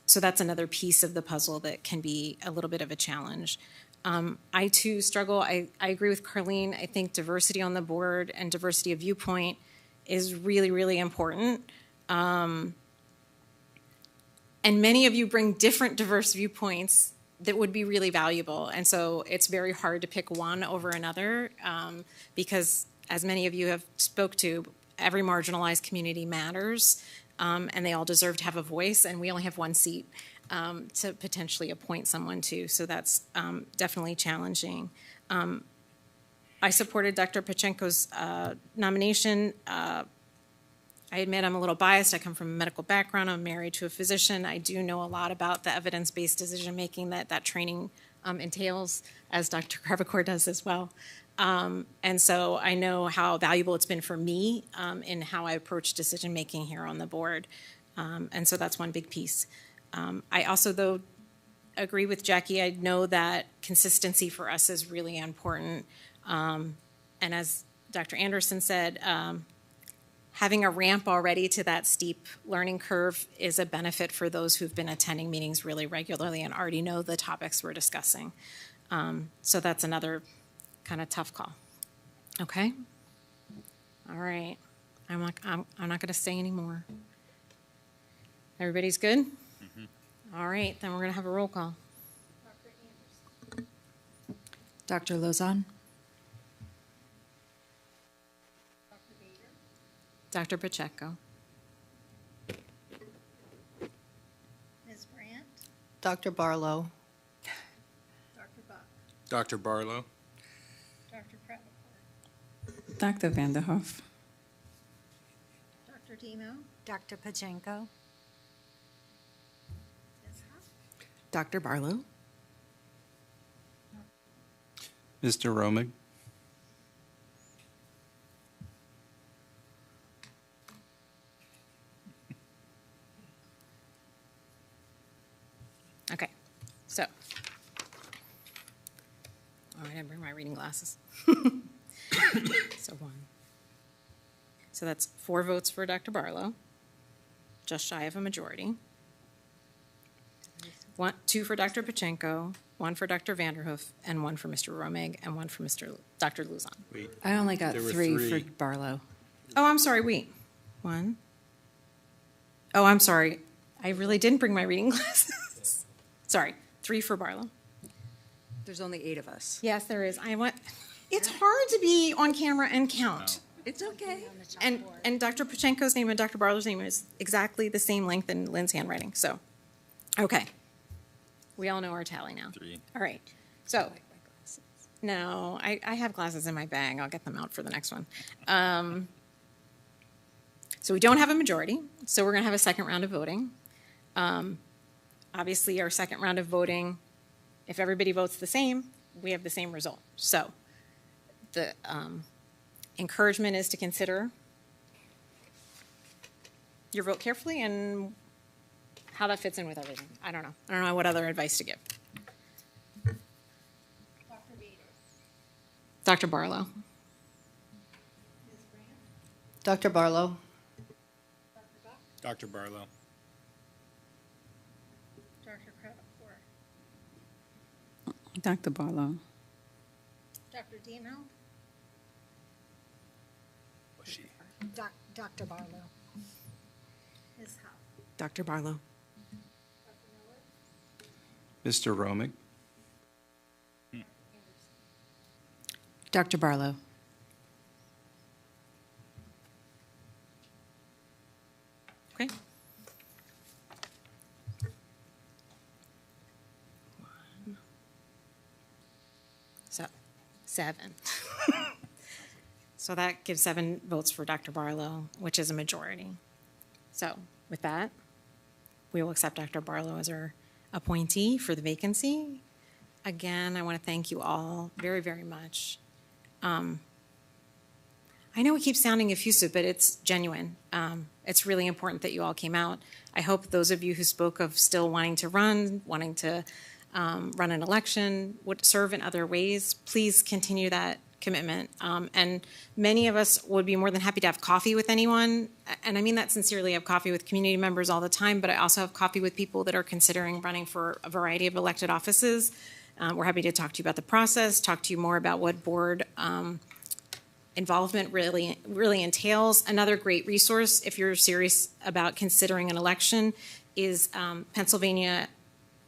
So that's another piece of the puzzle that can be a little bit of a challenge. I too struggle. I agree with Carlene. I think diversity on the board and diversity of viewpoint is really, really important. And many of you bring different diverse viewpoints that would be really valuable. And so it's very hard to pick one over another because, as many of you have spoke to, every marginalized community matters and they all deserve to have a voice, and we only have one seat to potentially appoint someone to. So that's definitely challenging. I supported Dr. Pachenko's nomination. I admit I'm a little biased. I come from a medical background. I'm married to a physician. I do know a lot about the evidence-based decision-making that training entails, as Dr. Crevecoeur does as well. And so I know how valuable it's been for me in how I approach decision-making here on the board. And so that's one big piece. I also, though, agree with Jackie. I know that consistency for us is really important. And as Dr. Anderson said, having a ramp already to that steep learning curve is a benefit for those who've been attending meetings really regularly and already know the topics we're discussing. So that's another kind of tough call. Okay? All right. I'm not going to say any more. Everybody's good? All right, then we're going to have a roll call. Dr. Lozon? Dr. Pacheco. Ms. Brandt? Dr. Barlow. Dr. Barlow. Dr. Kravicourt. Dr. Vanderhoff. Dr. Demo. Dr. Pachenko. Dr. Barlow. Mr. Romig. Okay, so. Oh, I didn't bring my reading glasses. So 1. So that's 4 votes for Dr. Barlow, just shy of a majority. 2 for Dr. Pachenko, 1 for Dr. Vanderhoof, and 1 for Mr. Romig, and 1 for Dr. Luzon. I only got There were 3 3. for Barlow. Oh, I'm sorry, wait. 1. Oh, I'm sorry. I really didn't bring my reading glasses. Sorry, 3 for Barlow. There's only 8 of us. Yes, there is. It's hard to be on camera and count. It's okay. And Dr. Pachenko's name and Dr. Barlow's name is exactly the same length in Lynn's handwriting, so, okay. We all know our tally now. 3. All right, so, no, I have glasses in my bag. I'll get them out for the next one. So we don't have a majority, so we're going to have a second round of voting. Obviously, our second round of voting, if everybody votes the same, we have the same result. So the encouragement is to consider your vote carefully and how that fits in with everything. I don't know. I don't know what other advice to give. Dr. Barlow. Dr. Barlow. Dr. Barlow. Dr. Kravicourt. Dr. Barlow. Dr. Demo. Dr. Barlow. Ms. Howe. Dr. Barlow. Mr. Romig. Dr. Barlow. Okay. 1. So, 7. So that gives 7 votes for Dr. Barlow, which is a majority. So with that, we will accept Dr. Barlow as our appointee for the vacancy. Again, I want to thank you all very, very much. I know it keeps sounding effusive, but it's genuine. It's really important that you all came out. I hope those of you who spoke of still wanting to run an election, would serve in other ways, please continue that commitment. And many of us would be more than happy to have coffee with anyone. And I mean that sincerely. I have coffee with community members all the time, but I also have coffee with people that are considering running for a variety of elected offices. We're happy to talk to you about the process, talk to you more about what board involvement really entails. Another great resource, if you're serious about considering an election, is Pennsylvania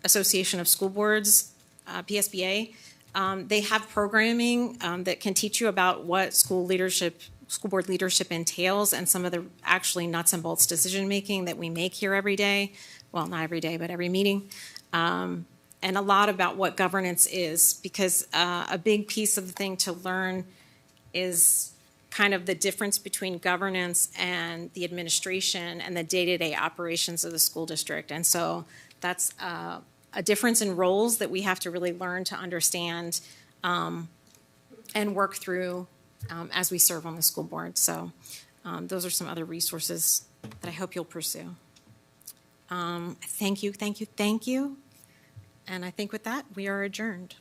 Association of School Boards, PSBA. They have programming that can teach you about what school board leadership entails and some of the actually nuts and bolts decision making that we make here every day. Well, not every day, but every meeting. And a lot about what governance is, because a big piece of the thing to learn is kind of the difference between governance and the administration and the day-to-day operations of the school district. And so that's a difference in roles that we have to really learn to understand and work through as we serve on the school board. So those are some other resources that I hope you'll pursue. Thank you, thank you, thank you. And I think with that, we are adjourned.